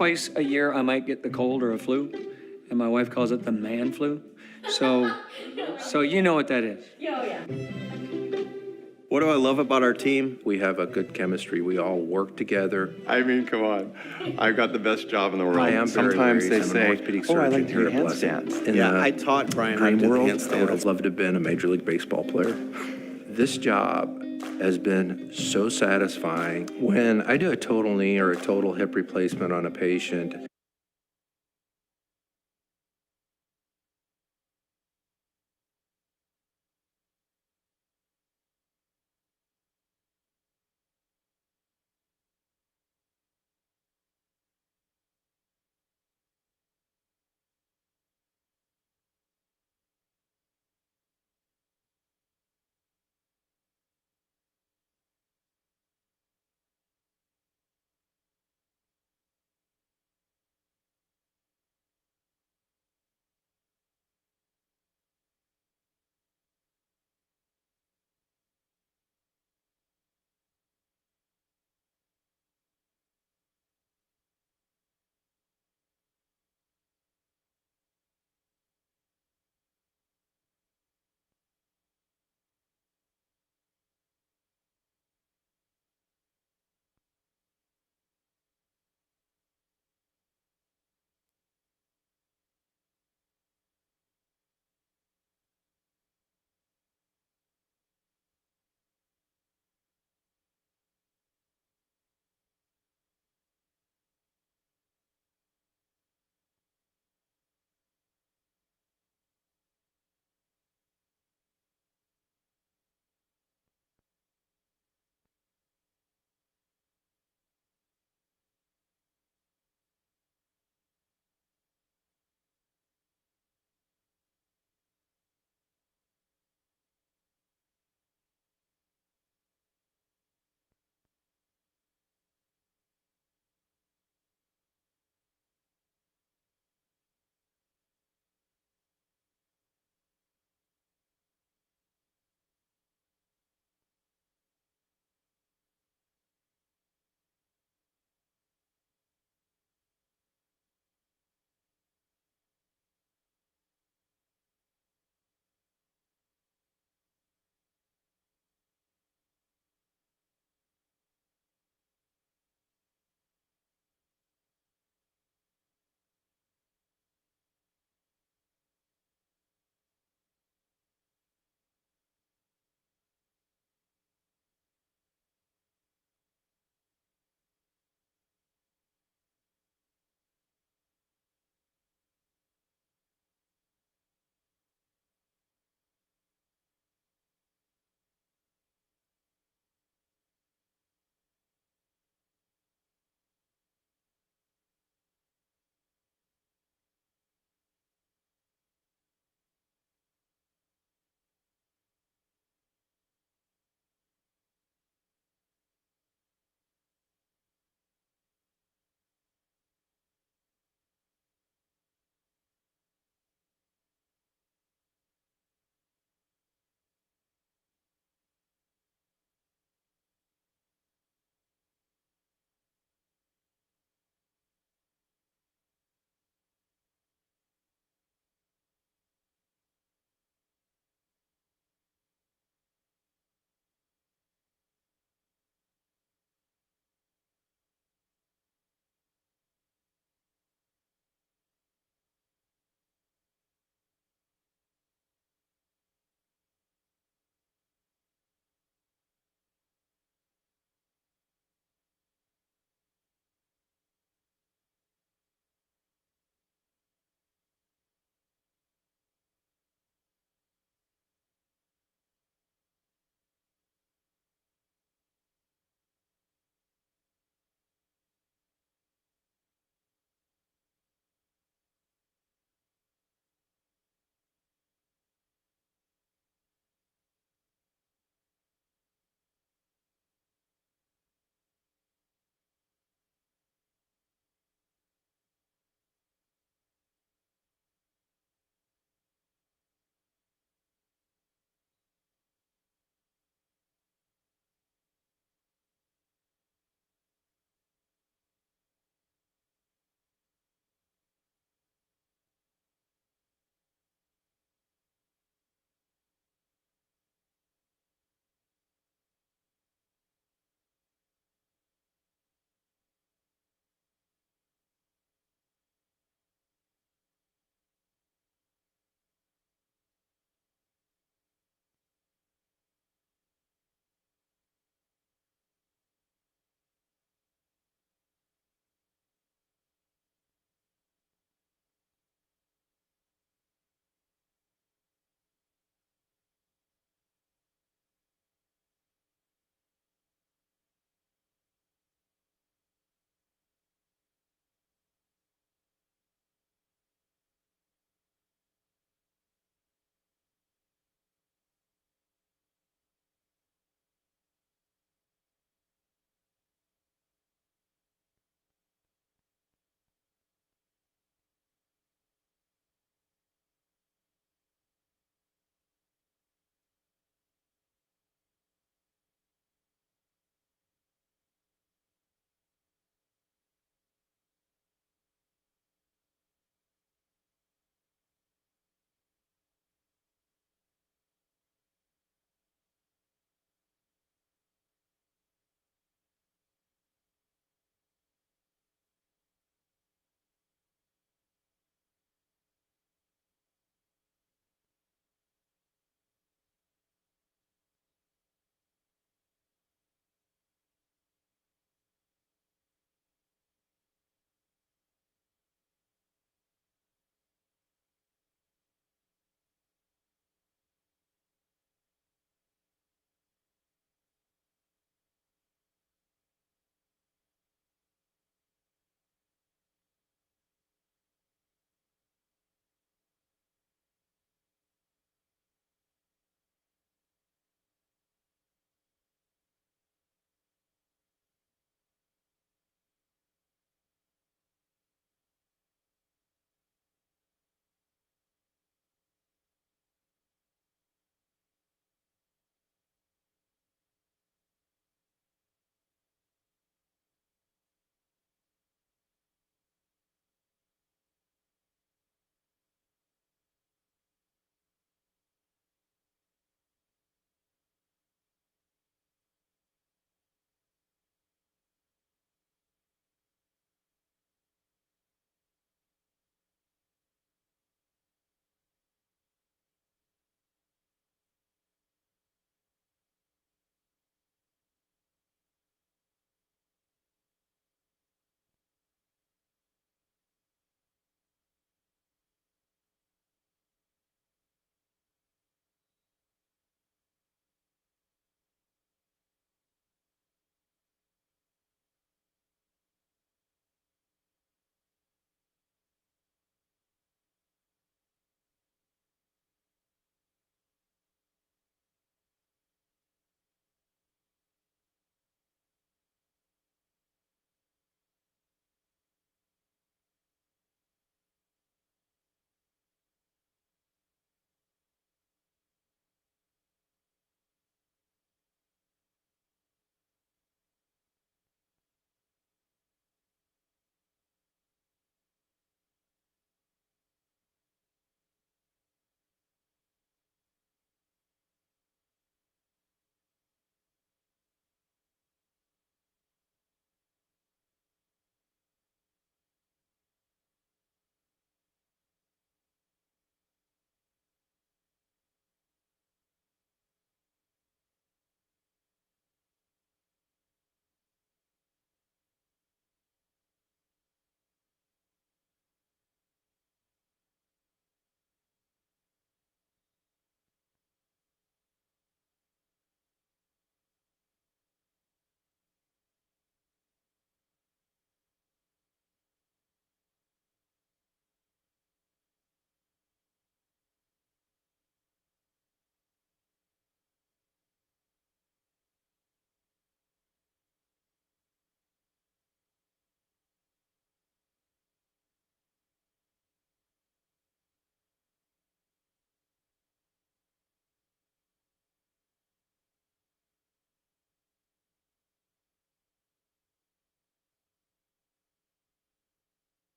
twice a year I might get the cold or a flu, and my wife calls it the man flu. So you know what that is. Oh, yeah. What do I love about our team? We have a good chemistry. We all work together. I mean, come on. I've got the best job in the world. I am very Sometimes Larry. they I'm an say, orthopedic oh, I surgeon like to here do at Blessing. handstands. In Yeah, the I taught Brian how to dream do the world, I would handstands. have loved to have been a Major League Baseball player. This job has been so satisfying. When I do a total knee or a total hip replacement on a patient,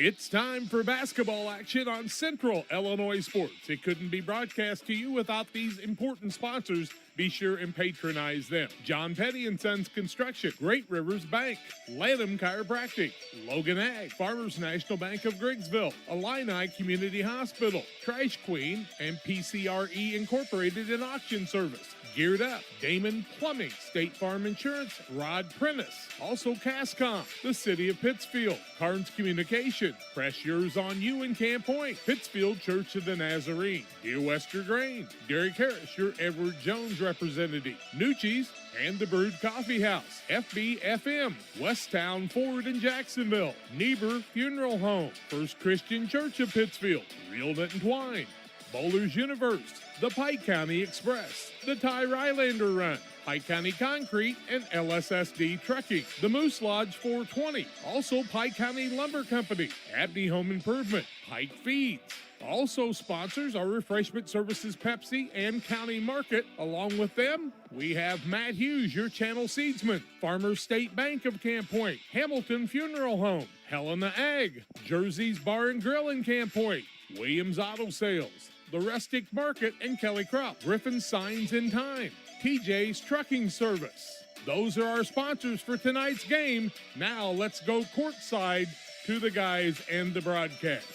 It's time for basketball action on Central Illinois Sports. It couldn't be broadcast to you without these important sponsors. Be sure and patronize them. John Petty & Sons Construction, Great Rivers Bank, Lanham Chiropractic, Logan Ag, Farmers National Bank of Griggsville, Illini Community Hospital, Trash Queen, and PCRE Incorporated in Auction Service. Geared Up, Damon Plumbing, State Farm Insurance, Rod Prentice, also Cascom, the City of Pittsfield, Carnes Communication, Press Yours on You in Camp Point, Pittsfield Church of the Nazarene, Dear Wester Grain, Derek Harris, your Edward Jones representative, Nucci's, and the Brewed Coffee House, FBFM, Westtown Ford in Jacksonville, Niebuhr Funeral Home, First Christian Church of Pittsfield, Real Knit and Twine, Bowlers Universe, the Pike County Express, the Ty Rylander Run, Pike County Concrete, and LSSD Trucking, the Moose Lodge 420, also Pike County Lumber Company, Abney Home Improvement, Pike Feeds. Also sponsors are Refreshment Services Pepsi and County Market. Along with them, we have Matt Hughes, your channel seedsman, Farmers State Bank of Camp Point, Hamilton Funeral Home, Helena Ag, Jersey's Bar and Grill in Camp Point, Williams Auto Sales, The Rustic Market and Kelly Crop, Griffin Signs in Time, TJ's Trucking Service. Those are our sponsors for tonight's game. Now let's go courtside to the guys and the broadcast.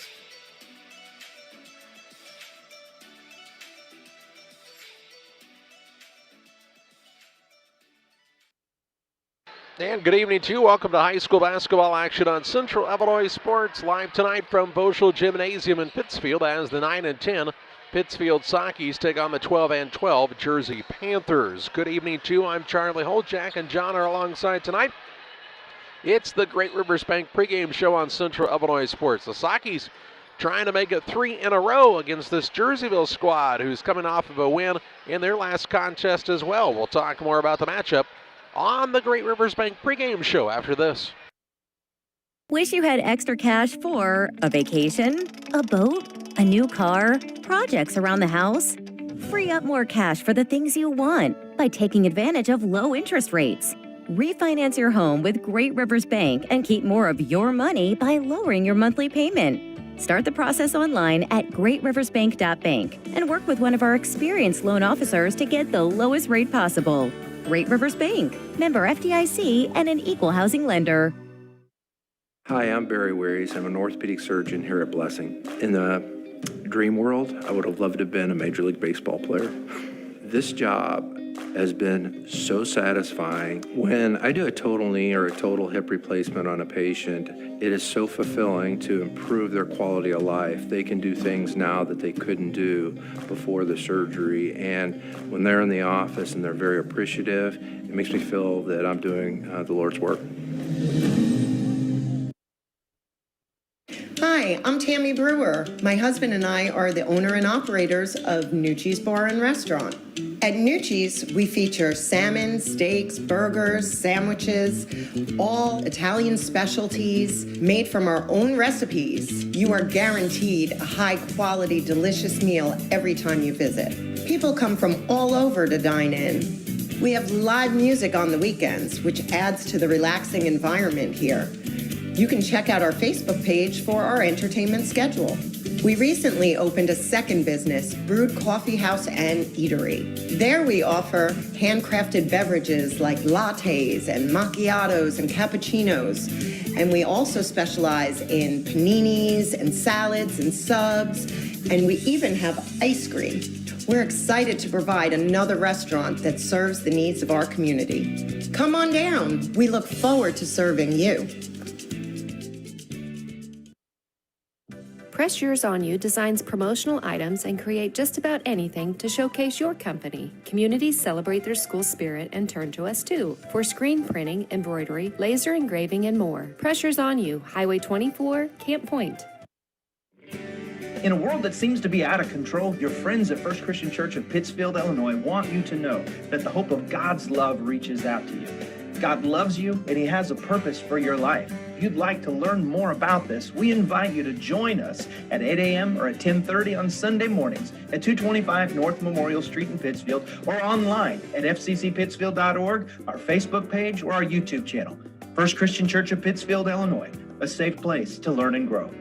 And good evening to you. Welcome to high school basketball action on Central Illinois Sports. Live tonight from Boschel Gymnasium in Pittsfield as the 9 and 10 Pittsfield Saukees take on the 12 and 12 Jersey Panthers. Good evening to you. I'm Charlie Holt. Jack and John are alongside tonight. It's the Great Rivers Bank pregame show on Central Illinois Sports. The Saukees trying to make it 3 in a row against this Jerseyville squad who's coming off of a win in their last contest as well. We'll talk more about the matchup on the Great Rivers Bank pregame show after this. Wish you had extra cash for a vacation, a boat, a new car, projects around the house? Free up more cash for the things you want by taking advantage of low interest rates. Refinance your home with Great Rivers Bank and keep more of your money by lowering your monthly payment. Start the process online at greatriversbank.bank and work with one of our experienced loan officers to get the lowest rate possible. Great Rivers Bank, member FDIC, and an equal housing lender. Hi, I'm Barry Wearies. I'm an orthopedic surgeon here at Blessing. In the dream world, I would have loved to have been a Major League Baseball player. This job has been so satisfying. When I do a total knee or a total hip replacement on a patient, it is so fulfilling to improve their quality of life. They can do things now that they couldn't do before the surgery. And when they're in the office and they're very appreciative, it makes me feel that I'm doing the Lord's work. Hi, I'm Tammy Brewer. My husband and I are the owner and operators of Nucci's Bar and Restaurant. At Nucci's, we feature salmon, steaks, burgers, sandwiches, all Italian specialties made from our own recipes. You are guaranteed a high-quality, delicious meal every time you visit. People come from all over to dine in. We have live music on the weekends, which adds to the relaxing environment here. You can check out our Facebook page for our entertainment schedule. We recently opened a second business, Brewed Coffee House and Eatery. There we offer handcrafted beverages like lattes and macchiatos and cappuccinos. And we also specialize in paninis and salads and subs. And we even have ice cream. We're excited to provide another restaurant that serves the needs of our community. Come on down. We look forward to serving you. Press Yours on You designs promotional items and create just about anything to showcase your company. Communities celebrate their school spirit and turn to us too for screen printing, embroidery, laser engraving, and more. Press Yours on You, Highway 24, Camp Point. In a world that seems to be out of control, your friends at First Christian Church of Pittsfield, Illinois want you to know that the hope of God's love reaches out to you. God loves you and He has a purpose for your life. If you'd like to learn more about this, we invite you to join us at 8 a.m. or at 10:30 on Sunday mornings at 225 North Memorial Street in Pittsfield, or online at fccpittsfield.org, our Facebook page, or our YouTube channel. First Christian Church of Pittsfield, Illinois, a safe place to learn and grow.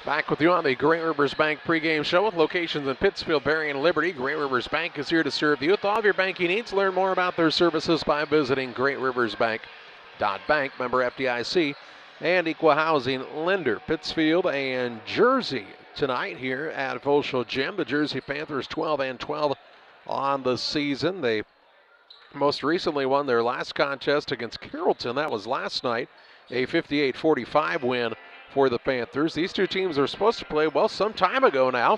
Back with you on the Great Rivers Bank pregame show with locations in Pittsfield, Berry, and Liberty. Great Rivers Bank is here to serve you with all of your banking needs. Learn more about their services by visiting greatriversbank.bank. Member FDIC and equal housing lender. Pittsfield and Jersey tonight here at Volschel Gym. The Jersey Panthers 12-12 on the season. They most recently won their last contest against Carrollton. That was last night, a 58-45 win for the Panthers. These two teams are supposed to play, well, some time ago now,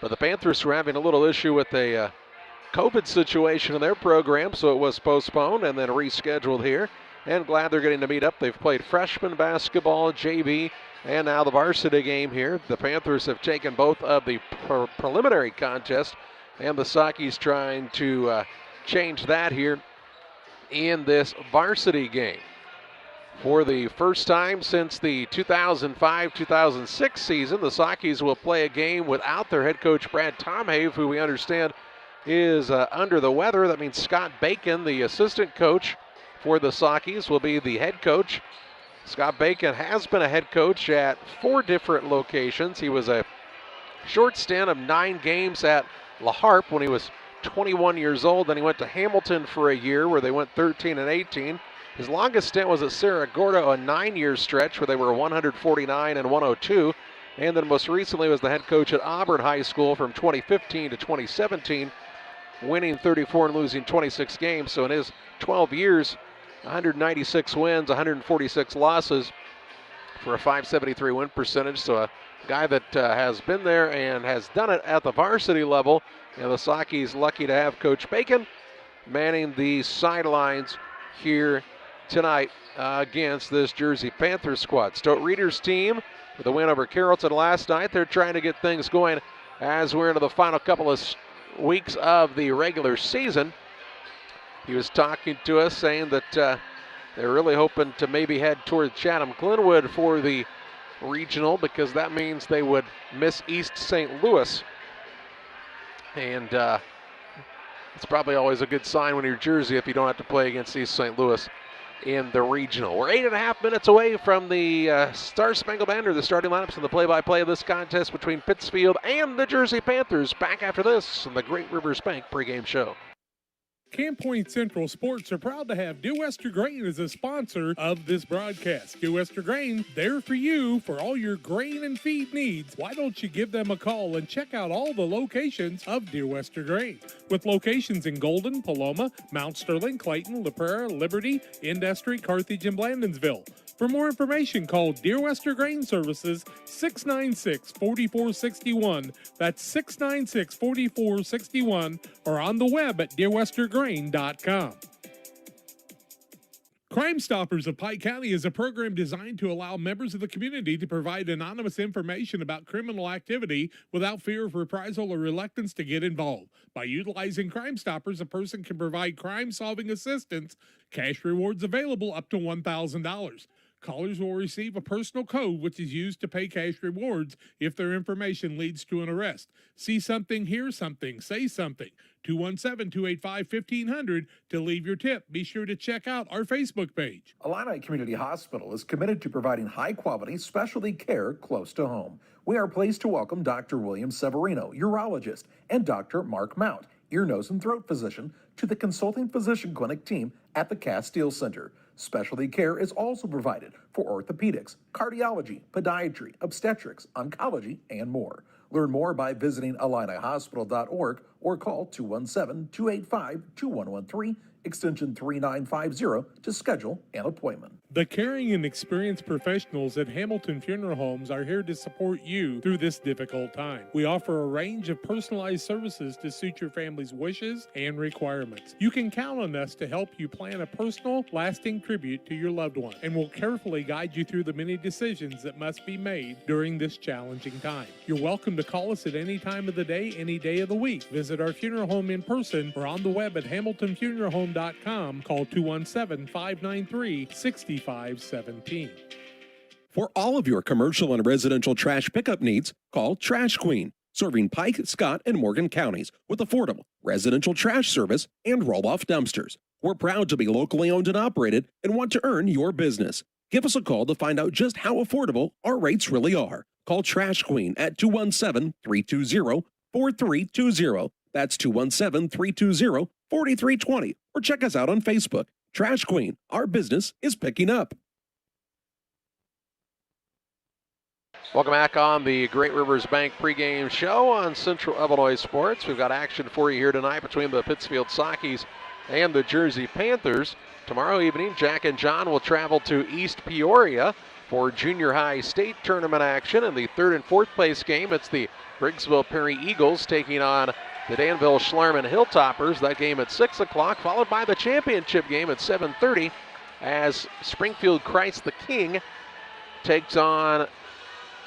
but the Panthers were having a little issue with a COVID situation in their program, so it was postponed and then rescheduled here. And glad they're getting to meet up. They've played freshman basketball, JV, and now the varsity game here. The Panthers have taken both of the preliminary contests, and the Saukees trying to change that here in this varsity game. For the first time since the 2005-2006 season, the Saukees will play a game without their head coach Brad Tomhave, who we understand is under the weather. That means Scott Bacon, the assistant coach for the Saukees, will be the head coach. Scott Bacon has been a head coach at 4 different locations. He was a short stint of 9 games at La Harpe when he was 21 years old. Then he went to Hamilton for a year where they went 13-18. His longest stint was at Cerro Gordo, a 9-year stretch where they were 149-102. And then most recently was the head coach at Auburn High School from 2015 to 2017, winning 34 and losing 26 games. So in his 12 years, 196 wins, 146 losses for a .573 win percentage. So a guy that has been there and has done it at the varsity level. And the Saukees lucky to have Coach Bacon manning the sidelines here tonight against this Jersey Panthers squad. Stoat Reader's team with a win over Carrollton last night. They're trying to get things going as we're into the final couple of weeks of the regular season. He was talking to us saying that they're really hoping to maybe head toward Chatham-Glenwood for the regional because that means they would miss East St. Louis. And it's probably always a good sign when you're Jersey if you don't have to play against East St. Louis in the regional. We're 8.5 minutes away from the Star Spangled Banner, the starting lineups and the play-by-play of this contest between Pittsfield and the Jersey Panthers. Back after this on the Great Rivers Bank pregame show. Camp Point Central Sports are proud to have Dear Wester Grain as a sponsor of this broadcast. Dear Wester Grain, there for you for all your grain and feed needs. Why don't you give them a call and check out all the locations of Dear Wester Grain? With locations in Golden, Paloma, Mount Sterling, Clayton, La Prairie, Liberty, Industry, Carthage, and Blandonsville. For more information, call Dear Wester Grain Services 696-4461. That's 696-4461 or on the web at dearwestergrain.com. Crime Stoppers of Pike County is a program designed to allow members of the community to provide anonymous information about criminal activity without fear of reprisal or reluctance to get involved. By utilizing Crime Stoppers, a person can provide crime-solving assistance, cash rewards available up to $1,000. Callers will receive a personal code which is used to pay cash rewards if their information leads to an arrest. See something, hear something, say something. 217-285-1500 to leave your tip. Be sure to check out our Facebook page. Illini Community Hospital is committed to providing high-quality specialty care close to home. We are pleased to welcome Dr. William Severino, urologist, and Dr. Mark Mount, ear, nose, and throat physician, to the consulting physician clinic team at the Castile Center. Specialty care is also provided for orthopedics, cardiology, podiatry, obstetrics, oncology, and more. Learn more by visiting IlliniHospital.org or call 217-285-2113, extension 3950 to schedule an appointment. The caring and experienced professionals at Hamilton Funeral Homes are here to support you through this difficult time. We offer a range of personalized services to suit your family's wishes and requirements. You can count on us to help you plan a personal, lasting tribute to your loved one, and we'll carefully guide you through the many decisions that must be made during this challenging time. You're welcome to call us at any time of the day, any day of the week. Visit our funeral home in person or on the web at hamiltonfuneralhome.com. Call 217-593-6517. For all of your commercial and residential trash pickup needs, call Trash Queen, serving Pike, Scott, and Morgan counties with affordable residential trash service and roll-off dumpsters. We're proud to be locally owned and operated and want to earn your business. Give us a call to find out just how affordable our rates really are. Call Trash Queen at 217-320-4320. That's 217-320-4320. Or check us out on Facebook. Trash Queen, our business is picking up. Welcome back on the Great Rivers Bank pregame show on Central Illinois Sports. We've got action for you here tonight between the Pittsfield Saukees and the Jersey Panthers. Tomorrow evening, Jack and John will travel to East Peoria for junior high state tournament action. In the third and fourth place game, it's the Briggsville Perry Eagles taking on the Danville Schlarman Hilltoppers. That game at 6 o'clock, followed by the championship game at 7:30 as Springfield Christ the King takes on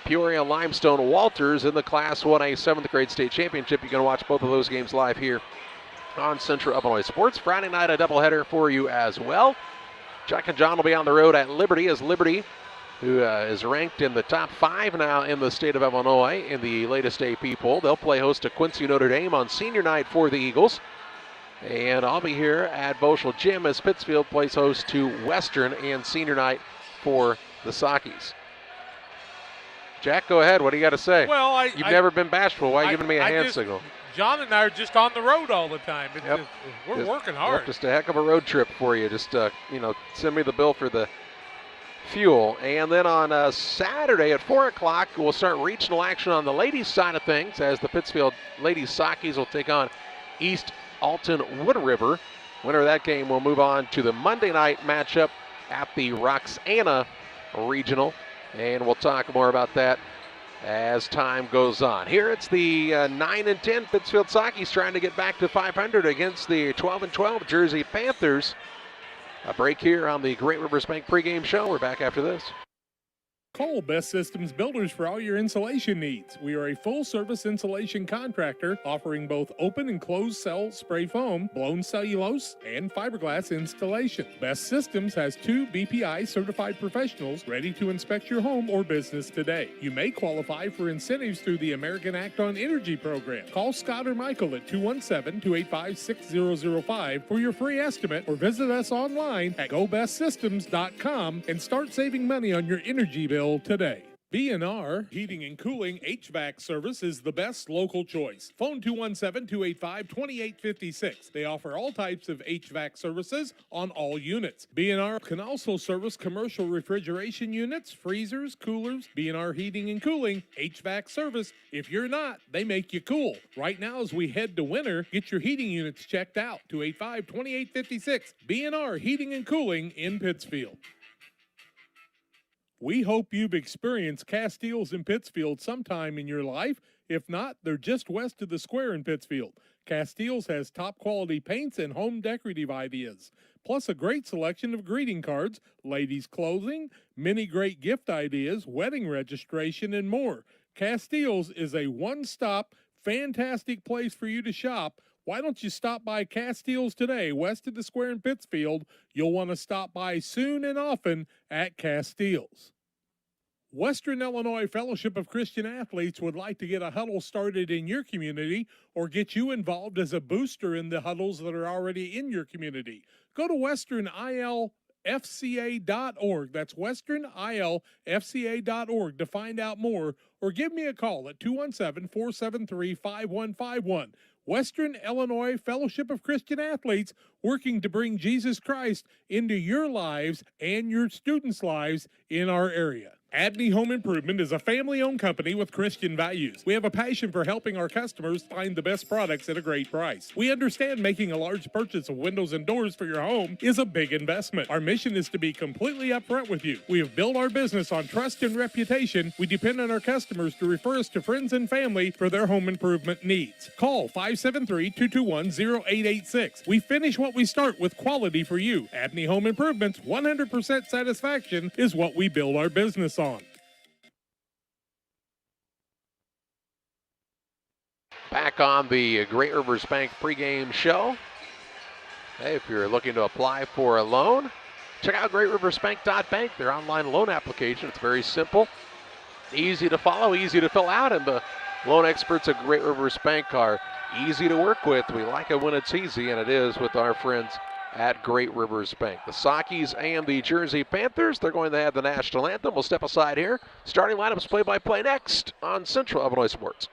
Peoria Limestone Walters in the Class 1A 7th grade state championship. You can watch both of those games live here on Central Illinois Sports. Friday night, a doubleheader for you as well. Jack and John will be on the road at Liberty, as Liberty, who is ranked in the top 5 now in the state of Illinois in the latest AP poll. They'll play host to Quincy Notre Dame on senior night for the Eagles. And I'll be here at Boschel Gym as Pittsfield plays host to Western and senior night for the Saukees. Jack, go ahead. What do you got to say? Well, You've never been bashful. Why are you giving me a hand signal? John and I are just on the road all the time. We're working hard. Just a heck of a road trip for you. Just, send me the bill for the fuel. And then on Saturday at 4 o'clock, we'll start regional action on the ladies' side of things as the Pittsfield Ladies Saukees will take on East Alton Wood River. Winner of that game will move on to the Monday night matchup at the Roxana Regional. And we'll talk more about that as time goes on. Here it's the 9-10 Pittsfield Saukees trying to get back to 500 against the 12-12 Jersey Panthers. A break here on the Great Rivers Bank pregame show. We're back after this. Call Best Systems Builders for all your insulation needs. We are a full-service insulation contractor offering both open and closed cell spray foam, blown cellulose, and fiberglass installation. Best Systems has 2 BPI certified professionals ready to inspect your home or business today. You may qualify for incentives through the American Act on Energy program. Call Scott or Michael at 217-285-6005 for your free estimate or visit us online at gobestsystems.com and start saving money on your energy bill today. B&R Heating and Cooling HVAC service is the best local choice. Phone 217-285-2856. They offer all types of HVAC services on all units. B&R can also service commercial refrigeration units, freezers, coolers. B&R Heating and Cooling HVAC service. If you're not, they make you cool. Right now as we head to winter, get your heating units checked out. 285-2856. B&R Heating and Cooling in Pittsfield. We hope you've experienced Castiles in Pittsfield sometime in your life. If not, they're just west of the square in Pittsfield. Castiles has top quality paints and home decorative ideas, plus a great selection of greeting cards, ladies' clothing, many great gift ideas, wedding registration, and more. Castiles is a one-stop, fantastic place for you to shop. Why don't you stop by Castiles today, west of the square in Pittsfield? You'll want to stop by soon and often at Castiles. Western Illinois Fellowship of Christian Athletes would like to get a huddle started in your community or get you involved as a booster in the huddles that are already in your community. Go to westernilfca.org. That's westernilfca.org to find out more, or give me a call at 217-473-5151. Western Illinois Fellowship of Christian Athletes, working to bring Jesus Christ into your lives and your students' lives in our area. Abney Home Improvement is a family-owned company with Christian values. We have a passion for helping our customers find the best products at a great price. We understand making a large purchase of windows and doors for your home is a big investment. Our mission is to be completely upfront with you. We have built our business on trust and reputation. We depend on our customers to refer us to friends and family for their home improvement needs. Call 573-221-0886. We finish what we start with quality for you. Abney Home Improvements, 100% satisfaction is what we build our business on. Back on the Great Rivers Bank pregame show. Hey, if you're looking to apply for a loan, check out greatriversbank.bank, their online loan application. It's very simple, easy to follow, easy to fill out, and the loan experts at Great Rivers Bank are easy to work with. We like it when it's easy, and it is with our friends at Great Rivers Bank. The Saukees and the Jersey Panthers, they're going to have the national anthem. We'll step aside here. Starting lineups play-by-play next on Central Illinois Sports.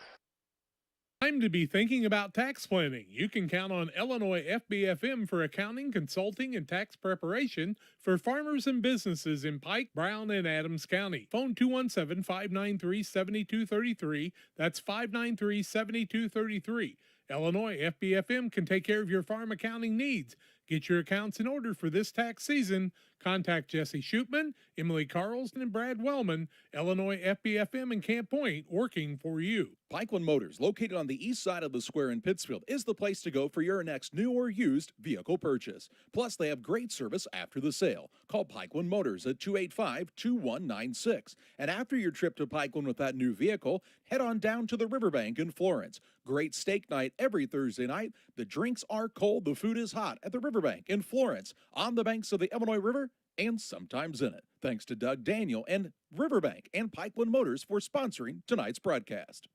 Time to be thinking about tax planning. You can count on Illinois FBFM for accounting, consulting, and tax preparation for farmers and businesses in Pike, Brown, and Adams County. Phone 217-593-7233. That's 593-7233. Illinois FBFM can take care of your farm accounting needs. Get your accounts in order for this tax season. Contact Jesse Shootman, Emily Carlson, and Brad Wellman. Illinois FBFM in Camp Point, working for you. Pikeland Motors, located on the east side of the square in Pittsfield, is the place to go for your next new or used vehicle purchase. Plus, they have great service after the sale. Call Pikeland Motors at 285-2196. And after your trip to Pikeland with that new vehicle, head on down to the Riverbank in Florence. Great steak night every Thursday night. The drinks are cold, the food is hot at the Riverbank in Florence, on the banks of the Illinois River, and sometimes in it. Thanks to Doug Daniel and Riverbank and Pikeland Motors for sponsoring tonight's broadcast.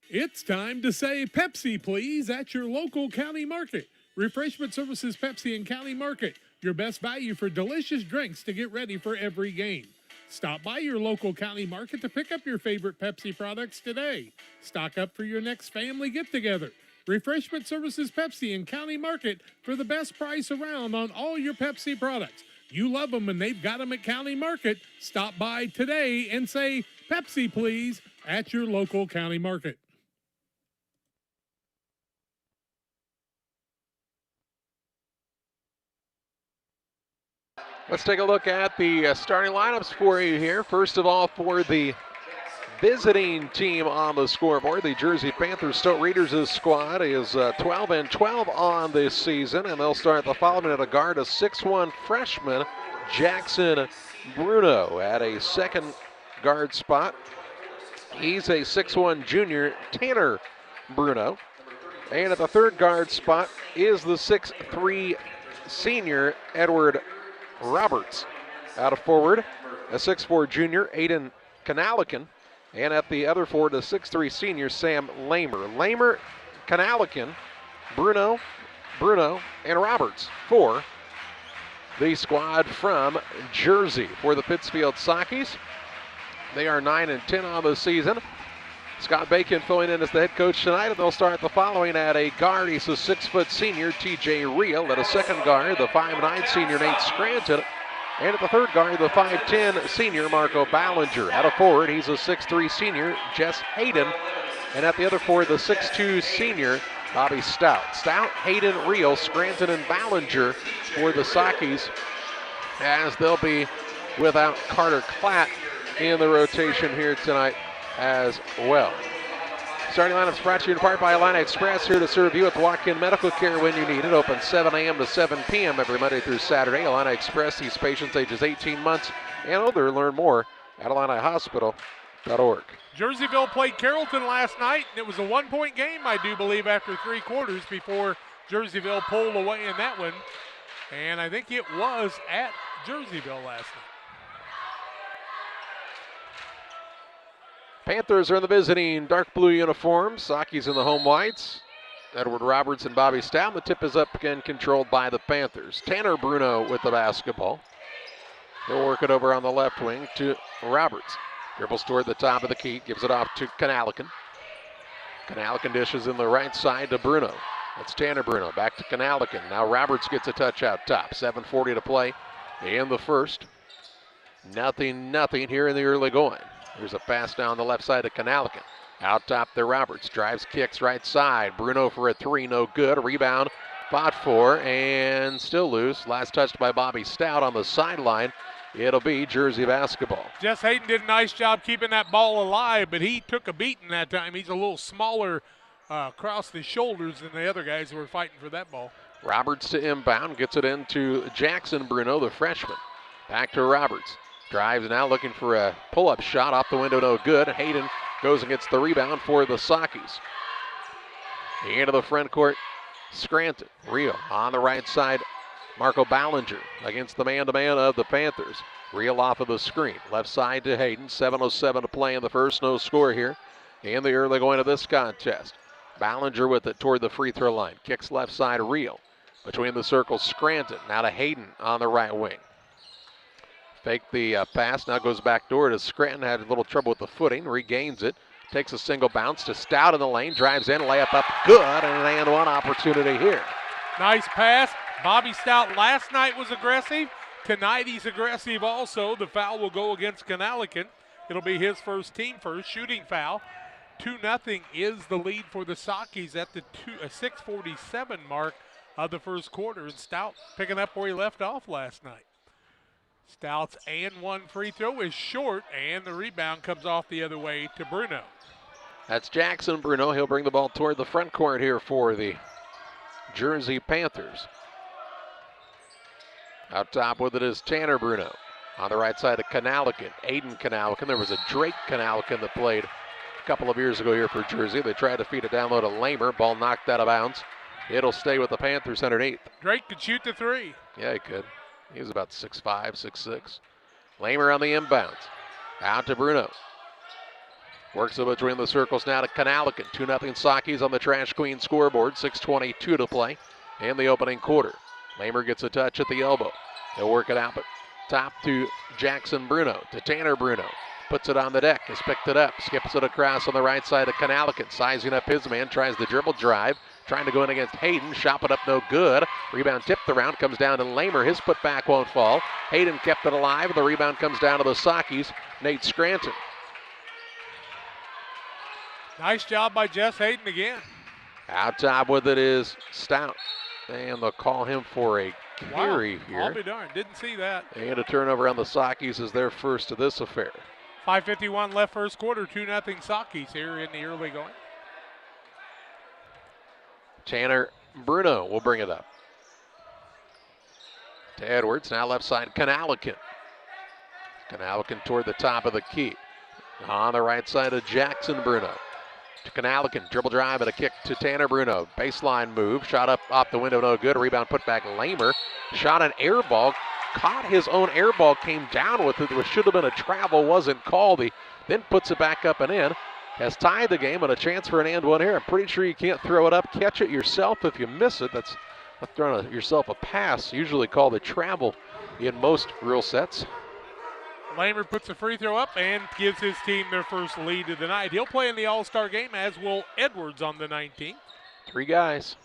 It's time to say Pepsi, please, at your local county market. Refreshment Services Pepsi and County Market, your best value for delicious drinks to get ready for every game. Stop by your local county market to pick up your favorite Pepsi products today. Stock up for your next family get-together. Refreshment Services Pepsi and County Market for the best price around on all your Pepsi products. You love them and they've got them at County Market. Stop by today and say Pepsi, please, at your local county market. Let's take a look at the starting lineups for you here. First of all, for the visiting team on the scoreboard, the Jersey Panthers, Stowe Readers' squad is 12-12 on this season, and they'll start the following at a guard, a 6'1 freshman, Jackson Bruno, at a second guard spot. He's a 6'1 junior, Tanner Bruno. And at the third guard spot is the 6'3 senior, Edward Roberts. Out of forward, a 6'4 junior, Aiden Kanalikin. And at the other forward, a 6'3 senior, Sam Lamer. Lamer, Kanalikin, Bruno, and Roberts for the squad from Jersey. For the Pittsfield Saukees, they are 9-10 on the season. Scott Bacon filling in as the head coach tonight, and they'll start the following at a guard. He's a 6' senior, TJ Reel. At a second guard, the 5'9 senior, Nate Scranton. And at the third guard, the 5'10 senior, Marco Ballinger. At a forward, he's a 6'3 senior, Jess Hayden. And at the other forward, the 6'2 senior, Bobby Stout. Stout, Hayden, Reel, Scranton, and Ballinger for the Saukees, as they'll be without Carter Klatt in the rotation here tonight as well. Starting lineups brought to you in part by Illini Express, here to serve you with walk-in medical care when you need it. Open 7 a.m. to 7 p.m. every Monday through Saturday. Illini Express sees patients ages 18 months and older. Learn more at IlliniHospital.org. Jerseyville played Carrollton last night, and it was a one-point game, I do believe, after 3 quarters before Jerseyville pulled away in that one. And I think it was at Jerseyville last night. Panthers are in the visiting dark blue uniforms. Saukees in the home whites. Edward Roberts and Bobby Stout. The tip is up again, controlled by the Panthers. Tanner Bruno with the basketball. He'll work it over on the left wing to Roberts. Dribbles toward the top of the key, gives it off to Kanalikin. Kanalikin dishes in the right side to Bruno. That's Tanner Bruno, back to Kanalikin. Now Roberts gets a touch out top. 7:40 to play in the first. Nothing here in the early going. Here's a pass down the left side to Kanalikin. Out top there, Roberts. Drives, kicks right side. Bruno for a 3, no good. Rebound, fought for, and still loose. Last touched by Bobby Stout on the sideline. It'll be Jersey basketball. Jess Hayden did a nice job keeping that ball alive, but he took a beating that time. He's a little smaller across the shoulders than the other guys who were fighting for that ball. Roberts to inbound, gets it into Jackson Bruno, the freshman. Back to Roberts. Drives now, looking for a pull-up shot off the window, no good. Hayden goes and gets the rebound for the Saukees. Into the front court, Scranton. Reel on the right side, Marco Ballinger against the man-to-man of the Panthers. Reel off of the screen. Left side to Hayden. 7:07 to play in the first. No score here in the early going of this contest. Ballinger with it toward the free throw line. Kicks left side, Reel. Between the circles, Scranton. Now to Hayden on the right wing. Fake the pass, now goes back door to Scranton. Had a little trouble with the footing, regains it. Takes a single bounce to Stout in the lane, drives in, layup up good, and an and one opportunity here. Nice pass. Bobby Stout last night was aggressive. Tonight he's aggressive also. The foul will go against Canalican. It'll be his team first shooting foul. 2-0 is the lead for the Saukees at the 6:47 mark of the first quarter. And Stout picking up where he left off last night. Stout's and one free throw is short, and the rebound comes off the other way to Bruno. That's Jackson Bruno. He'll bring the ball toward the front court here for the Jersey Panthers. Out top with it is Tanner Bruno. On the right side of Canalican, Aiden Canalican. There was a Drake Canalican that played a couple of years ago here for Jersey. They tried to feed it down low to Lamer. Ball knocked out of bounds. It'll stay with the Panthers underneath. Drake could shoot the three. Yeah, he could. He was about 6'5", 6'6". Lamer on the inbounds. Out to Bruno. Works it between the circles now to Canalican. 2-0 Saukees on the Trash Queen scoreboard. 6:22 to play in the opening quarter. Lamer gets a touch at the elbow. He'll work it out, but top to Jackson Bruno, to Tanner Bruno. Puts it on the deck, has picked it up, skips it across on the right side of Canalican. Sizing up his man, tries the dribble drive. Trying to go in against Hayden, shot it up no good. Rebound tipped around, comes down to Lamer. His putback won't fall. Hayden kept it alive, and the rebound comes down to the Saukees, Nate Scranton. Nice job by Jess Hayden again. Out top with it is Stout. And they'll call him for a carry here. I'll be darned, didn't see that. And a turnover on the Saukees is their first of this affair. 5:51 left first quarter, 2-0 Saukees here in the early going. Tanner Bruno will bring it up. To Edwards, now left side, Canalican. Canalican toward the top of the key. On the right side of Jackson Bruno. To Canalican, dribble drive and a kick to Tanner Bruno. Baseline move, shot up off the window, no good. Rebound put back Lamer. Shot an air ball, caught his own air ball, came down with it. There should have been a travel, wasn't called. He then puts it back up and in. Has tied the game and a chance for an and one here. I'm pretty sure you can't throw it up, catch it yourself. If you miss it, that's throwing yourself a pass. Usually called a travel in most rule sets. Lamer puts a free throw up and gives his team their first lead of the night. He'll play in the All-Star game, as will Edwards on the 19th. 3 guys.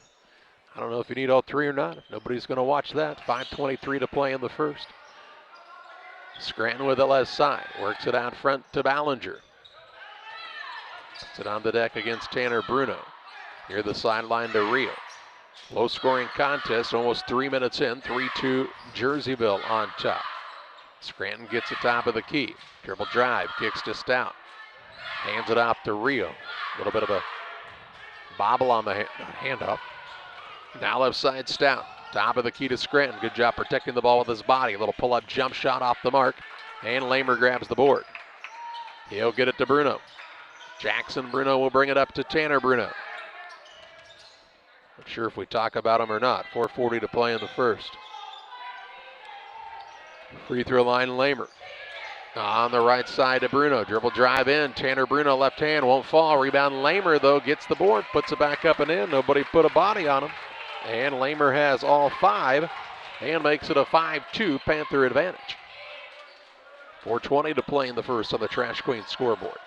I don't know if you need all 3 or not. Nobody's going to watch that. 5:23 to play in the first. Scranton with the left side. Works it out front to Ballinger. Puts it on the deck against Tanner Bruno. Near the sideline to Rio. Low-scoring contest, almost 3 minutes in. 3-2 Jerseyville on top. Scranton gets the top of the key. Dribble drive, kicks to Stout. Hands it off to Rio. A little bit of a bobble on the handoff. Now left side Stout. Top of the key to Scranton. Good job protecting the ball with his body. A little pull-up jump shot off the mark. And Lamer grabs the board. He'll get it to Bruno. Jackson Bruno will bring it up to Tanner Bruno. Not sure if we talk about him or not. 4:40 to play in the first. Free throw line, Lamer. On the right side to Bruno. Dribble drive in. Tanner Bruno left hand won't fall. Rebound Lamer though gets the board. Puts it back up and in. Nobody put a body on him. And Lamer has all 5 and makes it a 5-2 Panther advantage. 4:20 to play in the first on the Trash Queen scoreboard.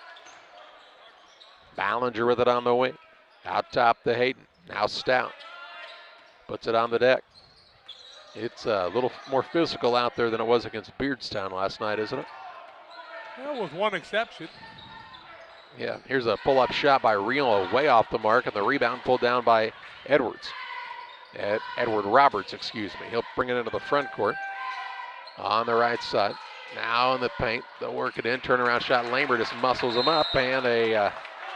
Ballinger with it on the wing. Out top to Hayden. Now Stout. Puts it on the deck. It's a little more physical out there than it was against Beardstown last night, isn't it? Well, with one exception. Yeah, here's a pull-up shot by Rio, way off the mark, and the rebound pulled down by Edwards. Edward Roberts, excuse me. He'll bring it into the front court. On the right side. Now in the paint. They'll work it in. Turnaround shot. Lamer just muscles him up, and a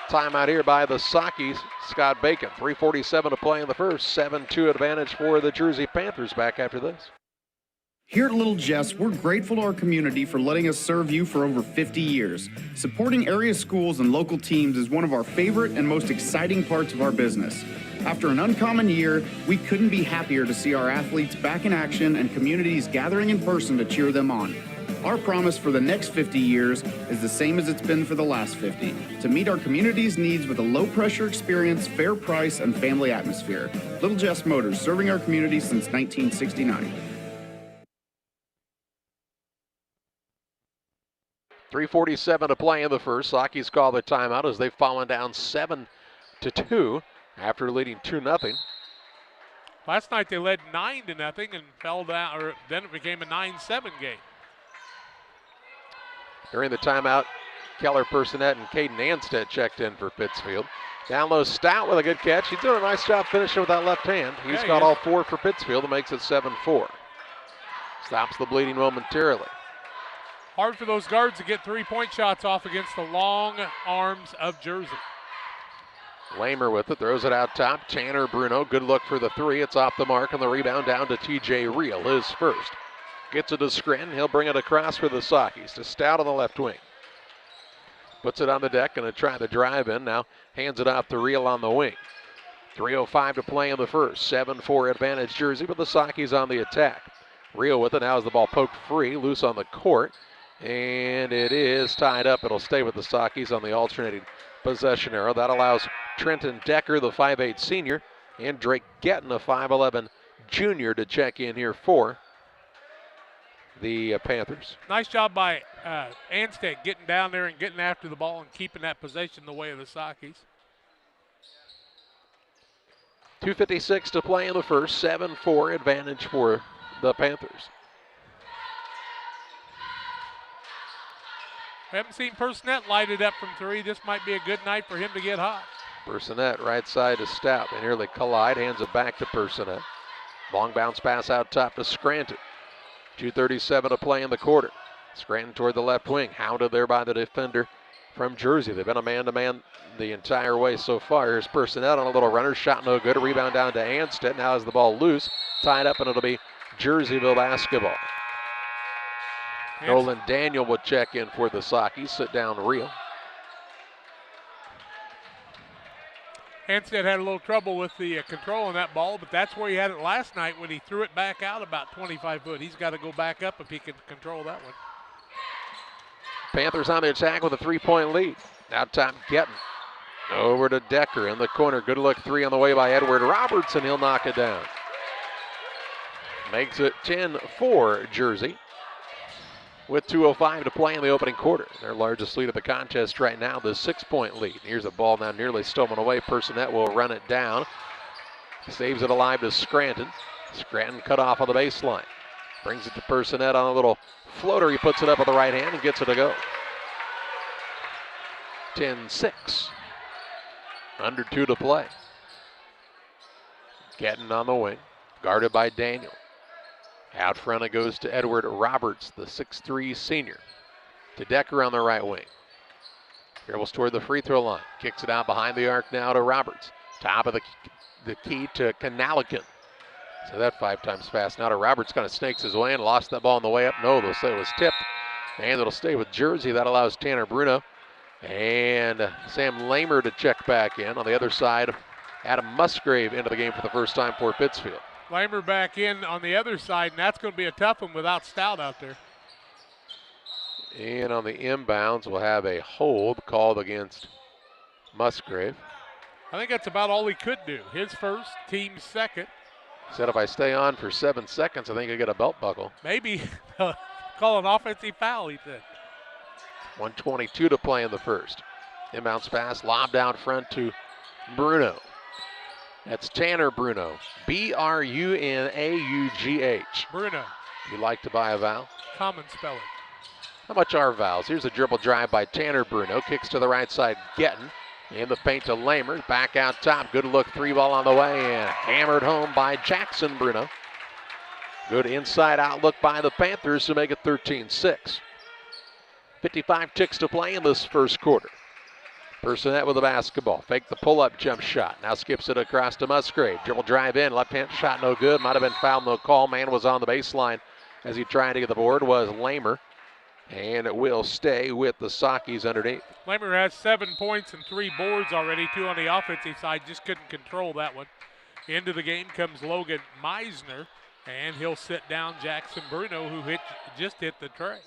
timeout here by the Saukees. Scott Bacon. 3:47 to play in the first. 7-2 advantage for the Jersey Panthers. Back after this. Here at Little Jess, we're grateful to our community for letting us serve you for over 50 years. Supporting area schools and local teams is one of our favorite and most exciting parts of our business. After an uncommon year, we couldn't be happier to see our athletes back in action and communities gathering in person to cheer them on. Our promise for the next 50 years is the same as it's been for the last 50, to meet our community's needs with a low-pressure experience, fair price, and family atmosphere. Little Jess Motors, serving our community since 1969. 3:47 to play in the first. Saukees call the timeout as they've fallen down 7-2 after leading 2-0. Last night they led 9-0 and fell down, or then it became a 9-7 game. During the timeout, Keller Personette and Caden Anstead checked in for Pittsfield. Down low, Stout with a good catch. He's doing a nice job finishing with that left hand. He's got all 4 for Pittsfield and makes it 7-4. Stops the bleeding momentarily. Hard for those guards to get three-point shots off against the long arms of Jersey. Lamer with it, throws it out top. Tanner Bruno, good look for the three. It's off the mark, and the rebound down to TJ Reel, his first. Gets it to Scranton. He'll bring it across for the Saukees to Stout on the left wing. Puts it on the deck, going to try the drive in. Now hands it off to Reel on the wing. 3:05 to play in the first. 7-4 advantage Jersey, but the Saukees on the attack. Reel with it. Now as the ball poked free, loose on the court. And it is tied up. It'll stay with the Saukees on the alternating possession arrow. That allows Trenton Decker, the 5'8 senior, and Drake Getton, a 5'11 junior, to check in here for the Panthers. Nice job by Anstead getting down there and getting after the ball and keeping that possession the way of the Saukees. 2:56 to play in the first. 7-4 advantage for the Panthers. We haven't seen Personette lighted up from three. This might be a good night for him to get hot. Personette right side to Stout. They nearly collide. Hands it back to Personette. Long bounce pass out top to Scranton. 2:37 to play in the quarter. Scranton toward the left wing. Hounded there by the defender from Jersey. They've been a man-to-man the entire way so far. Here's Personette on a little runner. Shot no good. A rebound down to Anstead. Now is the ball loose. Tied up, and it'll be Jerseyville basketball. Nolan Daniel will check in for the Saukees. Sit down Reel. Anstead had a little trouble with the control on that ball, but that's where he had it last night when he threw it back out about 25 foot. He's got to go back up if he can control that one. Panthers on the attack with a 3-point lead. Out top, Getton. Over to Decker in the corner. Good look three on the way by Edward Roberts, and he'll knock it down. Makes it 10-4 Jersey, with 2:05 to play in the opening quarter. Their largest lead of the contest right now, the 6-point lead. Here's a ball now nearly stolen away. Personette will run it down. Saves it alive to Scranton. Scranton cut off on the baseline. Brings it to Personette on a little floater. He puts it up with the right hand and gets it to go. 10-6. Under 2 to play. Getting on the wing. Guarded by Daniel. Out front it goes to Edward Roberts, the 6'3 senior. To Decker on the right wing. Dribbles toward the free throw line. Kicks it out behind the arc now to Roberts. Top of the key to Kanalikin. So that 5 times fast. Now to Roberts, kind of snakes his way and lost that ball on the way up. No, they'll say it was tipped. And it'll stay with Jersey. That allows Tanner Bruno and Sam Lamer to check back in. On the other side, Adam Musgrave into the game for the first time for Pittsfield. Lamer back in on the other side, and that's going to be a tough one without Stout out there. And on the inbounds, we'll have a hold called against Musgrave. I think that's about all he could do. His first, team's second. Said if I stay on for 7 seconds, I think I get a belt buckle. Maybe call an offensive foul, he said. 1:22 to play in the first. Inbounds pass, lobbed out front to Bruno. That's Tanner Bruno. B-R-U-N-A-U-G-H. Bruno. You like to buy a vowel? Common spelling. How much are vowels? Here's a dribble drive by Tanner Bruno. Kicks to the right side, Getton. In the paint to Lamer. Back out top. Good look, 3-ball on the way, and hammered home by Jackson Bruno. Good inside out look by the Panthers to make it 13-6. 55 ticks to play in this first quarter. Personette with the basketball. Fake the pull-up jump shot. Now skips it across to Musgrave. Dribble drive in. Left hand shot no good. Might have been fouled, no call. Man was on the baseline as he tried to get the board. Was Lamer. And it will stay with the Saukees underneath. Lamer has 7 points and 3 boards already. 2 on the offensive side. Just couldn't control that one. Into the game comes Logan Meisner. And he'll sit down Jackson Bruno, who just hit the tray.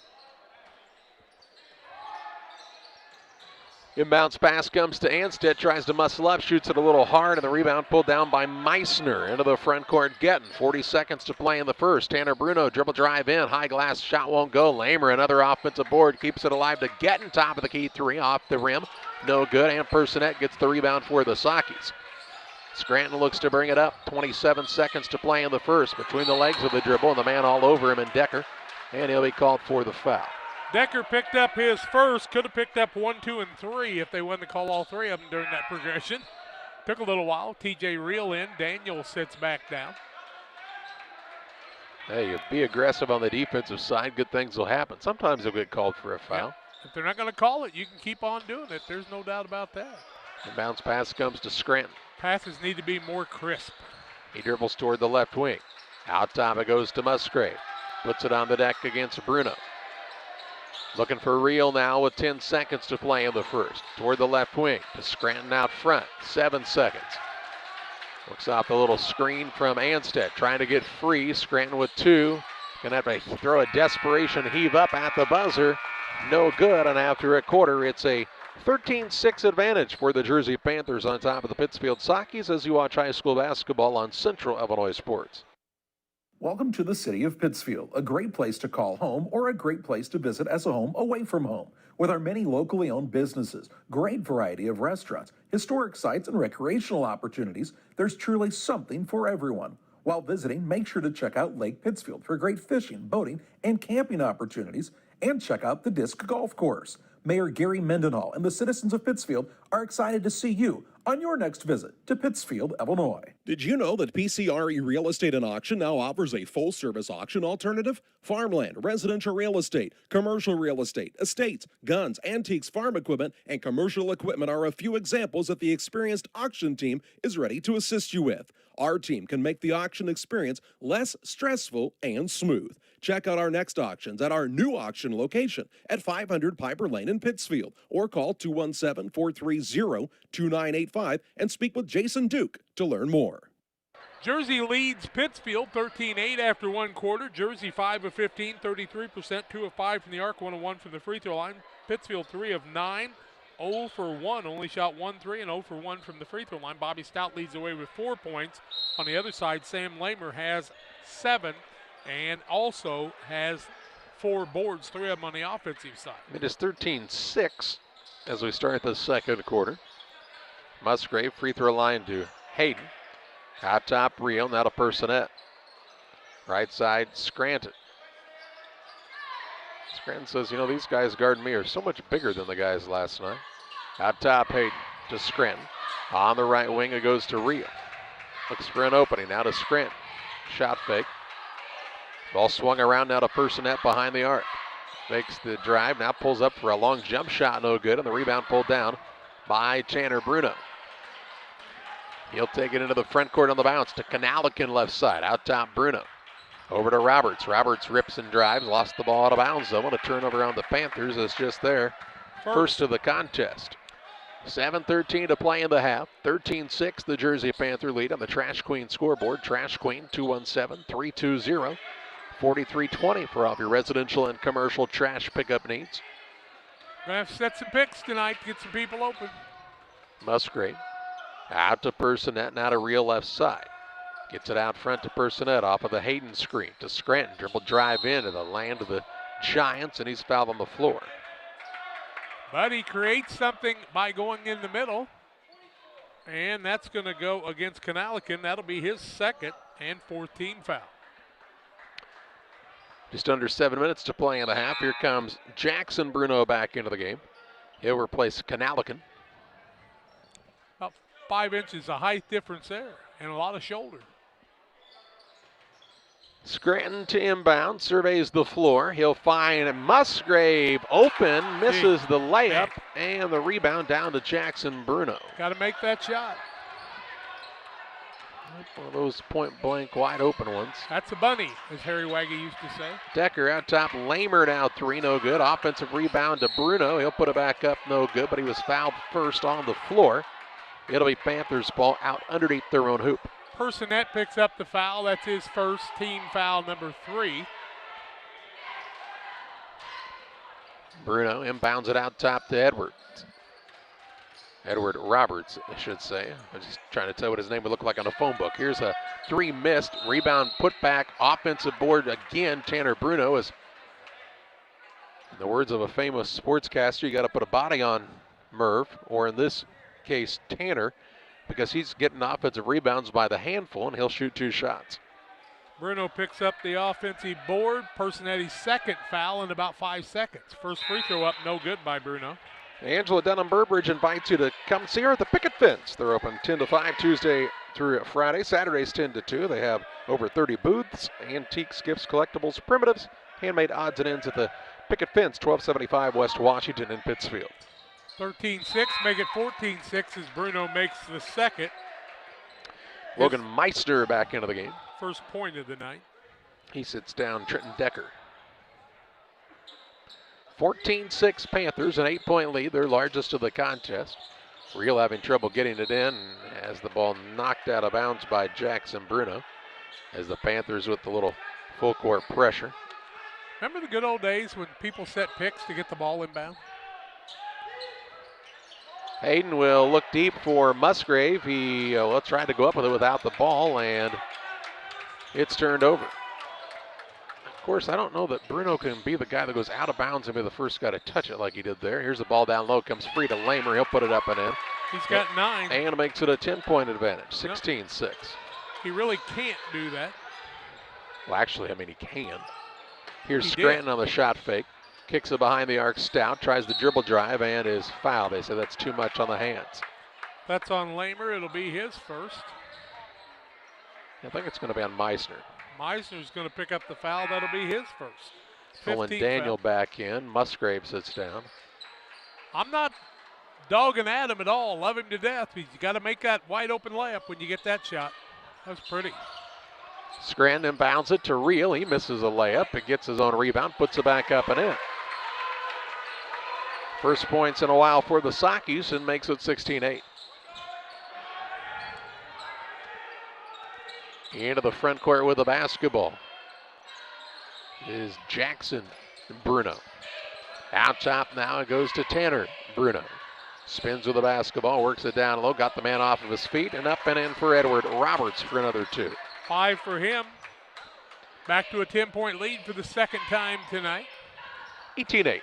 Inbounds pass comes to Anstead, tries to muscle up, shoots it a little hard, and the rebound pulled down by Meissner. Into the front court, Gettin. 40 seconds to play in the first. Tanner Bruno, dribble drive in, high glass shot won't go. Lamer, another offensive board, keeps it alive to Gettin. Top of the key three, off the rim, no good, and Personette gets the rebound for the Saukees. Scranton looks to bring it up. 27 seconds to play in the first. Between the legs of the dribble, and the man all over him in Decker, and he'll be called for the foul. Decker picked up his first, could have picked up 1, 2, and 3 if they wanted to call all three of them during that progression. Took a little while. TJ reel in. Daniel sits back down. Hey, you be aggressive on the defensive side, good things will happen. Sometimes they'll get called for a foul. Yep. If they're not going to call it, you can keep on doing it. There's no doubt about that. The bounce pass comes to Scranton. Passes need to be more crisp. He dribbles toward the left wing. Out top it goes to Musgrave. Puts it on the deck against Bruno. Looking for Reel now with 10 seconds to play in the first. Toward the left wing to Scranton out front. 7 seconds. Looks off the little screen from Anstead. Trying to get free. Scranton with 2. Gonna have to throw a desperation heave up at the buzzer. No good, and after a quarter, it's a 13-6 advantage for the Jersey Panthers on top of the Pittsfield Saukees as you watch high school basketball on Central Illinois Sports. Welcome to the city of Pittsfield, a great place to call home or a great place to visit as a home away from home. With our many locally owned businesses, great variety of restaurants, historic sites, and recreational opportunities, there's truly something for everyone. While visiting, make sure to check out Lake Pittsfield for great fishing, boating, and camping opportunities, and check out the Disc Golf Course. Mayor Gary Mendenhall and the citizens of Pittsfield are excited to see you on your next visit to Pittsfield, Illinois. Did you know that PCRE Real Estate and Auction now offers a full-service auction alternative? Farmland, residential real estate, commercial real estate, estates, guns, antiques, farm equipment, and commercial equipment are a few examples that the experienced auction team is ready to assist you with. Our team can make the auction experience less stressful and smooth. Check out our next auctions at our new auction location at 500 Piper Lane in Pittsfield, or call 217-430-2985 and speak with Jason Duke to learn more. Jersey leads Pittsfield 13-8 after one quarter. Jersey 5 of 15, 33%, 2 of 5 from the arc, 1 of 1 from the free throw line. Pittsfield 3 of 9, 0 for 1, only shot 1 3 and 0 for 1 from the free throw line. Bobby Stout leads away with 4 points. On the other side, Sam Lamer has 7 and also has 4 boards, 3 of them on the offensive side. It is 13-6 as we start the second quarter. Musgrave, free throw line to Hayden. Out top, Rio, now to Personette. Right side, Scranton. Scranton says, you know, these guys guarding me are so much bigger than the guys last night. Out top, Hayden to Scranton. On the right wing, it goes to Rio. Looks for an opening, now to Scranton. Shot fake. Ball swung around now to Personette behind the arc. Fakes the drive, now pulls up for a long jump shot, no good, and the rebound pulled down by Tanner Bruno. He'll take it into the front court on the bounce to Kanalikin left side. Out top, Bruno. Over to Roberts. Roberts rips and drives, lost the ball out of bounds though. And a turnover on the Panthers is just there. First of the contest. 7:13 to play in the half. 13-6, the Jersey Panther lead on the Trash Queen scoreboard. Trash Queen 217-320-4320 for all of your residential and commercial trash pickup needs. Gonna have to set some picks tonight to get some people open. Musgrave. Out to Personette, now to Real left side. Gets it out front to Personette off of the Hayden screen to Scranton. Dribble drive into the land of the Giants, and he's fouled on the floor. But he creates something by going in the middle. And that's going to go against Kanalikin. That'll be his second and 14th foul. Just under 7 minutes to play in the half. Here comes Jackson Bruno back into the game. He'll replace Kanalikin. 5 inches of height difference there and a lot of shoulder. Scranton to inbound, surveys the floor. He'll find Musgrave open, misses the layup, and the rebound down to Jackson Bruno. Got to make that shot. One of those point blank wide open ones. That's a bunny, as Harry Waggy used to say. Decker out top, Lamer now 3, no good. Offensive rebound to Bruno. He'll put it back up, no good, but he was fouled first on the floor. It'll be Panthers ball out underneath their own hoop. Personette picks up the foul. That's his first team foul, number 3. Bruno inbounds it out top to Edwards. Edward Roberts, I should say. I was just trying to tell what his name would look like on a phone book. Here's a 3 missed. Rebound put back. Offensive board again. Tanner Bruno is, in the words of a famous sportscaster, you got to put a body on Merv, or in this case, Tanner, because he's getting offensive rebounds by the handful, and he'll shoot 2 shots. Bruno picks up the offensive board. Personetti's second foul in about 5 seconds. First free throw up, no good by Bruno. Angela Dunham-Burbridge invites you to come see her at the Picket Fence. They're open 10 to 5 Tuesday through Friday. Saturdays 10 to 2. They have over 30 booths, antiques, gifts, collectibles, primitives, handmade odds and ends at the Picket Fence, 1275 West Washington in Pittsfield. 13-6, make it 14-6 as Bruno makes the second. Logan Meister back into the game. First point of the night. He sits down Trenton Decker. 14-6 Panthers, an 8-point lead, their largest of the contest. Real having trouble getting it in as the ball knocked out of bounds by Jackson Bruno, as the Panthers with the little full court pressure. Remember the good old days when people set picks to get the ball inbound? Hayden will look deep for Musgrave. He will try to go up with it without the ball, and it's turned over. Of course, I don't know that Bruno can be the guy that goes out of bounds and be the first guy to touch it like he did there. Here's the ball down low, comes free to Lamer. He'll put it up and in. He's got 9. And makes it a 10-point advantage, 16-6. He really can't do that. Well, actually, I mean, he can. Here's Scranton on the shot fake. Kicks it behind the arc. Stout tries the dribble drive and is fouled. They say that's too much on the hands. That's on Lamer. It'll be his first. I think it's going to be on Meisner. Meisner's going to pick up the foul. That'll be his first. Pulling Daniel back in. Musgrave sits down. I'm not dogging at him at all. Love him to death. You got to make that wide open layup when you get that shot. That's pretty. Scranton inbounds it to Reel. He misses a layup. It gets his own rebound, puts it back up and in. First points in a while for the Saukees and makes it 16-8. Into the front court with the basketball is Jackson Bruno. Out top now, it goes to Tanner Bruno. Spins with the basketball, works it down low, got the man off of his feet, and up and in for Edward Roberts for another 2. 5 for him. Back to a 10-point lead for the second time tonight. 18-8.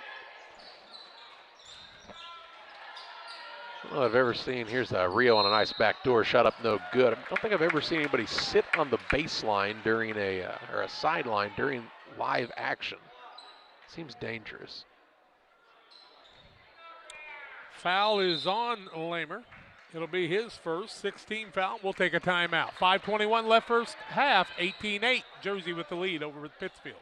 I don't know if I've ever seen, here's a Rio on a nice backdoor shot up, no good. I don't think I've ever seen anybody sit on the baseline during or a sideline during live action. Seems dangerous. Foul is on Lamer. It'll be his first, 16 foul. We'll take a timeout. 5:21 left first half, 18-8. Jersey with the lead over with Pittsfield.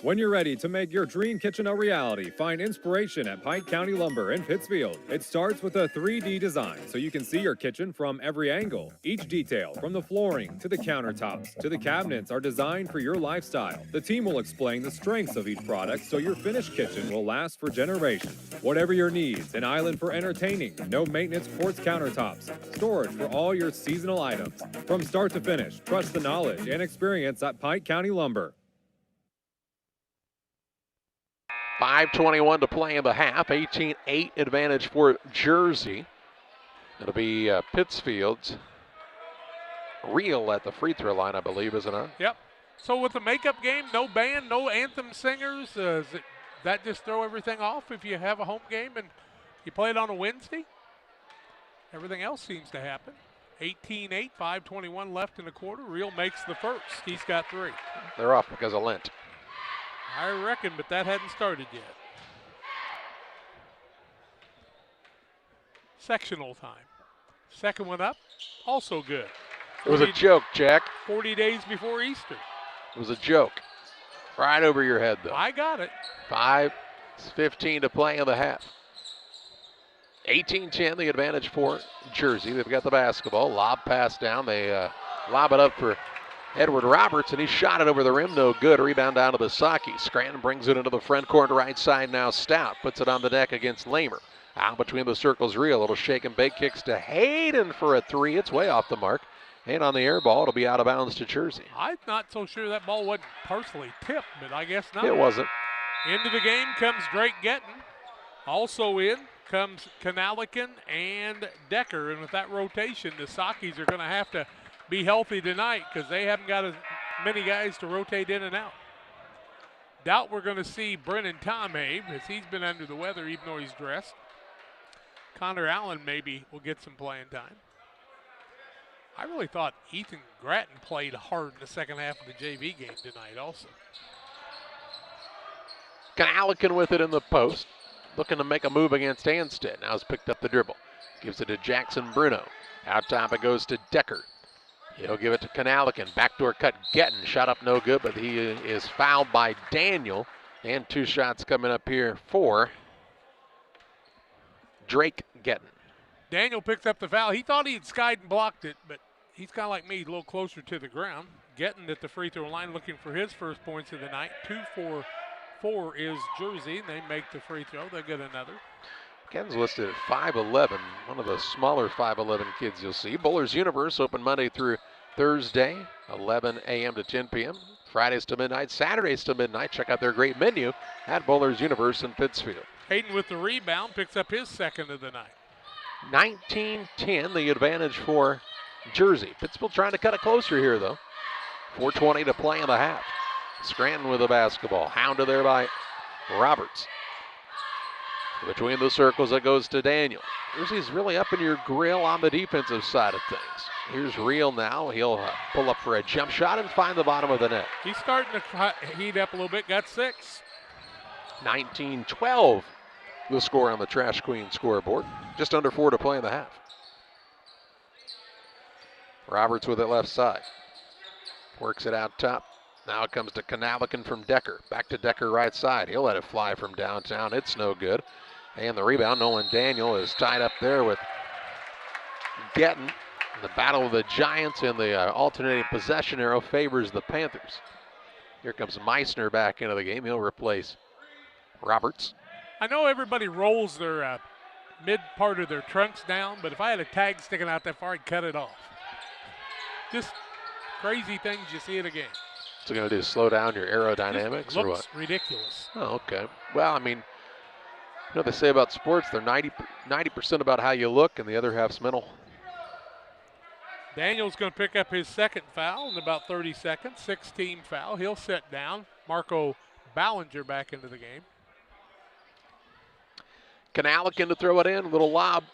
When you're ready to make your dream kitchen a reality, find inspiration at Pike County Lumber in Pittsfield. It starts with a 3D design so you can see your kitchen from every angle. Each detail, from the flooring to the countertops to the cabinets, are designed for your lifestyle. The team will explain the strengths of each product so your finished kitchen will last for generations. Whatever your needs, an island for entertaining, no maintenance quartz countertops, storage for all your seasonal items. From start to finish, trust the knowledge and experience at Pike County Lumber. 5:21 to play in the half. 18-8 advantage for Jersey. It'll be Pittsfield's Real at the free throw line, I believe, isn't it? Yep. So with the makeup game, no band, no anthem singers, that just throw everything off if you have a home game and you play it on a Wednesday? Everything else seems to happen. 18-8, 5:21 left in the quarter. Real makes the first. He's got 3. They're off because of Lent. I reckon, but that hadn't started yet. Sectional time. Second one up, also good. It was a joke, Jack. 40 days before Easter. It was a joke. Right over your head, though. I got it. 5:15 to play in the half. 18-10, the advantage for Jersey. They've got the basketball. Lob pass down. They lob it up for Edward Roberts, and he shot it over the rim. No good. Rebound down to the Saukees. Scranton brings it into the front court right side now. Stout puts it on the deck against Lamer. Out between the circles, Real. Little shake and bake, kicks to Hayden for a 3. It's way off the mark. And on the air ball, it'll be out of bounds to Jersey. I'm not so sure that ball wasn't personally tipped, but I guess not. It wasn't. Into the game comes Drake Getton. Also in, comes Kanalikin and Decker. And with that rotation, the Saukees are going to have to be healthy tonight because they haven't got as many guys to rotate in and out. Doubt we're going to see Brennan Tomhave as he's been under the weather even though he's dressed. Connor Allen maybe will get some playing time. I really thought Ethan Grattan played hard in the second half of the JV game tonight also. Kanalikin with it in the post, looking to make a move against Anstead. Now has picked up the dribble. Gives it to Jackson Bruno. Out top it goes to Decker. He'll give it to Kanalikin. Backdoor cut Gettin. Shot up no good, but he is fouled by Daniel. And 2 shots coming up here for Drake Gettin. Daniel picks up the foul. He thought he had skied and blocked it, but he's kind of like me, a little closer to the ground. Gettin at the free throw line looking for his first points of the night. 2 for 4 is Jersey. They make the free throw. They'll get another. Ken's listed at 5'11", one of the smaller 5'11" kids you'll see. Bowlers Universe open Monday through Thursday, 11 a.m. to 10 p.m. Fridays to midnight, Saturdays to midnight. Check out their great menu at Bowlers Universe in Pittsfield. Hayden with the rebound picks up his second of the night. 19-10, the advantage for Jersey. Pittsfield trying to cut it closer here, though. 4:20 to play in the half. Scranton with the basketball. Hounded there by Roberts. Between the circles, it goes to Daniel. Jersey's really up in your grill on the defensive side of things. Here's Reel now. He'll pull up for a jump shot and find the bottom of the net. He's starting to heat up a little bit. Got 6. 19-12, the score on the Trash Queen scoreboard. Just under 4 to play in the half. Roberts with it left side. Works it out top. Now it comes to Kanalikin from Decker. Back to Decker right side. He'll let it fly from downtown. It's no good. And the rebound, Nolan Daniel is tied up there with Gettin. The battle of the Giants and the alternating possession arrow favors the Panthers. Here comes Meissner back into the game. He'll replace Roberts. I know everybody rolls their mid part of their trunks down, but if I had a tag sticking out that far, I'd cut it off. Just crazy things you see in a game. What's it going to do, slow down your aerodynamics or what? Looks ridiculous. Oh, okay. Well, I mean, you know what they say about sports? They're 90% about how you look, and the other half's mental. Daniel's going to pick up his second foul in about 30 seconds. 6-team foul. He'll sit down. Marco Ballinger back into the game. Kanalikin to throw it in. Little lob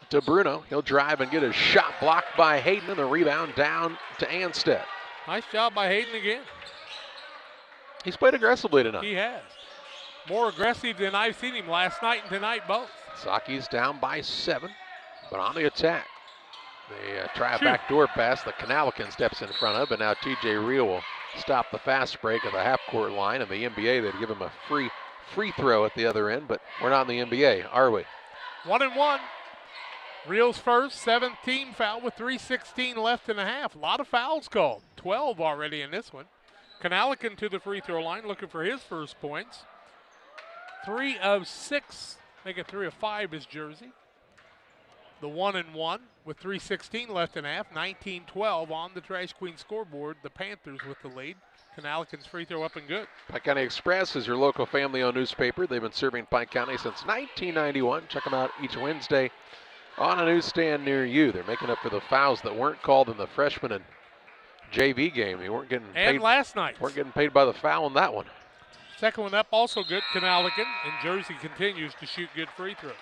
to Bruno. He'll drive and get a shot blocked by Hayden, and the rebound down to Anstead. Nice job by Hayden again. He's played aggressively tonight. He has. More aggressive than I've seen him last night and tonight both. Saukees down by 7, but on the attack. They try a backdoor pass that Kanalikin steps in front of, but now TJ Reel will stop the fast break at the half-court line. In the NBA, they'd give him a free throw at the other end, but we're not in the NBA, are we? 1-1. Reel's first, 7th-team foul with 3:16 left in the half. A lot of fouls called. 12 already in this one. Kanalikin to the free throw line looking for his first points. 3 of 6, make it 3 of 5 is Jersey. The 1-1 with 3:16 left in half. 19-12 on the Trash Queen scoreboard. The Panthers with the lead. Kanalikin's free throw up and good. Pike County Express is your local family-owned newspaper. They've been serving Pike County since 1991. Check them out each Wednesday on a newsstand near you. They're making up for the fouls that weren't called in the freshman and JV game. You weren't getting paid. And last night. Weren't getting paid by the foul in that one. Second one up, also good, Kanalikin, and Jersey continues to shoot good free throws.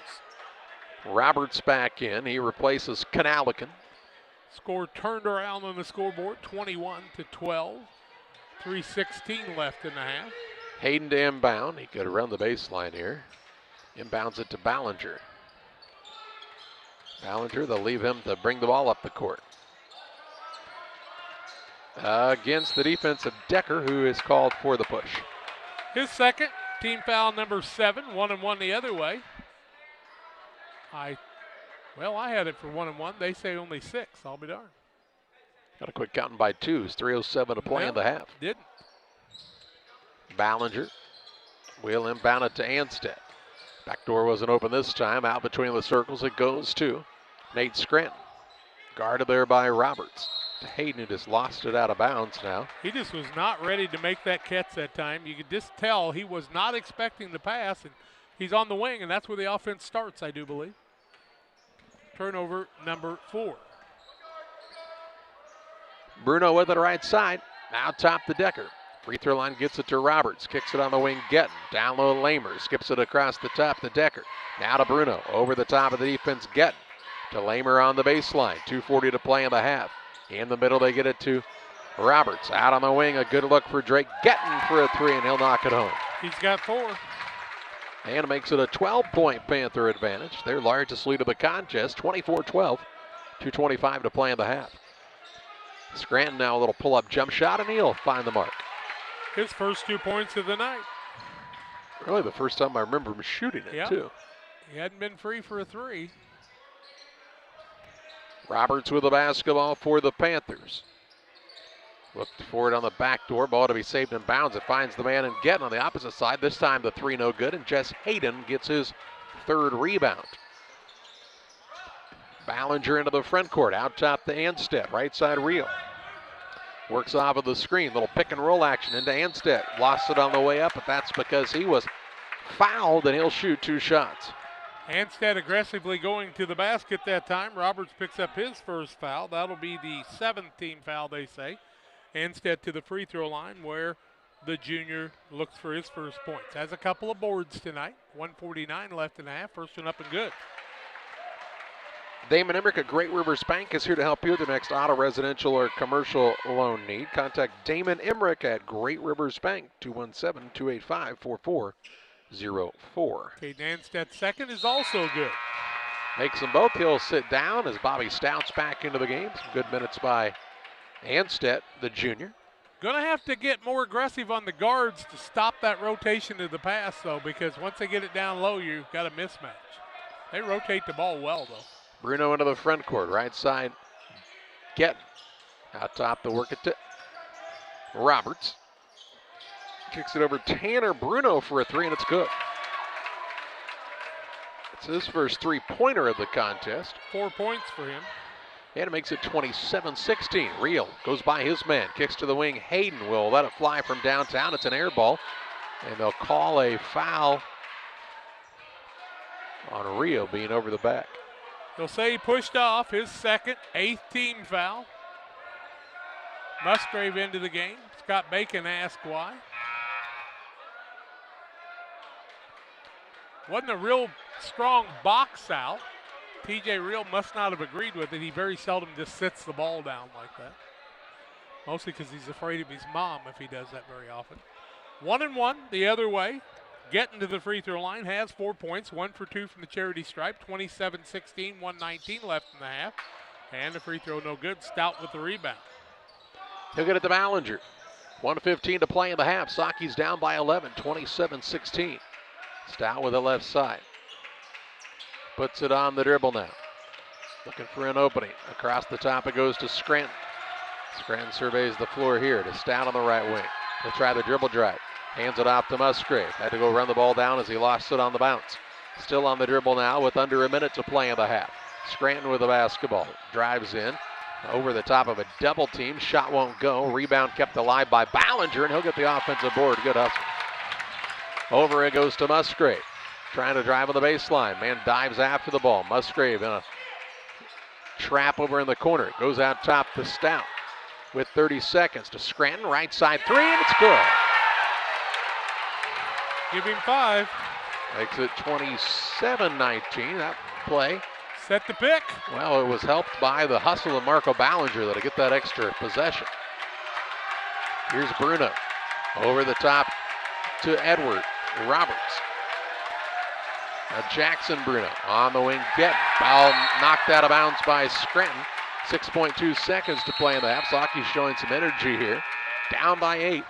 Roberts back in. He replaces Kanalikin. Score turned around on the scoreboard, 21-12. 3:16 left in the half. Hayden to inbound. He could run the baseline here. Inbounds it to Ballinger. Ballinger, they'll leave him to bring the ball up the court. Against the defense of Decker, who is called for the push. His second, team foul number 7, 1-1 the other way. I had it for 1-1. They say only 6. I'll be darned. Got a quick counting by 2s. 3:07 to play in the half. Didn't. Ballinger will inbound it to Anstead. Backdoor wasn't open this time. Out between the circles it goes to Nate Scranton. Guarded there by Roberts. Hayden, who just lost it out of bounds now. He just was not ready to make that catch that time. You could just tell he was not expecting the pass, and He's on the wing, and that's where the offense starts, I do believe. Turnover number 4. Bruno with it right side. Now top to Decker. Free throw line gets it to Roberts. Kicks it on the wing, Gettin. Down low, Lamer. Skips it across the top to Decker. Now to Bruno. Over the top of the defense, Gettin. To Lamer on the baseline. 2:40 to play in the half. In the middle, they get it to Roberts. Out on the wing, a good look for Drake. Gettin for a 3, and he'll knock it home. He's got 4. And makes it a 12-point Panther advantage. Their largest lead of the contest, 24-12. 2:25 to play in the half. Scranton now a little pull-up jump shot, and he'll find the mark. His first 2 points of the night. Really the first time I remember him shooting it, too. He hadn't been free for a 3. Roberts with the basketball for the Panthers. Looked for it on the back door. Ball to be saved in bounds. It finds the man and Gettin on the opposite side. This time the 3 no good, and Jess Hayden gets his 3rd rebound. Ballinger into the front court. Out top to Anstead. Right side Rio. Works off of the screen. Little pick and roll action into Anstead. Lost it on the way up, but that's because he was fouled, and he'll shoot 2 shots. Anstead aggressively going to the basket that time. Roberts picks up his first foul. That'll be the 7th team foul, they say. Anstead to the free throw line where the junior looks for his first points. Has a couple of boards tonight. 1:49 left in the half. First one up and good. Damon Emmerich at Great Rivers Bank is here to help you with your next auto, residential, or commercial loan need. Contact Damon Emmerich at Great Rivers Bank, 217-285-4404. Okay, Anstead's second is also good. Makes them both. He'll sit down as Bobby Stouts back into the game. Some good minutes by Anstead, the junior. Going to have to get more aggressive on the guards to stop that rotation to the pass, though, because once they get it down low, you've got a mismatch. They rotate the ball well, though. Bruno into the front court, right side. Gettin. Out top to work it to Roberts. Kicks it over Tanner Bruno for a 3, and it's good. It's his first 3-pointer of the contest. 4 points for him. And it makes it 27-16. Real goes by his man. Kicks to the wing. Hayden will let it fly from downtown. It's an air ball. And they'll call a foul on Rio being over the back. They'll say he pushed off his second, 8th team foul. Musgrave into the game. Scott Bacon asked why. Wasn't a real strong box out. TJ Real must not have agreed with it. He very seldom just sits the ball down like that. Mostly because he's afraid of his mom if he does that very often. 1-1 the other way. Getting to the free throw line, has 4 points, 1 for 2 from the charity stripe, 27-16, 1:19 left in the half. And the free throw no good. Stout with the rebound. He'll get it to Ballinger. 1:15 to play in the half. Saukees down by 11, 27-16. Stout with the left side. Puts it on the dribble now. Looking for an opening. Across the top it goes to Scranton. Scranton surveys the floor here to Stout on the right wing. He'll try the dribble drive. Hands it off to Musgrave. Had to go run the ball down as he lost it on the bounce. Still on the dribble now with under a minute to play in the half. Scranton with the basketball. Drives in. Over the top of a double team. Shot won't go. Rebound kept alive by Ballinger, and he'll get the offensive board. Good hustle. Over it goes to Musgrave. Trying to drive on the baseline. Man dives after the ball. Musgrave in a trap over in the corner. Goes out top to Stout. With 30 seconds to Scranton. Right side 3, and it's good. Give him 5. Makes it 27-19. That play. Set the pick. Well, it was helped by the hustle of Marco Ballinger that'll get that extra possession. Here's Bruno. Over the top to Edward Roberts. Now Jackson Bruno on the wing. Ball knocked out of bounds by Scranton. 6.2 seconds to play in the half. Saukees showing some energy here. Down by 8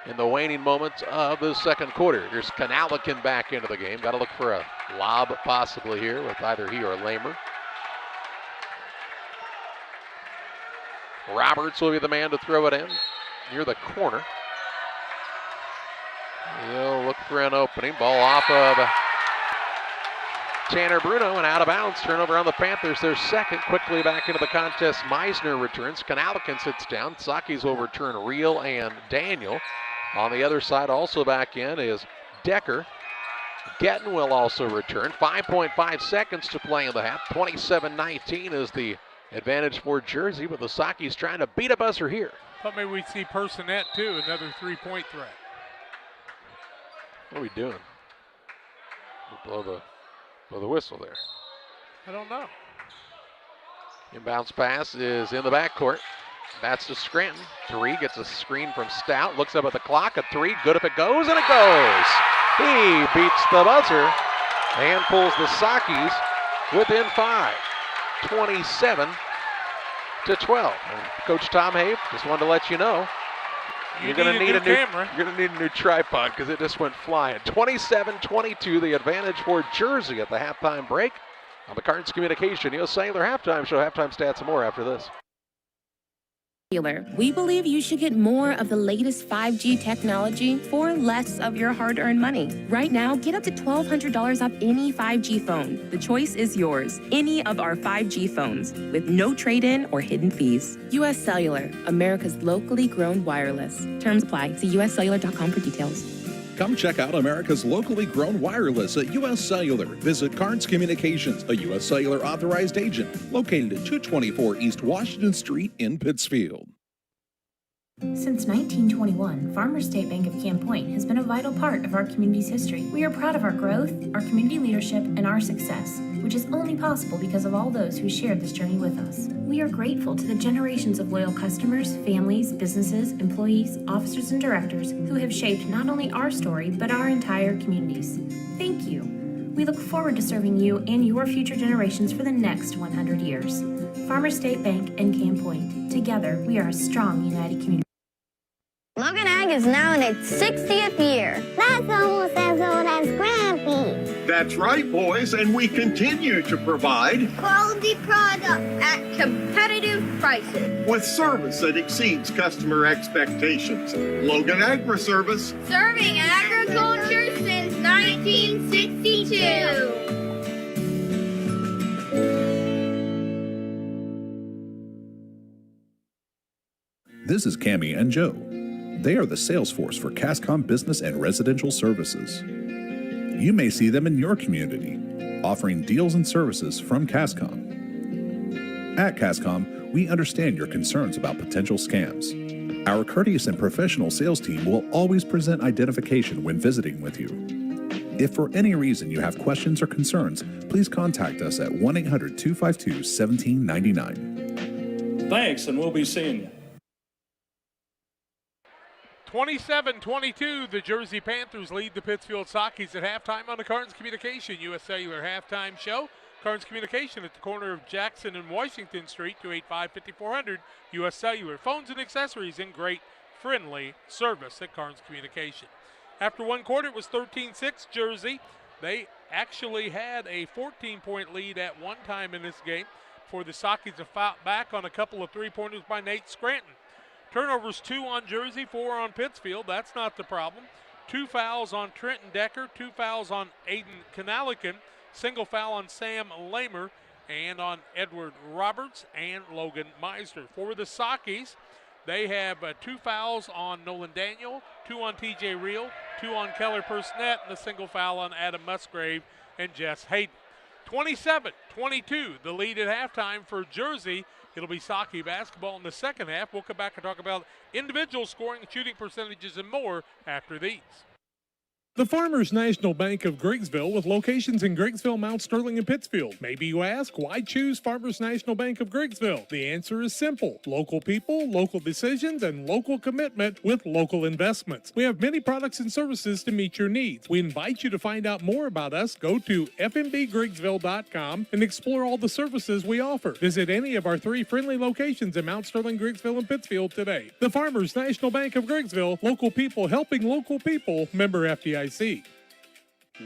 in the waning moments of the second quarter. Here's Kanalikin back into the game. Got to look for a lob possibly here with either he or Lamer. Roberts will be the man to throw it in near the corner. He'll look for an opening. Ball off of Tanner Bruno and out of bounds. Turnover on the Panthers. Their second. Quickly back into the contest. Meisner returns. Kanalikin sits down. Saukees will return Reel and Daniel. On the other side also back in is Decker Getton will also return. 5.5 seconds to play in the half. 27-19 is the advantage for Jersey, but the Saukees trying to beat a buzzer here. Thought maybe we'd see Personette too, another three-point threat. What are we doing? We'll blow the whistle there. I don't know. Inbounds pass is in the backcourt. That's to Scranton. 3 gets a screen from Stout. Looks up at the clock. A 3, good if it goes, and it goes. He beats the buzzer and pulls the Saukees within 5. 27-12. And Coach Tom Have just wanted to let you know you're going to need a new tripod because it just went flying. 27-22, the advantage for Jersey at the halftime break. On the Cards Communication US Cellular halftime show, halftime stats and more after this. We believe you should get more of the latest 5G technology for less of your hard-earned money. Right now, get up to $1,200 off any 5G phone. The choice is yours. Any of our 5G phones with no trade-in or hidden fees. US Cellular, America's locally grown wireless. Terms apply. See uscellular.com for details. Come check out America's locally grown wireless at US Cellular. Visit Cards Communications, a US Cellular authorized agent, located at 224 East Washington Street in Pittsfield. Since 1921, Farmers State Bank of Camp Point has been a vital part of our community's history. We are proud of our growth, our community leadership, and our success, which is only possible because of all those who shared this journey with us. We are grateful to the generations of loyal customers, families, businesses, employees, officers, and directors who have shaped not only our story, but our entire communities. Thank you. We look forward to serving you and your future generations for the next 100 years. Farmers State Bank and Camp Point. Together, we are a strong, united community. Logan Ag is now in its 60th year. That's almost as old as Grampy. That's right, boys, and we continue to provide quality product at competitive prices with service that exceeds customer expectations. Logan Agri Service, serving agriculture since 1962. This is Cammie and Joe. They are the sales force for CASCOM Business and Residential Services. You may see them in your community, offering deals and services from CASCOM. At CASCOM, we understand your concerns about potential scams. Our courteous and professional sales team will always present identification when visiting with you. If for any reason you have questions or concerns, please contact us at 1-800-252-1799. Thanks, and we'll be seeing you. 27-22, the Jersey Panthers lead the Pittsfield Saukees at halftime on the Cards Communication US Cellular halftime show. Cards Communication at the corner of Jackson and Washington Street, 285-5400 US Cellular. Phones and accessories in great, friendly service at Cards Communication. After one quarter, it was 13-6 Jersey. They actually had a 14-point lead at one time in this game for the Saukees to fight back on a couple of three-pointers by Nate Scranton. Turnovers 2 on Jersey, 4 on Pittsfield. That's not the problem. 2 fouls on Trenton Decker, 2 fouls on Aiden Kanalikin, single foul on Sam Lamer, and on Edward Roberts and Logan Meisner. For the Saukees, they have 2 fouls on Nolan Daniel, 2 on TJ Reel, 2 on Keller Personette, and a single foul on Adam Musgrave and Jess Hayden. 27-22, the lead at halftime for Jersey. It'll be Saukee basketball in the second half. We'll come back and talk about individual scoring, shooting percentages, and more after these. The Farmers National Bank of Griggsville, with locations in Griggsville, Mount Sterling, and Pittsfield. Maybe you ask, why choose Farmers National Bank of Griggsville? The answer is simple. Local people, local decisions, and local commitment with local investments. We have many products and services to meet your needs. We invite you to find out more about us. Go to fmbgriggsville.com and explore all the services we offer. Visit any of our 3 friendly locations in Mount Sterling, Griggsville, and Pittsfield today. The Farmers National Bank of Griggsville, local people helping local people, member FDIC.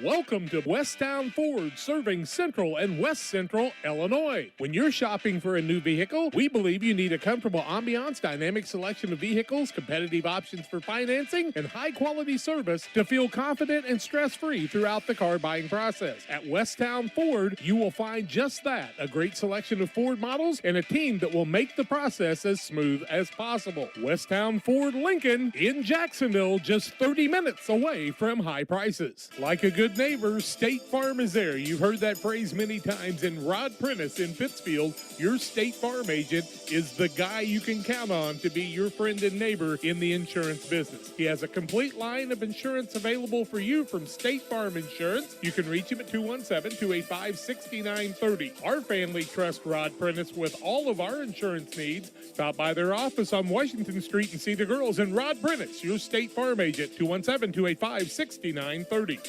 Welcome to Westtown Ford, serving Central and West Central Illinois. When you're shopping for a new vehicle, we believe you need a comfortable ambiance, dynamic selection of vehicles, competitive options for financing, and high-quality service to feel confident and stress-free throughout the car buying process. At Westtown Ford, you will find just that, a great selection of Ford models and a team that will make the process as smooth as possible. Westtown Ford Lincoln in Jacksonville, just 30 minutes away from high prices. Like a good good neighbor, State Farm is there. You've heard that phrase many times. And Rod Prentice in Pittsfield, your State Farm agent, is the guy you can count on to be your friend and neighbor in the insurance business. He has a complete line of insurance available for you from State Farm Insurance. You can reach him at 217-285-6930. Our family trusts Rod Prentice with all of our insurance needs. Stop by their office on Washington Street and see the girls. And Rod Prentice, your State Farm agent, 217-285-6930.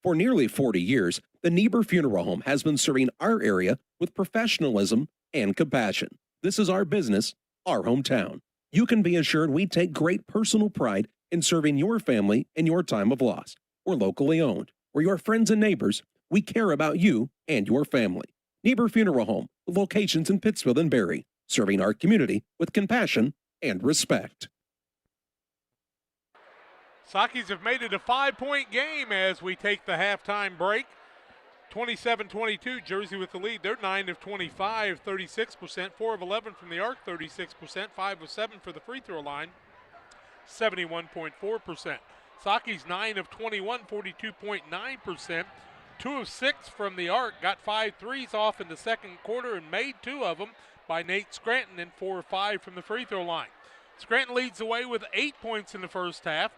For nearly 40 years, the Niebuhr Funeral Home has been serving our area with professionalism and compassion. This is our business, our hometown. You can be assured we take great personal pride in serving your family in your time of loss. We're locally owned. We're your friends and neighbors. We care about you and your family. Niebuhr Funeral Home, with locations in Pittsfield and Barry, serving our community with compassion and respect. Saukees have made it a 5-point game as we take the halftime break. 27-22, Jersey with the lead. They're 9 of 25, 36%, 4 of 11 from the arc, 36%, 5 of 7 for the free throw line, 71.4%. Saukees 9 of 21, 42.9%, 2 of 6 from the arc, got 5 threes off in the second quarter and made 2 of them by Nate Scranton, and 4 of 5 from the free throw line. Scranton leads the way with 8 points in the first half.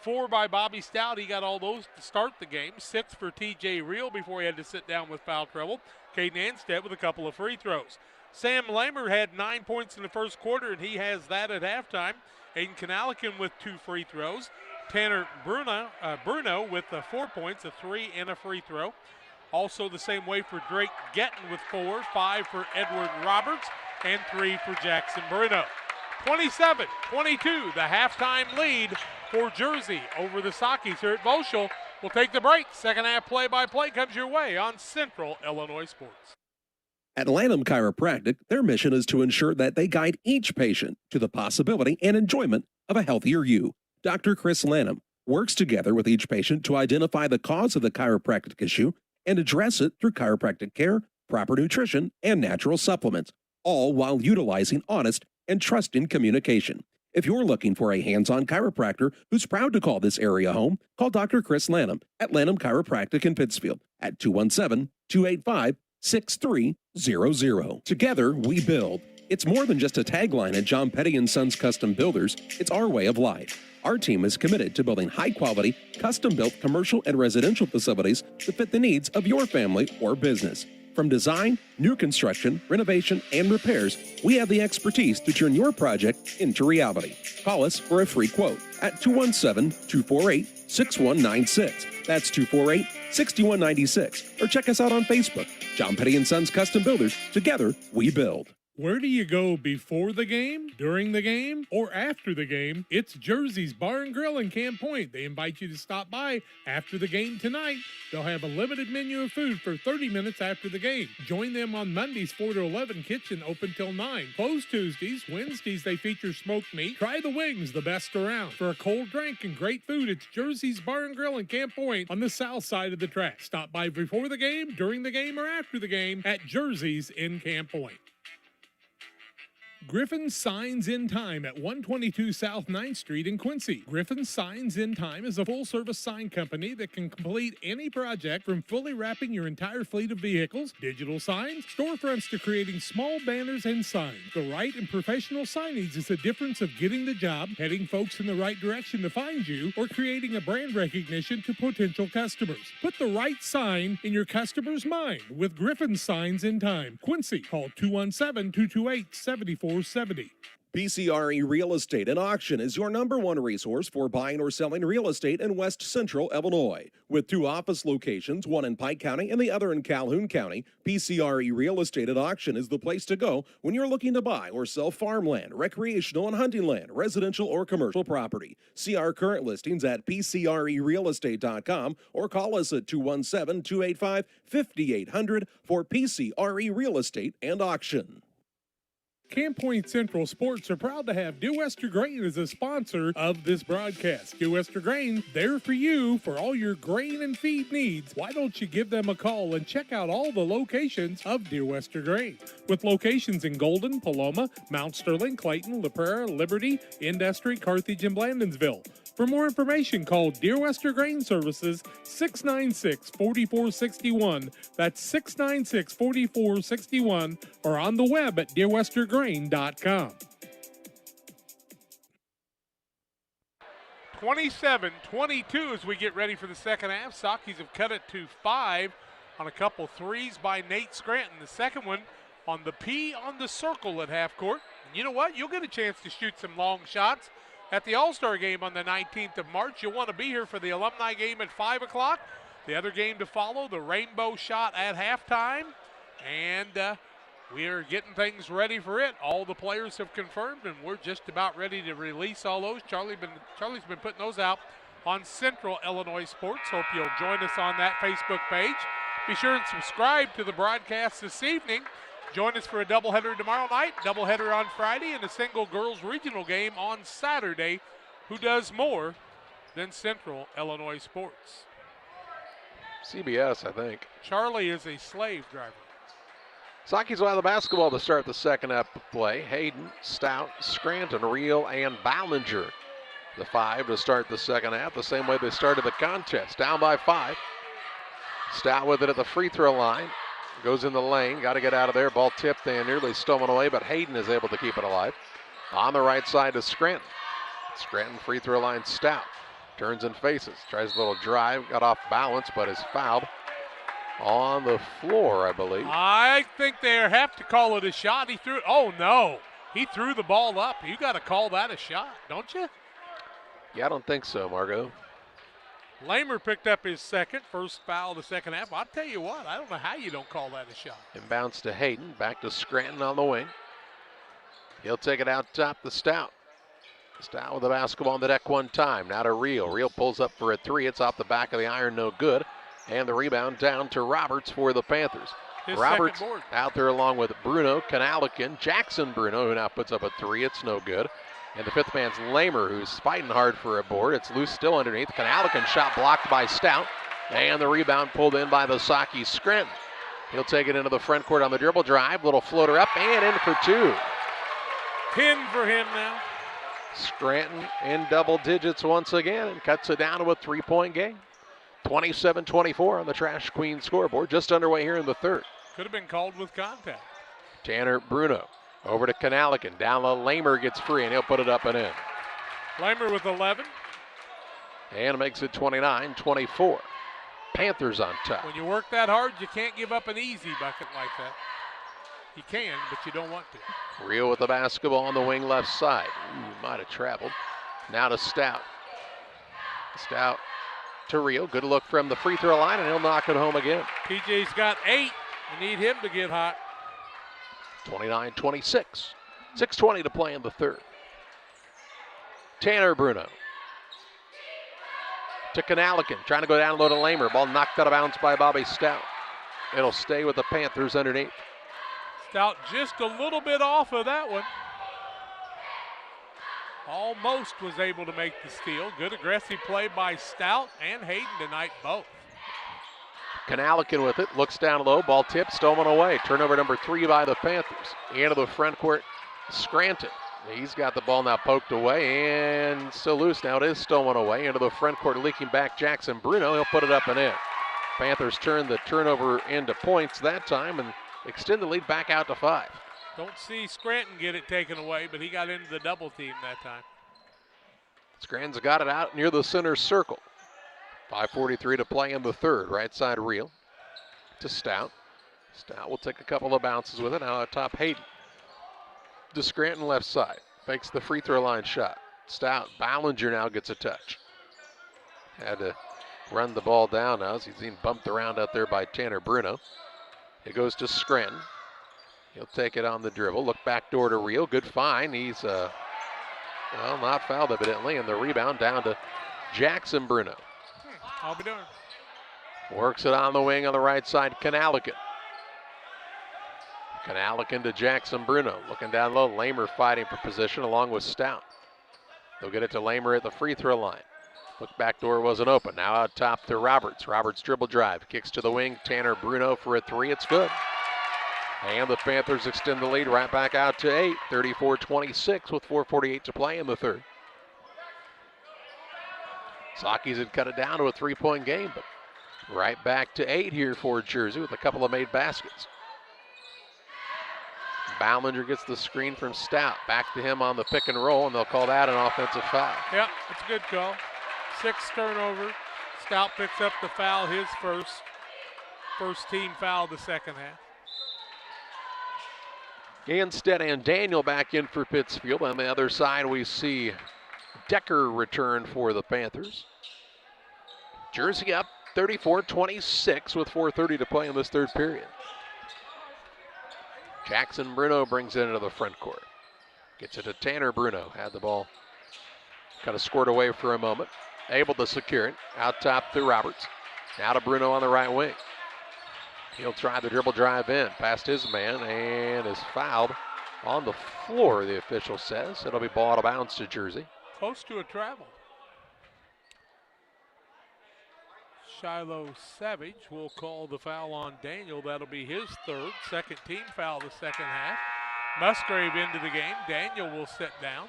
4 by Bobby Stout. He got all those to start the game. 6 for TJ Reel before he had to sit down with foul trouble. Caden Anstead with a couple of free throws. Sam Lamer had 9 points in the first quarter, and he has that at halftime. Aiden Kanalikin with 2 free throws. Tanner Bruno with 4 points, a 3 and a free throw. Also the same way for Drake Getton with 4, 5 for Edward Roberts, and 3 for Jackson Bruno. 27-22, the halftime lead for Jersey over the Saukees here at Voschel. We'll take the break. Second half play-by-play comes your way on Central Illinois Sports. At Lanham Chiropractic, their mission is to ensure that they guide each patient to the possibility and enjoyment of a healthier you. Dr. Chris Lanham works together with each patient to identify the cause of the chiropractic issue and address it through chiropractic care, proper nutrition, and natural supplements, all while utilizing honest and trusting communication. If you're looking for a hands-on chiropractor who's proud to call this area home, call Dr. Chris Lanham at Lanham Chiropractic in Pittsfield at 217-285-6300. Together, we build. It's more than just a tagline at John Petty & Sons Custom Builders. It's our way of life. Our team is committed to building high-quality, custom-built commercial and residential facilities to fit the needs of your family or business. From design, new construction, renovation, and repairs, we have the expertise to turn your project into reality. Call us for a free quote at 217-248-6196. That's 248-6196. Or check us out on Facebook. John Petty & Sons Custom Builders. Together, we build. Where do you go before the game, during the game, or after the game? It's Jersey's Bar and Grill in Camp Point. They invite you to stop by after the game tonight. They'll have a limited menu of food for 30 minutes after the game. Join them on Mondays 4 to 11, kitchen open till 9. Closed Tuesdays. Wednesdays they feature smoked meat. Try the wings, the best around. For a cold drink and great food, it's Jersey's Bar and Grill in Camp Point on the south side of the track. Stop by before the game, during the game, or after the game at Jersey's in Camp Point. Griffin Signs in Time at 122 South 9th Street in Quincy. Griffin Signs in Time is a full-service sign company that can complete any project from fully wrapping your entire fleet of vehicles, digital signs, storefronts to creating small banners and signs. The right and professional signage is the difference of getting the job, heading folks in the right direction to find you, or creating a brand recognition to potential customers. Put the right sign in your customer's mind with Griffin Signs in Time. Quincy, call 217-228-7470. PCRE Real Estate and Auction is your #1 resource for buying or selling real estate in West Central Illinois. With 2 office locations, one in Pike County and the other in Calhoun County, PCRE Real Estate and Auction is the place to go when you're looking to buy or sell farmland, recreational and hunting land, residential or commercial property. See our current listings at PCRERealestate.com or call us at 217-285-5800 for PCRE Real Estate and Auction. Camp Point Central Sports are proud to have Dear Wester Grain as a sponsor of this broadcast. Dear Wester Grain, there for you for all your grain and feed needs. Why don't you give them a call and check out all the locations of Dear Wester Grain? With locations in Golden, Paloma, Mount Sterling, Clayton, La Prairie, Liberty, Industry, Carthage, and Blandonsville. For more information, call Dear Wester Grain Services 696-4461. That's 696-4461, or on the web at dearwestergrain.com. 27-22 as we get ready for the second half. Saukees have cut it to 5 on a couple threes by Nate Scranton. The second one on the P on the circle at half court. And you know what? You'll get a chance to shoot some long shots at the All-Star game on the 19th of March. You'll want to be here for the alumni game at 5 o'clock. The other game to follow, the Rainbow Shot at halftime. And we are getting things ready for it. All the players have confirmed, and we're just about ready to release all those. Charlie's been putting those out on Central Illinois Sports. Hope you'll join us on that Facebook page. Be sure and subscribe to the broadcast this evening. Join us for a doubleheader tomorrow night, doubleheader on Friday, and a single girls regional game on Saturday. Who does more than Central Illinois Sports? CBS, I think. Charlie is a slave driver. Saukees will have the basketball to start the second half of play. Hayden, Stout, Scranton, Reel, and Ballinger. The 5 to start the second half, the same way they started the contest. Down by 5. Stout with it at the free throw line. Goes in the lane, got to get out of there. Ball tipped and nearly stolen away, but Hayden is able to keep it alive. On the right side to Scranton. Scranton free throw line, Stout. Turns and faces, tries a little drive, got off balance, but is fouled on the floor, I believe. I think they have to call it a shot. He threw it. Oh, no. He threw the ball up. You got to call that a shot, don't you? Yeah, I don't think so, Margot. Lamer picked up his first foul of the second half. I'll tell you what, I don't know how you don't call that a shot. Inbounds to Hayden, back to Scranton on the wing. He'll take it out top to Stout. Stout with the basketball on the deck one time. Now to Reel. Reel pulls up for a 3. It's off the back of the iron, no good. And the rebound down to Roberts for the Panthers. His Roberts second board. out there along with Bruno, Kanalikin, Jackson Bruno, who now puts up a 3. It's no good. And the fifth man's Lamer, who's fighting hard for a board. It's loose still underneath. Kanalikin shot blocked by Stout. And the rebound pulled in by the Saukees Scranton. He'll take it into the front court on the dribble drive. Little floater up and in for 2. 10 for him now. Scranton in double digits once again and cuts it down to a 3-point game. 27-24 on the Trash Queen scoreboard. Just underway here in the third. Could have been called with contact. Tanner Bruno over to Kanalikin. Down low, Lamer gets free and he'll put it up and in. Lamer with 11. And makes it 29-24. Panthers on top. When you work that hard, you can't give up an easy bucket like that. You can, but you don't want to. Reel with the basketball on the wing left side. Ooh, might have traveled. Now to Stout. Stout to Reel. Good look from the free throw line, and he'll knock it home again. PJ's got 8. You need him to get hot. 29-26. 6:20 to play in the third. Tanner Bruno to Kanalikin. Trying to go down low to Lamer. Ball knocked out of bounds by Bobby Stout. It'll stay with the Panthers underneath. Stout just a little bit off of that one. Almost was able to make the steal. Good aggressive play by Stout and Hayden tonight both. Kanalikin with it, looks down low, ball tipped, stolen away. Turnover number 3 by the Panthers. Into the front court, Scranton. He's got the ball now poked away and still loose. Now it is stolen away. Into the front court, leaking back Jackson Bruno. He'll put it up and in. Panthers turn the turnover into points that time and extend the lead back out to 5. Don't see Scranton get it taken away, but he got into the double team that time. Scranton's got it out near the center circle. 5:43 to play in the third. Right side Reel to Stout. Stout will take a couple of bounces with it. Now atop Hayden. To Scranton left side. Fakes the free throw line shot. Stout. Ballinger now gets a touch. Had to run the ball down now as he's being bumped around out there by Tanner Bruno. It goes to Scranton. He'll take it on the dribble. Look back door to Reel. Good find. He's, well, not fouled evidently. And the rebound down to Jackson Bruno. I'll be darned. Works it on the wing on the right side. Kanalikin. Kanalik into Jackson Bruno. Looking down low. Lamer fighting for position along with Stout. They'll get it to Lamer at the free throw line. Look back door wasn't open. Now out top to Roberts. Roberts dribble drive. Kicks to the wing. Tanner Bruno for a three. It's good. And the Panthers extend the lead right back out to 8. 34-26 with 4:48 to play in the third. Saukees had cut it down to a 3-point game, but right back to 8 here for Jersey with a couple of made baskets. Ballinger gets the screen from Stout. Back to him on the pick and roll, and they'll call that an offensive foul. Yep, it's a good call. 6 turnover. Stout picks up the foul, his first team foul of the second half. Instead, and Daniel back in for Pittsfield. On the other side, we see Decker return for the Panthers. Jersey up 34-26 with 4:30 to play in this third period. Jackson Bruno brings it into the front court. Gets it to Tanner Bruno. Had the ball kind of scored away for a moment. Able to secure it. Out top to Roberts. Now to Bruno on the right wing. He'll try the dribble drive in. Past his man and is fouled on the floor, the official says. It'll be ball out of bounds to Jersey. Close to a travel. Shiloh Savage will call the foul on Daniel. That'll be his third. Second team foul the second half. Musgrave into the game. Daniel will sit down.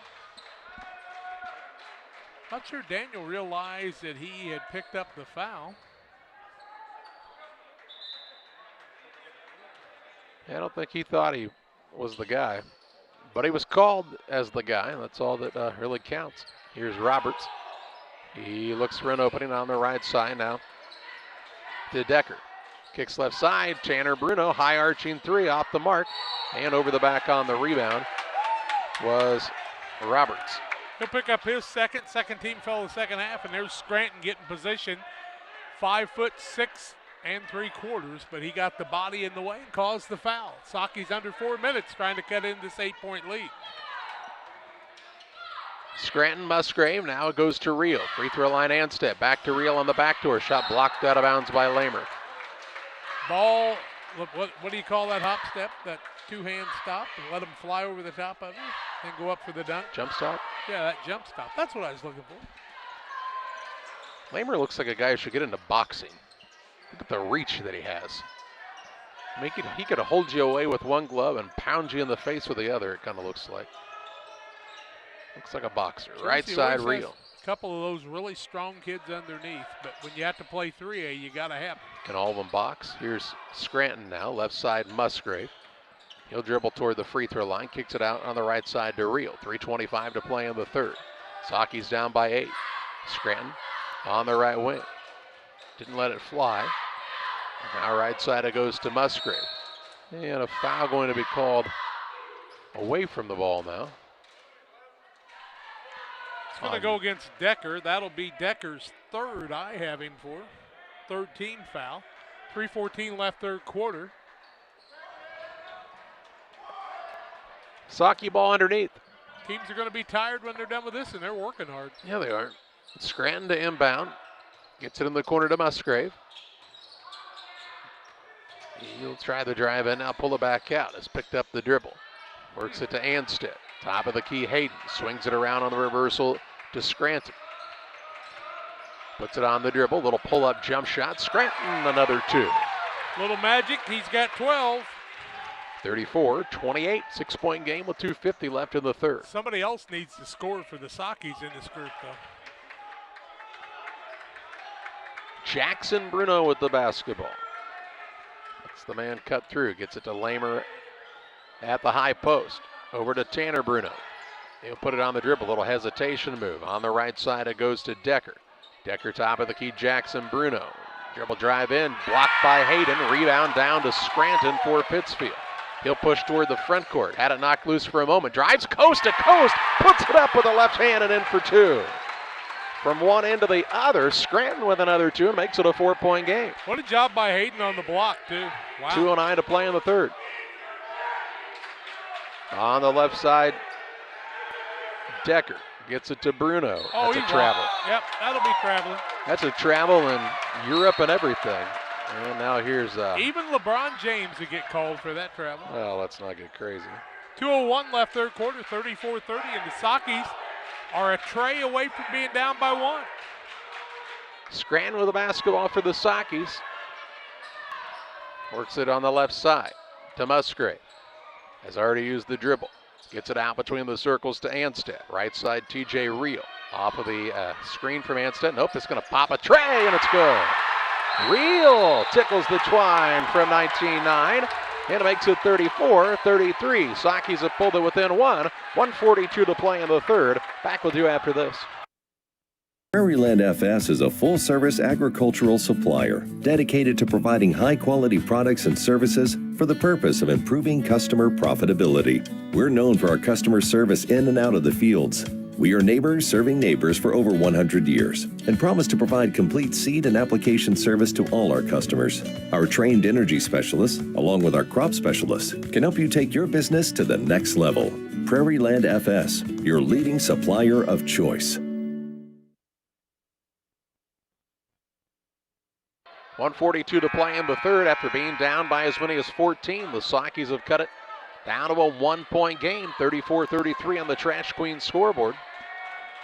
Not sure Daniel realized that he had picked up the foul. I don't think he thought he was the guy, but he was called as the guy, and that's all that really counts. Here's Roberts. He looks for an opening on the right side now to Decker. Kicks left side. Tanner Bruno, high arching three off the mark, and over the back on the rebound was Roberts. He'll pick up his second team foul the second half, and there's Scranton getting position. 5'6" and 3/4, but he got the body in the way and caused the foul. Saukees under 4 minutes trying to cut in this 8-point lead. Scranton Musgrave, now it goes to Reel. Free throw line and step. Back to Reel on the backdoor. Shot blocked out of bounds by Lamer. Ball, what do you call that hop step? That two-hand stop and let him fly over the top of it, then go up for the dunk? Jump stop? Yeah, that jump stop. That's what I was looking for. Lamer looks like a guy who should get into boxing. Look at the reach that he has. I mean, he could hold you away with one glove and pound you in the face with the other, it kind of looks like. Looks like a boxer. Right side Reel. A couple of those really strong kids underneath, but when you have to play 3A, you got to have them. Can all of them box? Here's Scranton now, left side Musgrave. He'll dribble toward the free throw line, kicks it out on the right side to Reel. 3:25 to play in the third. Saukees down by 8. Scranton on the right wing. Didn't let it fly. Now right side it goes to Musgrave. And a foul going to be called away from the ball now. It's going to go against Decker. That'll be Decker's third I have him for. Third team foul. 3:14 left third quarter. Saukee ball underneath. Teams are going to be tired when they're done with this, and they're working hard. Yeah, they are. Scranton to inbound. Gets it in the corner to Musgrave. He'll try the drive in, now pull it back out. Has picked up the dribble. Works it to Anstead. Top of the key, Hayden. Swings it around on the reversal to Scranton. Puts it on the dribble. Little pull-up jump shot. Scranton, another 2. Little magic, he's got 12. 34-28, 6-point game with 2:50 left in the third. Somebody else needs to score for the Saukees in this group, though. Jackson Bruno with the basketball. That's the man cut through. Gets it to Lamer at the high post. Over to Tanner Bruno. He'll put it on the dribble. Little hesitation move. On the right side it goes to Decker. Decker top of the key, Jackson Bruno. Dribble drive in, blocked by Hayden. Rebound down to Scranton for Pittsfield. He'll push toward the front court. Had it knocked loose for a moment. Drives coast to coast. Puts it up with the left hand and in for 2. From one end to the other, Scranton with another 2 and makes it a 4-point game. What a job by Hayden on the block, too. Wow. 2:09 to play in the third. On the left side, Decker gets it to Bruno. That's a travel. Yep, that'll be traveling. That's a travel in Europe and everything. And now here's even LeBron James would get called for that travel. Well, let's not get crazy. 2:01 left third quarter, 34-30, and the Saukees are a tray away from being down by 1. Scranton with the basketball for the Saukees. Works it on the left side to Musgrave. Has already used the dribble. Gets it out between the circles to Anstead. Right side, TJ Reel. Off of the screen from Anstead. Nope, it's going to pop a tray, and it's good. Reel tickles the twine from 19-9. And it makes it 34-33. Saukees have pulled it within 1. 1:42 to play in the third. Back with you after this. Prairieland FS is a full-service agricultural supplier dedicated to providing high-quality products and services for the purpose of improving customer profitability. We're known for our customer service in and out of the fields. We are neighbors serving neighbors for over 100 years and promise to provide complete seed and application service to all our customers. Our trained energy specialists, along with our crop specialists, can help you take your business to the next level. Prairieland FS, your leading supplier of choice. 1:42 to play in the third after being down by as many as 14. The Saukees have cut it down to a 1-point game, 34-33 on the Trash Queen scoreboard.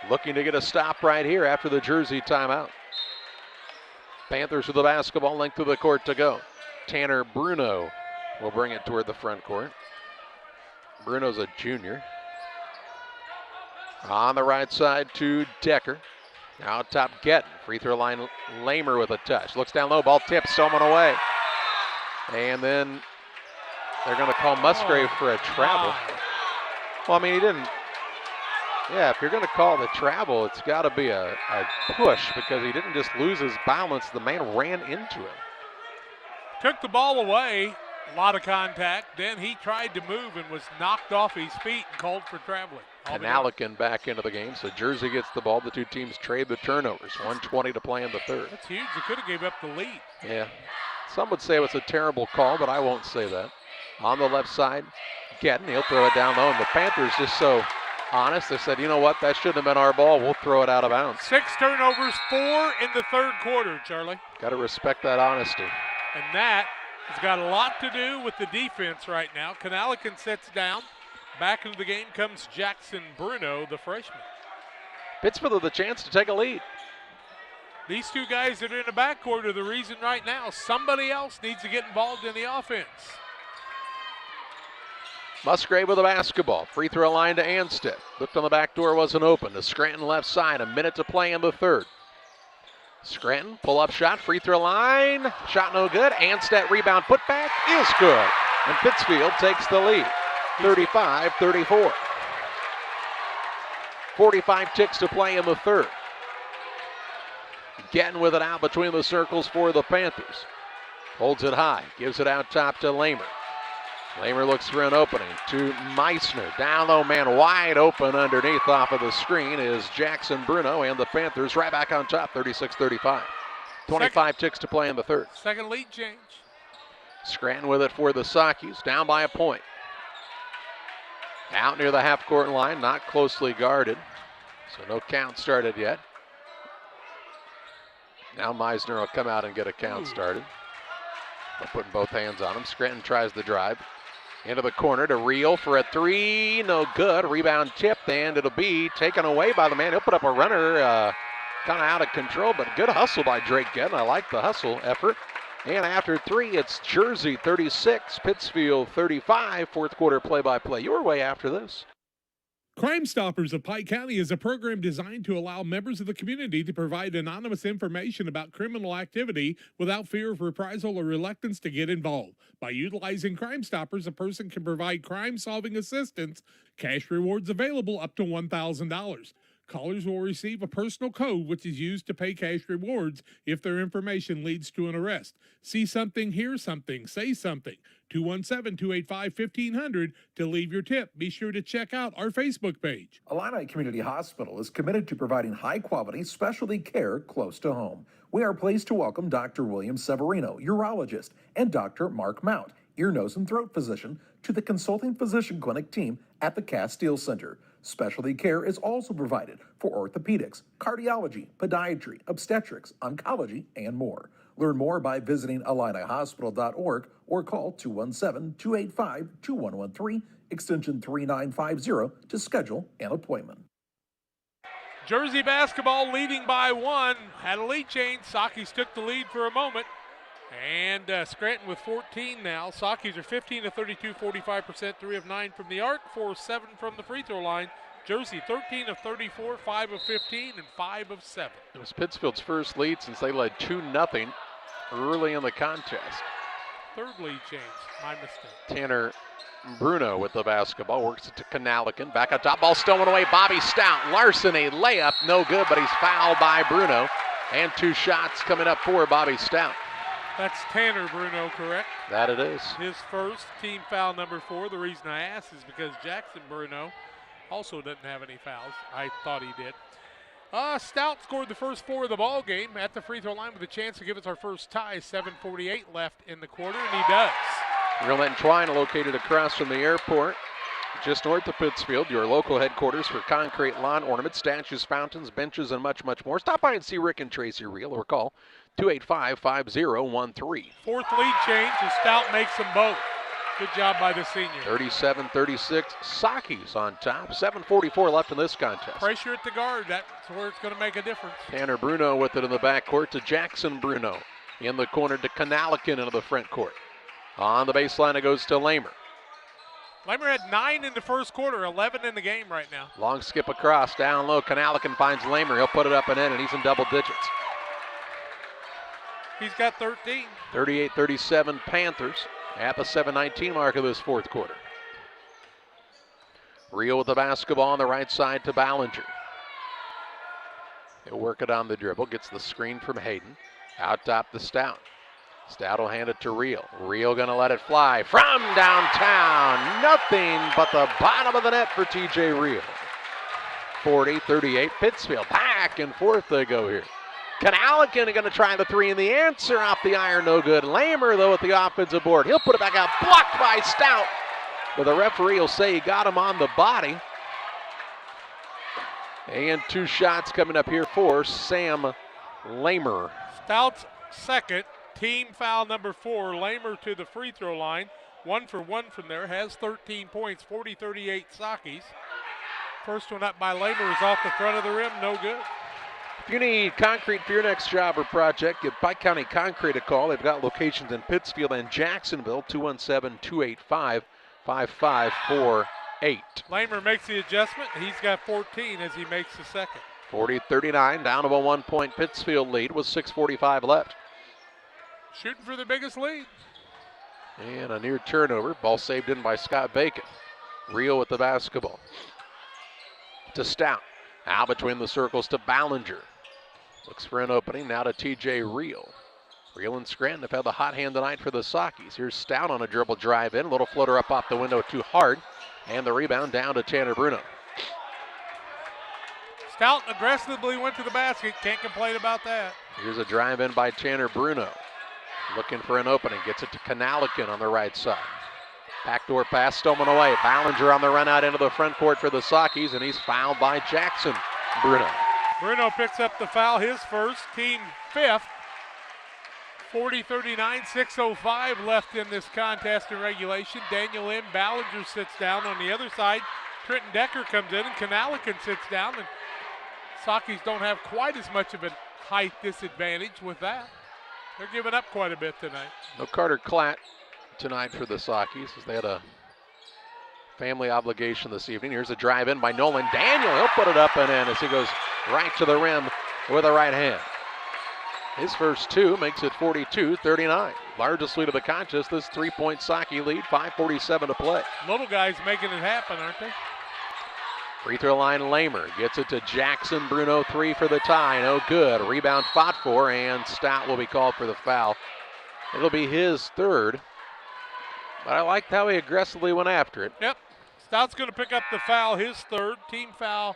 Looking to get a stop right here after the Jersey timeout. Panthers with the basketball, length of the court to go. Tanner Bruno will bring it toward the front court. Bruno's a junior. On the right side to Decker. Now top Gettin. Free throw line, Lamer with a touch. Looks down low, ball tips, someone away. And then they're going to call Musgrave for a travel. Well, I mean, he didn't. Yeah, if you're going to call the travel, it's got to be a push because he didn't just lose his balance. The man ran into him. Took the ball away, a lot of contact. Then he tried to move and was knocked off his feet and called for traveling. Kanalikin back into the game, so Jersey gets the ball. The two teams trade the turnovers. 1:20 to play in the third. That's huge. They could have gave up the lead. Yeah. Some would say it was a terrible call, but I won't say that. On the left side, Gettin. He'll throw it down low, and the Panthers just so honest. They said, you know what, that shouldn't have been our ball. We'll throw it out of bounds. 6 turnovers, 4 in the third quarter, Charlie. Got to respect that honesty. And that has got a lot to do with the defense right now. Kanalikin sits down. Back into the game comes Jackson Bruno, the freshman. Pittsfield with a chance to take a lead. These two guys that are in the backcourt are the reason right now. Somebody else needs to get involved in the offense. Musgrave with the basketball. Free throw line to Anstead. Looked on the back door, wasn't open. To Scranton left side, a minute to play in the third. Scranton, pull-up shot, free throw line. Shot no good. Anstead rebound, putback is good. And Pittsfield takes the lead. 35-34. 45 ticks to play in the third. Getting with it out between the circles for the Panthers. Holds it high, gives it out top to Lamer. Lamer looks for an opening to Meissner. Down low, man wide open underneath off of the screen is Jackson Bruno, and the Panthers right back on top, 36-35. 25 ticks to play in the third. Second lead change. Scranton with it for the Saukees, down by a point. Out near the half-court line, not closely guarded, so no count started yet. Now Meissner will come out and get a count started. They're putting both hands on him. Scranton tries the drive. Into the corner to Reel for a three, no good. Rebound tipped, and it'll be taken away by the man. He'll put up a runner, kind of out of control, but good hustle by Drake Gettin. I like the hustle effort. And after three, it's Jersey 36, Pittsfield 35. Fourth quarter play-by-play. Your way after this. Crime Stoppers of Pike County is a program designed to allow members of the community to provide anonymous information about criminal activity without fear of reprisal or reluctance to get involved. By utilizing Crime Stoppers, a person can provide crime-solving assistance, cash rewards available up to $1,000. Callers will receive a personal code which is used to pay cash rewards if their information leads to an arrest. See something, hear something, say something. 217-285-1500 to leave your tip. Be sure to check out our Facebook page. Illini Community Hospital is committed to providing high-quality specialty care close to home. We are pleased to welcome Dr. William Severino, urologist, and Dr. Mark Mount, ear, nose, and throat physician, to the consulting physician clinic team at the Castile Center. Specialty care is also provided for orthopedics, cardiology, podiatry, obstetrics, oncology, and more. Learn more by visiting IlliniHospital.org or call 217-285-2113, extension 3950 to schedule an appointment. Jersey basketball leading by 1. Had a lead change. Saukees took the lead for a moment. And Scranton with 14 now. Saukees are 15 of 32, 45%, 3 of 9 from the arc, 4 of 7 from the free throw line. Jersey 13 of 34, 5 of 15, and 5 of 7. It was Pittsfield's first lead since they led 2-0 early in the contest. Third lead change. My mistake. Tanner Bruno with the basketball, works it to Kanalikin. Back up top, ball stolen away. Bobby Stout, larceny layup, no good, but he's fouled by Bruno. And 2 shots coming up for Bobby Stout. That's Tanner Bruno, correct? That it is. His first, team foul number 4. The reason I asked is because Jackson Bruno also doesn't have any fouls. I thought he did. Stout scored the first 4 of the ball game at the free throw line with a chance to give us our first tie. 7:48 left in the quarter, and he does. Reelnet and Twine located across from the airport, just north of Pittsfield, your local headquarters for concrete lawn ornaments, statues, fountains, benches, and much, much more. Stop by and see Rick and Tracy Reel, or call 285-5013. Fourth lead change, and Stout makes them both. Good job by the senior. 37-36, Saukees on top. 7:44 left in this contest. Pressure at the guard, that's where it's going to make a difference. Tanner Bruno with it in the backcourt to Jackson Bruno. In the corner to Kanalikin into the front court. On the baseline it goes to Lamer. Lamer had 9 in the first quarter, 11 in the game right now. Long skip across, down low. Kanalikin finds Lamer. He'll put it up and in, and he's in double digits. He's got 13. 38-37 Panthers at the 7:19 mark of this fourth quarter. Reel with the basketball on the right side to Ballinger. He'll work it on the dribble, gets the screen from Hayden. Out top to Stout. Stout will hand it to Reel. Reel gonna let it fly from downtown. Nothing but the bottom of the net for TJ Reel. 40-38 Pittsfield. Back and forth they go here. Kanalikin going to try the 3, and the answer off the iron, no good. Lamer, though, with the offensive board. He'll put it back out, blocked by Stout. But the referee will say he got him on the body. And 2 shots coming up here for Sam Lamer. Stout's second, team foul number 4. Lamer to the free throw line. 1 for 1 from there, has 13 points, 40-38 Saukees. First one up by Lamer is off the front of the rim, no good. If you need concrete for your next job or project, give Pike County Concrete a call. They've got locations in Pittsfield and Jacksonville, 217-285-5548. Lamer makes the adjustment. He's got 14 as he makes the second. 40-39, down to a 1-point Pittsfield lead with 6:45 left. Shooting for the biggest lead. And a near turnover. Ball saved in by Scott Bacon. Reel with the basketball. To Stout. Out between the circles to Ballinger. Looks for an opening, now to TJ Reel. Reel and Scranton have had the hot hand tonight for the Saukees. Here's Stout on a dribble drive in. Little floater up off the window too hard. And the rebound down to Tanner Bruno. Stout aggressively went to the basket. Can't complain about that. Here's a drive in by Tanner Bruno. Looking for an opening. Gets it to Kanalikin on the right side. Backdoor pass stolen away. Ballinger on the run out into the front court for the Saukees, and he's fouled by Jackson Bruno. Bruno picks up the foul, his first, team 5th. 40-39, 6:05 left in this contest in regulation. Daniel in, Ballinger sits down on the other side. Trenton Decker comes in, and Kanalikin sits down, and Saukees don't have quite as much of a height disadvantage with that. They're giving up quite a bit tonight. No Carter Klatt tonight for the Saukees as they had a family obligation this evening. Here's a drive in by Nolan Daniel. He'll put it up and in as he goes right to the rim with a right hand. His first 2 makes it 42-39. Largest lead of the contest, this 3-point Saukee lead, 5:47 to play. Little guys making it happen, aren't they? Free throw line, Lamer gets it to Jackson Bruno, 3 for the tie, no good. Rebound fought for, and Stout will be called for the foul. It'll be his 3rd. But I liked how he aggressively went after it. Yep. Stout's going to pick up the foul, his 3rd. Team foul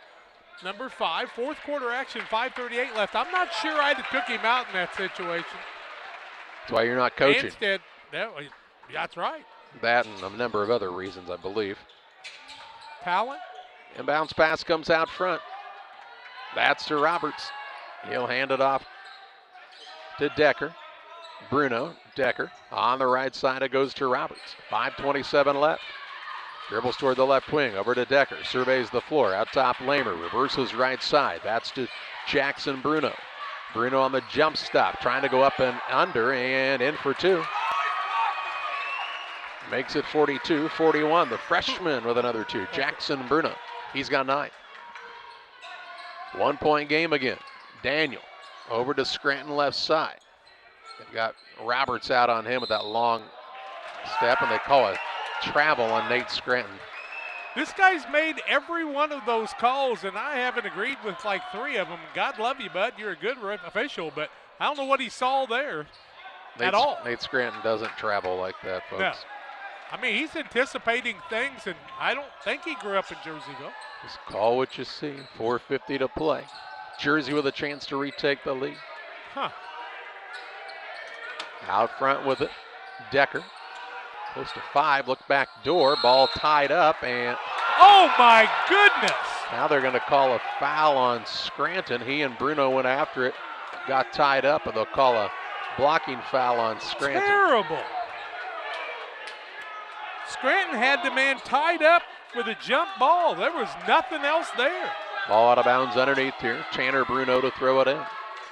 number 5. Fourth quarter action, 5:38 left. I'm not sure I'd have took him out in that situation. That's why you're not coaching. Instead, that's right. That and a number of other reasons, I believe. Talent. Inbounds pass comes out front. That's to Roberts. He'll hand it off to Decker. Bruno, Decker. On the right side, it goes to Roberts. 5:27 left. Dribbles toward the left wing, over to Decker. Surveys the floor, out top Lamer. Reverses right side. That's to Jackson Bruno. Bruno on the jump stop, trying to go up and under, and in for two. Makes it 42-41. The freshman with another two, Jackson Bruno. He's got 9. 1 point game again. Daniel over to Scranton left side. They've got Roberts out on him with that long step, and they call it travel on Nate Scranton. This guy's made every one of those calls, and I haven't agreed with like 3 of them. God love you, bud. You're a good official, but I don't know what he saw there at all. Nate Scranton doesn't travel like that, folks. No. I mean, he's anticipating things, and I don't think he grew up in Jerseyville. Just call what you see. 4:50 to play. Jersey with a chance to retake the lead. Huh. Out front with it, Decker. Close to 5, look back door, ball tied up, and oh my goodness! now they're going to call a foul on Scranton. He and Bruno went after it, got tied up, and they'll call a blocking foul on Scranton. Terrible. Scranton had the man tied up with a jump ball. There was nothing else there. Ball out of bounds underneath here. Tanner Bruno to throw it in.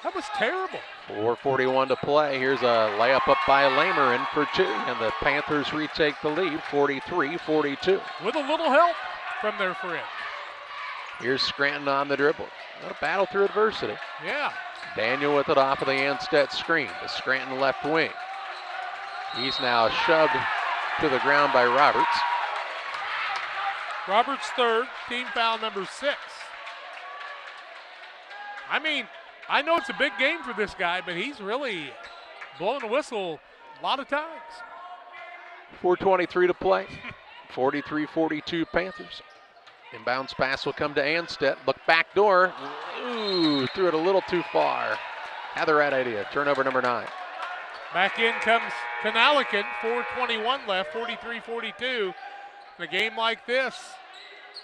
That was terrible. 4:41 to play. Here's a layup up by Lamer in for 2, and the Panthers retake the lead, 43-42. With a little help from their friend. Here's Scranton on the dribble. A battle through adversity. Yeah. Daniel with it off of the Anstead screen. The Scranton left wing. He's now shoved to the ground by Roberts. Roberts' 3rd, team foul number 6. I mean, I know it's a big game for this guy, but he's really blowing a whistle a lot of times. 4:23 to play. 43-42 Panthers. Inbounds pass will come to Anstead. Look back door. Ooh, threw it a little too far. Had the right idea. Turnover number 9. Back in comes Kanalikin. 4:21 left. 43-42. In a game like this,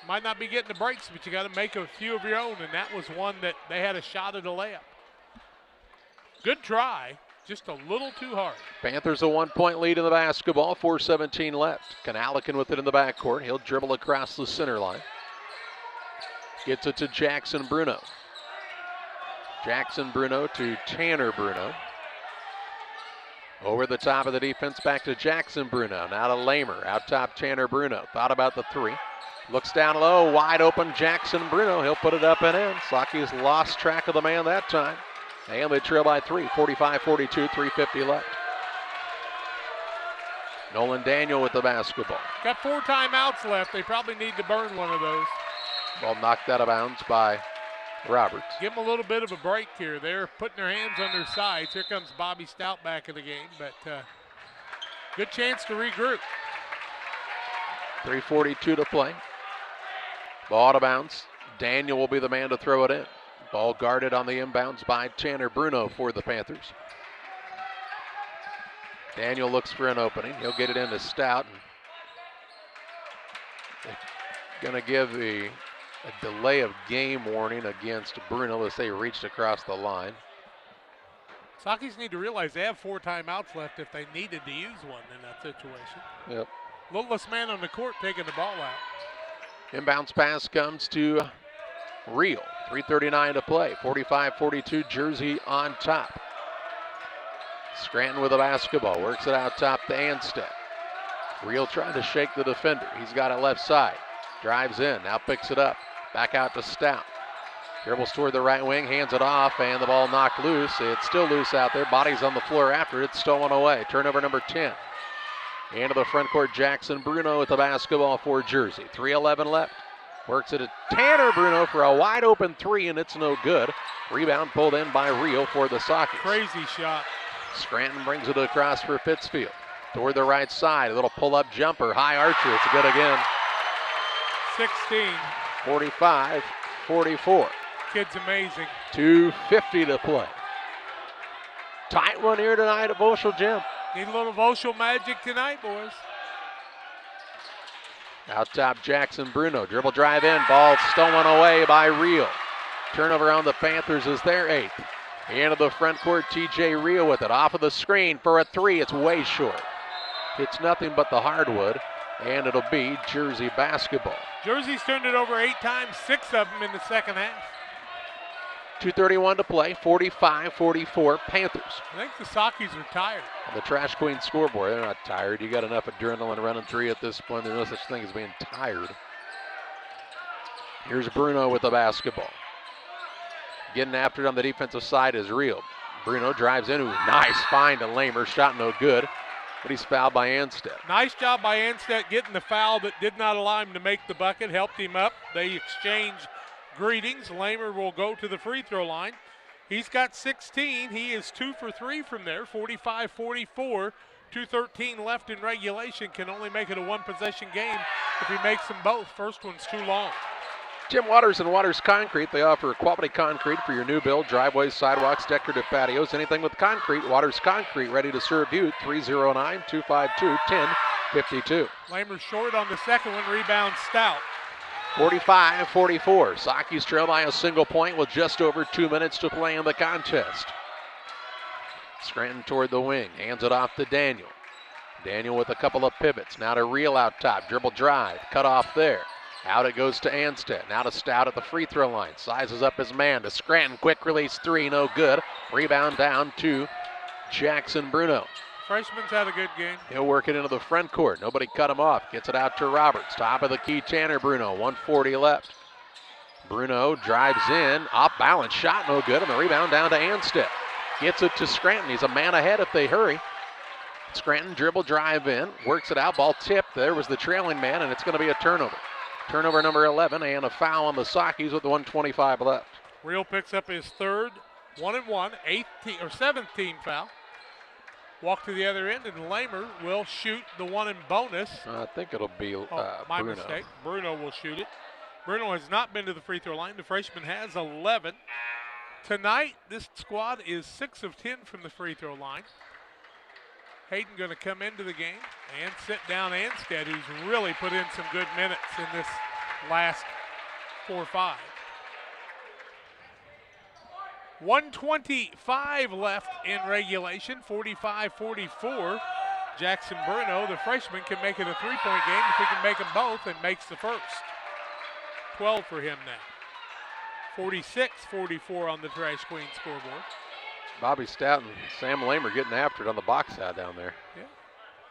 might not be getting the breaks, but you got to make a few of your own, and that was one that they had a shot at a layup. Good try, just a little too hard. Panthers a 1 point lead in the basketball, 4:17 left. Kanalikin with it in the backcourt. He'll dribble across the center line. Gets it to Jackson Bruno. Jackson Bruno to Tanner Bruno. Over the top of the defense, back to Jackson Bruno. Now to Lamer, out top Tanner Bruno. Thought about the 3. Looks down low, wide open Jackson Bruno. He'll put it up and in. Saukees lost track of the man that time. And they trail by 3, 45-42, 3:50 left. Nolan Daniel with the basketball. Got 4 timeouts left. They probably need to burn one of those. Ball knocked out of bounds by Roberts. Give them a little bit of a break here. They're putting their hands on their sides. Here comes Bobby Stout back in the game, but good chance to regroup. 3:42 to play. Ball out of bounds. Daniel will be the man to throw it in. Ball guarded on the inbounds by Tanner Bruno for the Panthers. Daniel looks for an opening. He'll get it into Stout. Going to give a delay of game warning against Bruno as they reached across the line. Saukees need to realize they have 4 timeouts left if they needed to use one in that situation. Yep. Littlest man on the court taking the ball out. Inbounds pass comes to Real. 3:39 to play. 45-42, Jersey on top. Scranton with the basketball. Works it out top to Anstead. Real trying to shake the defender. He's got it left side. Drives in. Now picks it up. Back out to Stout. Dribbles toward the right wing. Hands it off. And the ball knocked loose. It's still loose out there. Body's on the floor after. It's stolen away. Turnover number 10. Into the front court, Jackson Bruno with the basketball for Jersey. 3:11 left. Works it at Tanner Bruno for a wide open 3, and it's no good. Rebound pulled in by Real for the Saukees. Crazy shot. Scranton brings it across for Pittsfield. Toward the right side, a little pull-up jumper. High archer, it's good again. 16. 45-44. Kid's amazing. 2:50 to play. Tight one here tonight at Voschel Gym. Need a little Voschel magic tonight, boys. Out top, Jackson Bruno. Dribble drive in. Ball stolen away by Real. Turnover on the Panthers is their 8th. Into the front court, TJ Rio with it. Off of the screen for a three. It's way short. It's nothing but the hardwood, and it'll be Jersey basketball. Jersey's turned it over 8 times, 6 of them in the second half. 2:31 to play, 45-44 Panthers. I think the Saukees are tired. On the Trash Queen scoreboard, they're not tired. You got enough adrenaline running through at this point. There's no such thing as being tired. Here's Bruno with the basketball. Getting after it on the defensive side is Rio. Bruno drives in. Ooh, nice find to Lamer. Shot no good, but he's fouled by Anstead. Nice job by Anstead getting the foul that did not allow him to make the bucket. Helped him up. They exchange greetings. Lamer will go to the free throw line. He's got 16. He is 2 for 3 from there. 45-44. 2:13 left in regulation. Can only make it a 1-possession game if he makes them both. First one's too long. Jim Waters and Waters Concrete. They offer quality concrete for your new build, driveways, sidewalks, decorative patios, anything with concrete. Waters Concrete, ready to serve you. 309-252-1052. Lamer short on the second one. Rebound Stout. 45-44. Saukees trail by a single point with just over 2 minutes to play in the contest. Scranton toward the wing. Hands it off to Daniel. Daniel with a couple of pivots. Now to Reel out top. Dribble drive. Cut off there. Out it goes to Anstead. Now to Stout at the free throw line. Sizes up his man to Scranton. Quick release three. No good. Rebound down to Jackson Bruno. Freshman's had a good game. He'll work it into the front court. Nobody cut him off. Gets it out to Roberts. Top of the key, Tanner Bruno. 1:40 left. Bruno drives in. Off balance. Shot no good. And the rebound down to Anstead. Gets it to Scranton. He's a man ahead if they hurry. Scranton dribble drive in. Works it out. Ball tipped. There was the trailing man, and it's going to be a turnover. Turnover number 11, and a foul on the Saukees with 1:25 left. Real picks up his third 1-and-1, 7th team foul. Walk to the other end, and Lamer will shoot the one in bonus. I think it'll be my Bruno. mistake. Bruno will shoot it. Bruno has not been to the free throw line. The freshman has 11. Tonight, this squad is 6 of 10 from the free throw line. Hayden going to come into the game and sit down Anstead, who's really put in some good minutes in this last 4-5. 1:25 left in regulation, 45-44. Jackson Bruno, the freshman, can make it a 3-point game if he can make them both and makes the first. 12 for him now. 46-44 on the Trash Queen scoreboard. Bobby Stout and Sam Lamer getting after it on the box side down there. Yeah,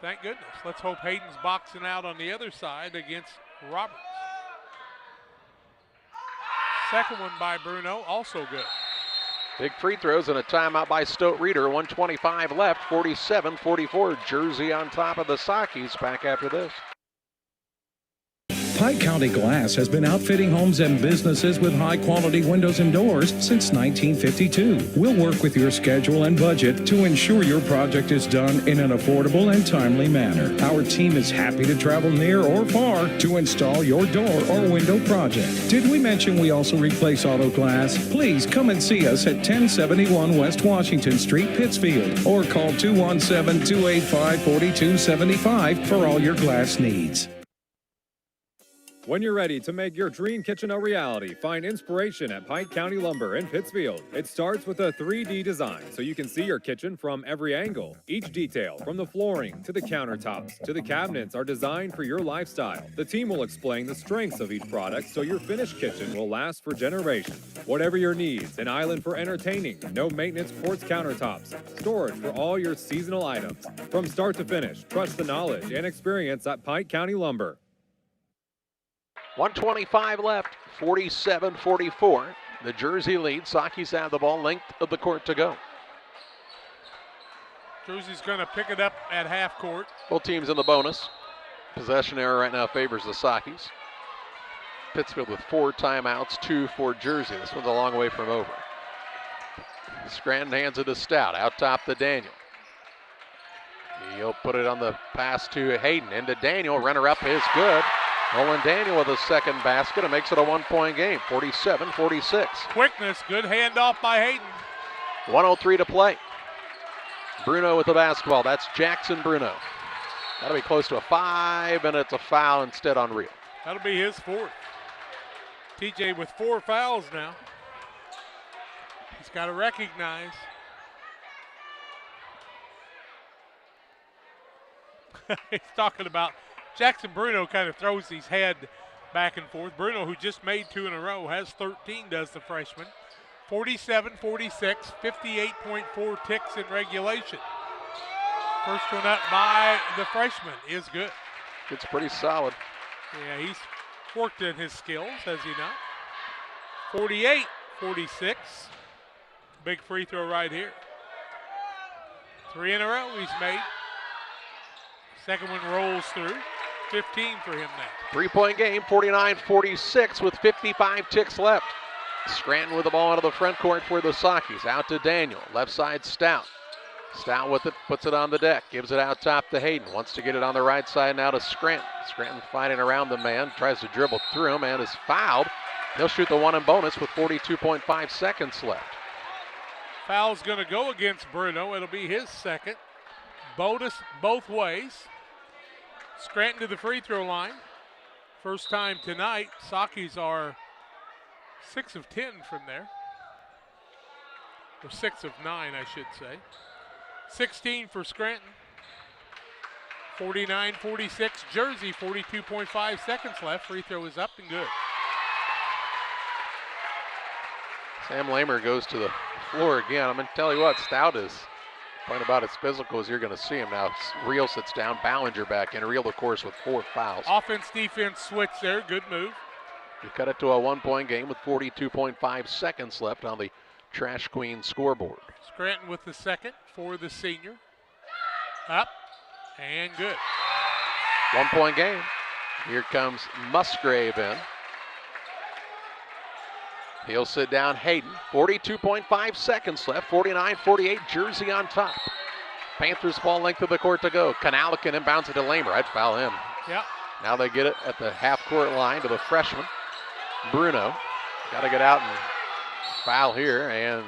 thank goodness. Let's hope Hayden's boxing out on the other side against Roberts. Second one by Bruno, also good. Big free throws and a timeout by Stote Reeder. 1:25 left, 47-44. Jersey on top of the Saukees. Back after this. Pike County Glass has been outfitting homes and businesses with high-quality windows and doors since 1952. We'll work with your schedule and budget to ensure your project is done in an affordable and timely manner. Our team is happy to travel near or far to install your door or window project. Did we mention we also replace auto glass? Please come and see us at 1071 West Washington Street, Pittsfield, or call 217-285-4275 for all your glass needs. When you're ready to make your dream kitchen a reality, find inspiration at Pike County Lumber in Pittsfield. It starts with a 3D design so you can see your kitchen from every angle. Each detail, from the flooring to the countertops to the cabinets, are designed for your lifestyle. The team will explain the strengths of each product so your finished kitchen will last for generations. Whatever your needs, an island for entertaining, no maintenance quartz countertops, storage for all your seasonal items. From start to finish, trust the knowledge and experience at Pike County Lumber. 1:25 left, 47-44. The Jersey lead. Saukees have the ball, length of the court to go. Jersey's going to pick it up at half court. Both teams in the bonus. Possession error right now favors the Saukees. Pittsfield with 4 timeouts, 2 for Jersey. This one's a long way from over. Scranton hands it to Stout. Out top to Daniel. He'll put it on the pass to Hayden. Into Daniel. Runner up is good. Nolan Daniel with a second basket. It makes it a 1-point game, 47-46. Quickness, good handoff by Hayden. 1:03 to play. Bruno with the basketball. That's Jackson Bruno. That'll be close to a 5, and it's a foul instead on Rio. That'll be his 4th. TJ with 4 fouls now. He's got to recognize. He's talking about Jackson Bruno kind of throws his head back and forth. Bruno, who just made 2 in a row, has 13, does the freshman. 47-46, 58.4 ticks in regulation. First one up by the freshman is good. It's pretty solid. Yeah, he's worked in his skills, has he not? 48-46. Big free throw right here. 3 in a row he's made. Second one rolls through. 15 for him now. 3-point game, 49-46 with 55 ticks left. Scranton with the ball out of the front court for the Saukees. Out to Daniel. Left side, Stout. Stout with it, puts it on the deck. Gives it out top to Hayden. Wants to get it on the right side now to Scranton. Scranton fighting around the man. Tries to dribble through him and is fouled. He'll shoot the one in bonus with 42.5 seconds left. Foul's going to go against Bruno. It'll be his second. Bonus both ways. Scranton to the free throw line. First time tonight. Saukees are 6 of 10 from there. Or 6 of 9, I should say. 16 for Scranton. 49-46 Jersey, 42.5 seconds left. Free throw is up and good. Sam Lamer goes to the floor again. I'm going to tell you what, Stout is playing about as physical as you're going to see him now. Reel sits down, Ballinger back in. Reel, of course, with 4 fouls. Offense, defense switch there. Good move. You cut it to a 1-point game with 42.5 seconds left on the Trash Queen scoreboard. Scranton with the second for the senior. Up and good. 1-point game. Here comes Musgrave in. He'll sit down Hayden. 42.5 seconds left. 49-48, Jersey on top. Panthers ball length of the court to go. Kanalikin inbounds it to Lamer. I'd foul him. Yep. Now they get it at the half-court line to the freshman, Bruno. Got to get out and foul here, and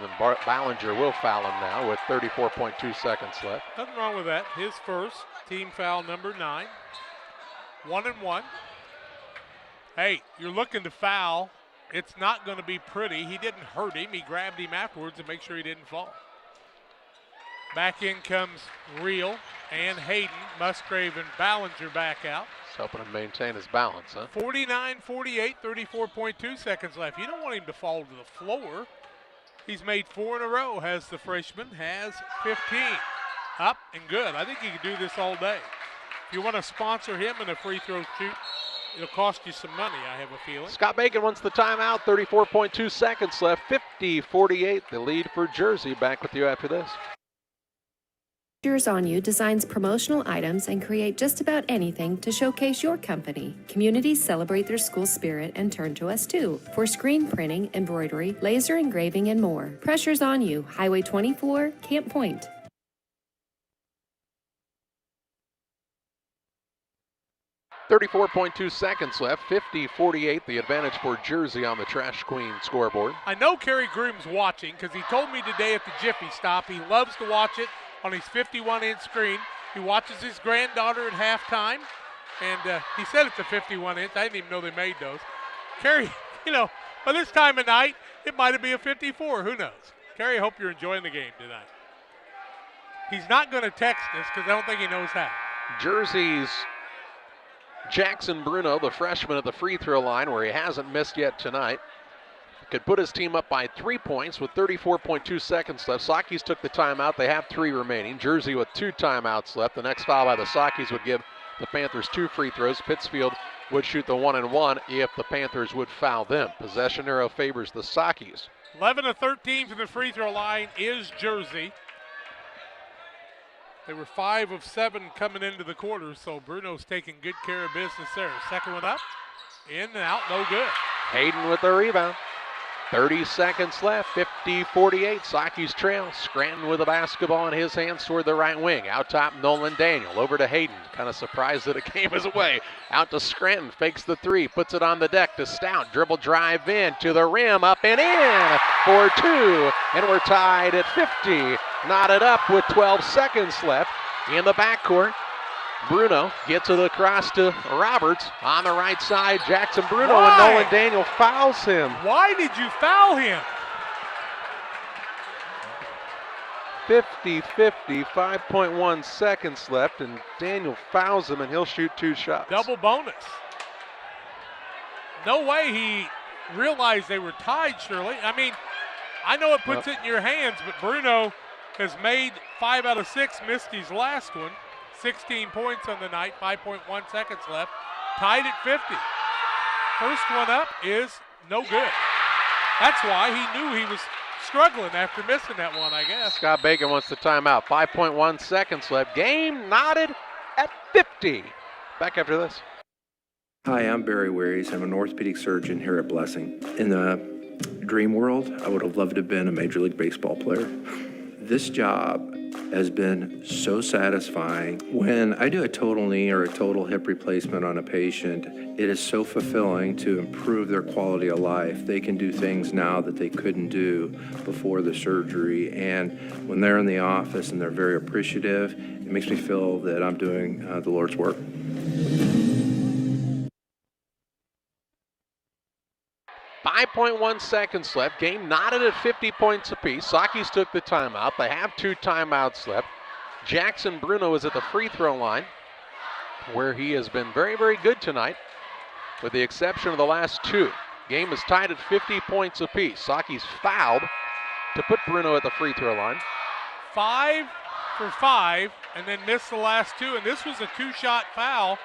Ballinger will foul him now with 34.2 seconds left. Nothing wrong with that. His first, team foul number 9. 1-1. Hey, you're looking to foul. It's not going to be pretty. He didn't hurt him. He grabbed him afterwards to make sure he didn't fall. Back in comes Reel and Hayden. Musgrave and Ballinger back out. He's helping him maintain his balance, huh? 49-48, 34.2 seconds left. You don't want him to fall to the floor. He's made 4 in a row, has the freshman, has 15. Up and good. I think he could do this all day. If you want to sponsor him in a free throw shoot, it'll cost you some money, I have a feeling. Scott Bacon wants the timeout. 34.2 seconds left. 50-48, the lead for Jersey. Back with you after this. Yours on You designs promotional items and create just about anything to showcase your company. Communities celebrate their school spirit and turn to us too for screen printing, embroidery, laser engraving, and more. Pressure's on you. Highway 24, Camp Point. .2 seconds left. 50-48, the advantage for Jersey on the Trash Queen scoreboard. I know Kerry Groom's watching because he told me today at the Jiffy Stop he loves to watch it on his 51-inch screen. He watches his granddaughter at halftime, and he said it's a 51-inch. I didn't even know they made those. Kerry, you know, by this time of night, it might be a 54. Who knows? Kerry, I hope you're enjoying the game tonight. He's not going to text us because I don't think he knows how. Jersey's Jackson Bruno, the freshman at the free throw line, where he hasn't missed yet tonight, could put his team up by 3 points with 34.2 seconds left. Saukees took the timeout. They have 3 remaining. Jersey with 2 timeouts left. The next foul by the Saukees would give the Panthers 2 free throws. Pittsfield would shoot the 1-and-1 if the Panthers would foul them. Possession arrow favors the Saukees. 11 of 13 from the free throw line is Jersey. They were 5 of 7 coming into the quarter, so Bruno's taking good care of business there. Second one up, in and out, no good. Hayden with the rebound. 30 seconds left, 50-48. Saukees trail. Scranton with the basketball in his hands toward the right wing. Out top, Nolan Daniel. Over to Hayden. Kind of surprised that it came his way. Out to Scranton. Fakes the 3. Puts it on the deck to Stout. Dribble drive in to the rim. Up and in for 2. And we're tied at 50. Knotted up with 12 seconds left in the backcourt. Bruno gets it across to Roberts on the right side. Jackson Bruno and Nolan Daniel fouls him. Why did you foul him? 50-50, 5.1 seconds left, and Daniel fouls him, and he'll shoot 2 shots. Double bonus. No way he realized they were tied, Shirley. I mean, I know it puts it in your hands, but Bruno has made 5 out of 6, missed his last one. 16 points on the night, 5.1 seconds left. Tied at 50. First one up is no good. That's why he knew he was struggling after missing that one, I guess. Scott Bacon wants the timeout. 5.1 seconds left. Game knotted at 50. Back after this. Hi, I'm Barry Wearies. I'm an orthopedic surgeon here at Blessing. In the dream world, I would have loved to have been a Major League Baseball player. This job has been so satisfying. When I do a total knee or a total hip replacement on a patient, it is so fulfilling to improve their quality of life. They can do things now that they couldn't do before the surgery. And when they're in the office and they're very appreciative, it makes me feel that I'm doing the Lord's work. .1 seconds left. Game knotted at 50 points apiece. Saukees took the timeout. They have 2 timeouts left. Jackson Bruno is at the free throw line, where he has been very, very good tonight, with the exception of the last 2. Game is tied at 50 points apiece. Saukees fouled to put Bruno at the free throw line. 5 for 5, and then missed the last 2. And this was a 2-shot foul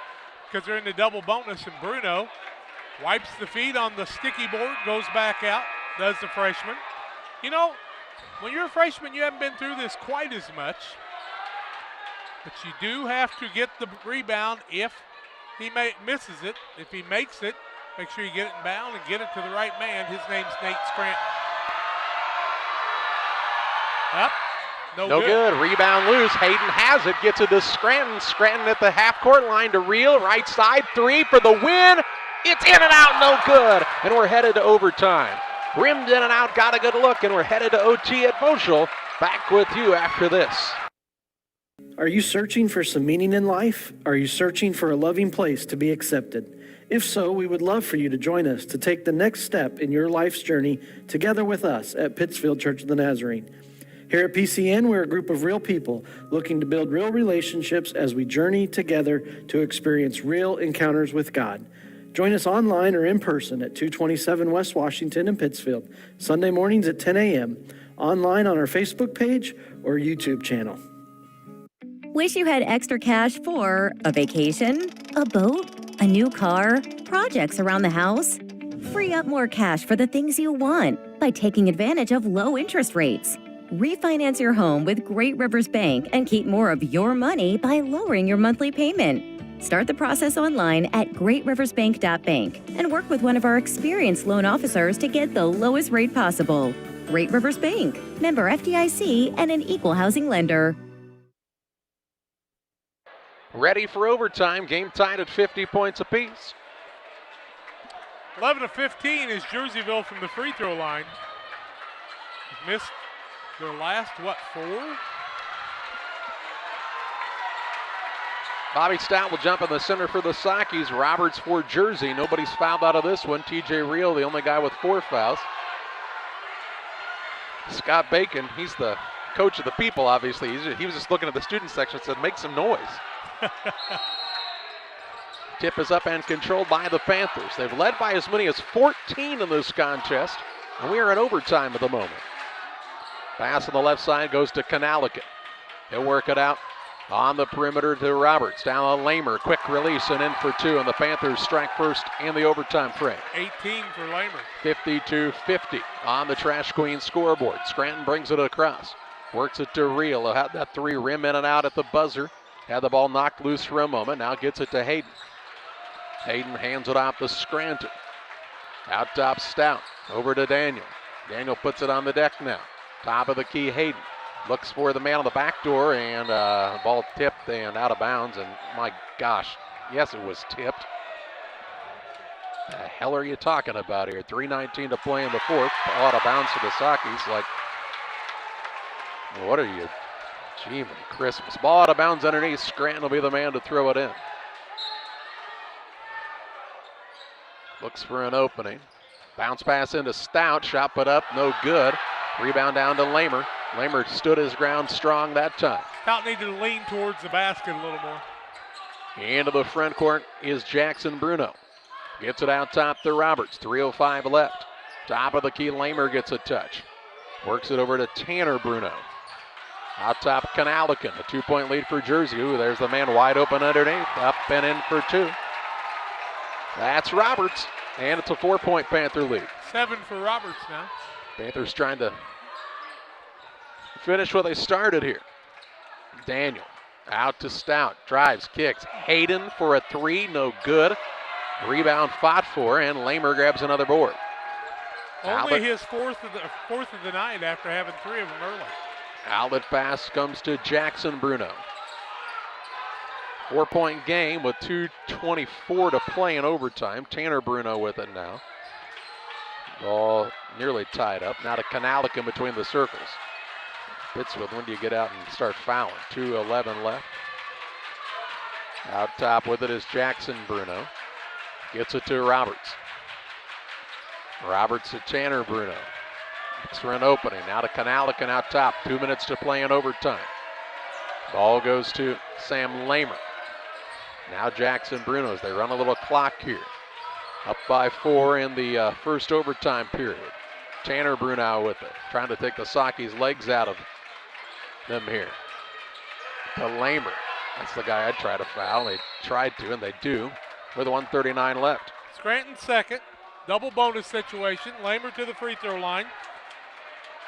because they're in the double bonus, and Bruno wipes the feet on the sticky board, goes back out, does the freshman. You know, when you're a freshman, you haven't been through this quite as much, but you do have to get the rebound if he misses it. If he makes it, make sure you get it in bound and get it to the right man. His name's Nate Scranton. Up. No good. Rebound loose. Hayden has it. Gets it to Scranton. Scranton at the half-court line to Reel. Right side. 3 for the win. It's in and out. No good. And we're headed to overtime. Rimmed in and out. Got a good look. And we're headed to OT at Boschel. Back with you after this. Are you searching for some meaning in life? Are you searching for a loving place to be accepted? If so, we would love for you to join us to take the next step in your life's journey together with us at Pittsfield Church of the Nazarene. Here at PCN, we're a group of real people looking to build real relationships as we journey together to experience real encounters with God. Join us online or in person at 227 West Washington in Pittsfield, Sunday mornings at 10 a.m., online on our Facebook page or YouTube channel. Wish you had extra cash for a vacation, a boat, a new car, projects around the house? Free up more cash for the things you want by taking advantage of low interest rates. Refinance your home with Great Rivers Bank and keep more of your money by lowering your monthly payment. Start the process online at greatriversbank.bank and work with one of our experienced loan officers to get the lowest rate possible. Great Rivers Bank, member FDIC, and an equal housing lender. Ready for overtime. Game tied at 50 points apiece. 11-15 is Jerseyville from the free throw line. Missed their last, 4? Bobby Stout will jump in the center for the Saukees. Roberts for Jersey. Nobody's fouled out of this one. TJ Reel, the only guy with 4 fouls. Scott Bacon, he's the coach of the people, obviously. He was just looking at the student section and said, make some noise. Tip is up and controlled by the Panthers. They've led by as many as 14 in this contest, and we are in overtime at the moment. Pass on the left side goes to Kanalikin. He'll work it out on the perimeter to Roberts. Down on Lamer. Quick release and in for 2, and the Panthers strike first in the overtime frame. 18 for Lamer. 52-50 on the Trash Queen scoreboard. Scranton brings it across. Works it to Reel. He'll have that 3 rim in and out at the buzzer. Had the ball knocked loose for a moment. Now gets it to Hayden. Hayden hands it off to Scranton. Out top Stout. Over to Daniel. Daniel puts it on the deck now. Top of the key, Hayden. Looks for the man on the back door, and ball tipped and out of bounds. And my gosh, yes, it was tipped. The hell are you talking about here? 3:19 to play in the fourth. Ball out of bounds to the Saukees. Like, what are you? Gee, Christmas. Ball out of bounds underneath. Scranton will be the man to throw it in. Looks for an opening. Bounce pass into Stout. Shot put up. No good. Rebound down to Lamer. Lamer stood his ground strong that time. Stout needed to lean towards the basket a little more. Into the front court is Jackson Bruno. Gets it out top to Roberts. 3:05 left. Top of the key, Lamer gets a touch. Works it over to Tanner Bruno. Out top, Kanalikin. A 2-point lead for Jersey. Ooh, there's the man wide open underneath. Up and in for 2. That's Roberts. And it's a 4-point Panther lead. 7 for Roberts now. Panthers trying to finish what they started here. Daniel out to Stout. Drives, kicks. Hayden for a 3. No good. Rebound fought for, and Lamer grabs another board. Only his fourth of the night after having 3 of them early. Outlet pass comes to Jackson Bruno. 4-point game with 2:24 to play in overtime. Tanner Bruno with it now. Ball nearly tied up. Now to Kanalikin between the circles. Pittsfield, when do you get out and start fouling? 2:11 left. Out top with it is Jackson Bruno. Gets it to Roberts. Roberts to Tanner Bruno. Looks for an opening. Now to Kanalikin out top. 2 minutes to play in overtime. Ball goes to Sam Lamer. Now Jackson Bruno as they run a little clock here. Up by 4 in the first overtime period. Tanner Bruno with it. Trying to take the Saukees' legs out of them here. To Lamer. That's the guy I'd try to foul. They tried to, and they do, with 1:39 left. Scranton second. Double bonus situation. Lamer to the free throw line.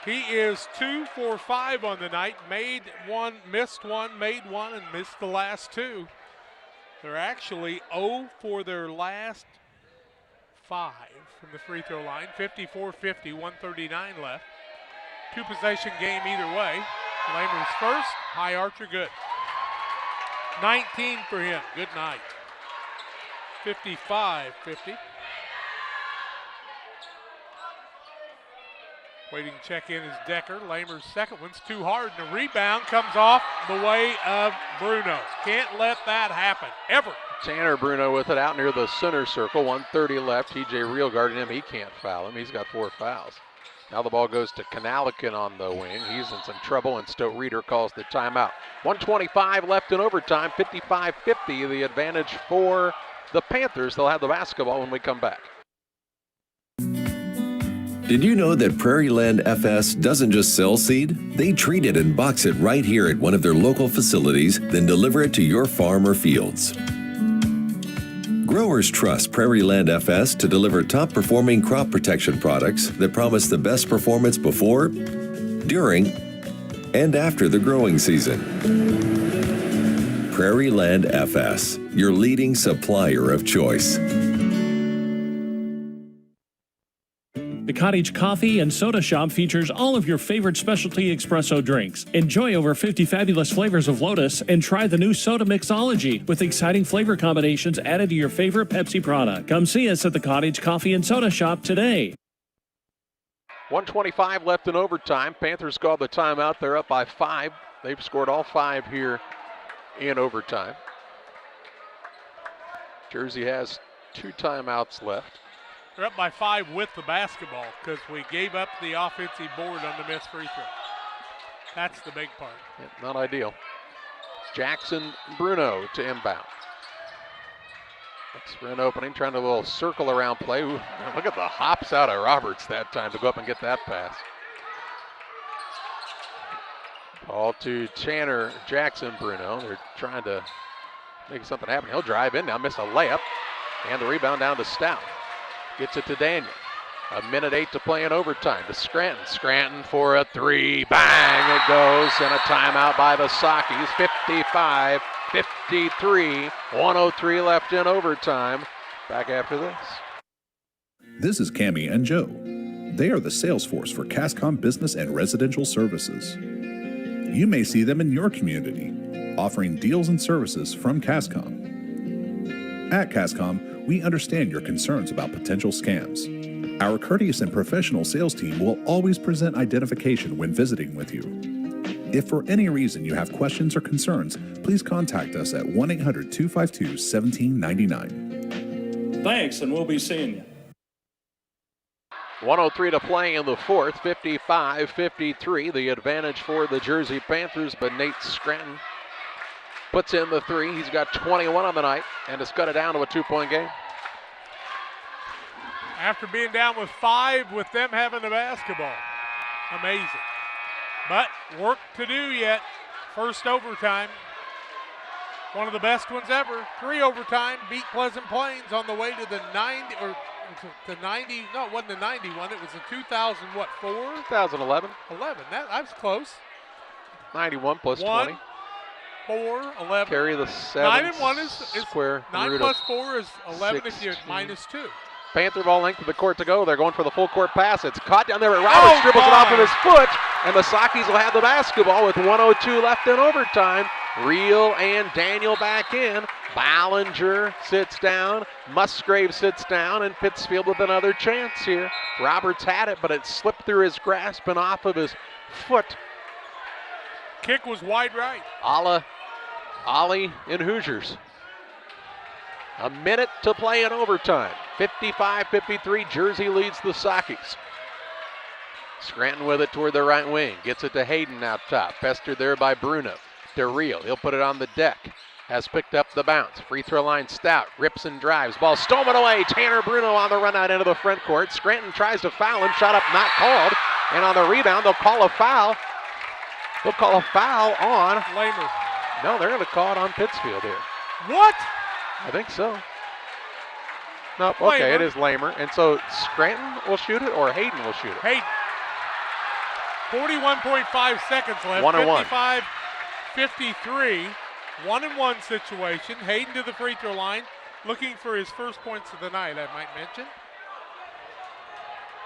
He is 2 for 5 on the night. Made 1, missed 1, made 1, and missed the last 2. They're actually 0 for their last 5 from the free throw line. 54-50, 1:39 left. 2-possession game either way. Lamer's first. High archer good. 19 for him. Good night. 55-50. Waiting to check in is Decker. Lamer's second one's too hard, and the rebound comes off the way of Bruno. Can't let that happen, ever. Tanner Bruno with it out near the center circle. 1:30 left. TJ Reel guarding him. He can't foul him. He's got 4 fouls. Now the ball goes to Kanalikin on the wing. He's in some trouble, and Stowe Reeder calls the timeout. 1:25 left in overtime. 55-50, the advantage for the Panthers. They'll have the basketball when we come back. Did you know that Prairieland FS doesn't just sell seed? They treat it and box it right here at one of their local facilities, then deliver it to your farm or fields. Growers trust Prairieland FS to deliver top-performing crop protection products that promise the best performance before, during, and after the growing season. Prairieland FS, your leading supplier of choice. The Cottage Coffee and Soda Shop features all of your favorite specialty espresso drinks. Enjoy over 50 fabulous flavors of Lotus and try the new Soda Mixology with exciting flavor combinations added to your favorite Pepsi product. Come see us at the Cottage Coffee and Soda Shop today. 1:25 left in overtime. Panthers called the timeout. They're up by 5. They've scored all 5 here in overtime. Jersey has 2 timeouts left. They're up by 5 with the basketball because we gave up the offensive board on the missed free throw. That's the big part. Yeah, not ideal. Jackson Bruno to inbound. Looks for an opening, trying to a little circle around play. Ooh, look at the hops out of Roberts that time to go up and get that pass. Ball to Tanner Jackson Bruno. They're trying to make something happen. He'll drive in now, miss a layup. And the rebound down to Stout. Gets it to Daniel. 1:08 to play in overtime to Scranton. Scranton for a 3. Bang, it goes. And a timeout by the Saukees. 55-53. 1:03 left in overtime. Back after this. This is Cammie and Joe. They are the sales force for CASCOM Business and Residential Services. You may see them in your community, offering deals and services from CASCOM. At CASCOM, we understand your concerns about potential scams. Our courteous and professional sales team will always present identification when visiting with you. If for any reason you have questions or concerns, please contact us at 1-800-252-1799. Thanks, and we'll be seeing you. 1:03 to play in the fourth, 55-53. The advantage for the Jersey Panthers, but Nate Scranton puts in the three. He's got 21 on the night and has cut it down to a 2-point game. After being down with 5 with them having the basketball. Amazing. But work to do yet. First overtime. One of the best ones ever. 3 overtime, beat Pleasant Plains on the way to the 90, or to 90, no, it wasn't the 91, it was the 2004? 2011. 11, I was close. 91 plus 1, 20. 4, 11. Carry the 7. 9 and 1 is square 9 root plus of 4 is 11 16. if you're minus 2. Panther ball length of the court to go. They're going for the full court pass. It's caught down there. Roberts dribbles it off of his foot, and the Saukees will have the basketball with 1:02 left in overtime. Reel and Daniel back in. Ballinger sits down. Musgrave sits down, and Pittsfield with another chance here. Roberts had it, but it slipped through his grasp and off of his foot. Kick was wide right. Ollie in Hoosiers. A minute to play in overtime. 55-53, Jersey leads the Saukees. Scranton with it toward the right wing. Gets it to Hayden out top. Pestered there by Bruno. DeReal, he'll put it on the deck. Has picked up the bounce. Free throw line Stout. Rips and drives. Ball stolen away. Tanner Bruno on the run out into the front court. Scranton tries to foul him. Shot up not called. And on the rebound, they'll call a foul. They'll call a foul on Lamer. No, they're going to call it on Pittsfield here. What? I think so. No, okay, it is Lamer. And so Scranton will shoot it or Hayden will shoot it? Hayden. 41.5 seconds left. 1-1. 55-53. 1-1 situation. Hayden to the free throw line. Looking for his first points of the night, I might mention.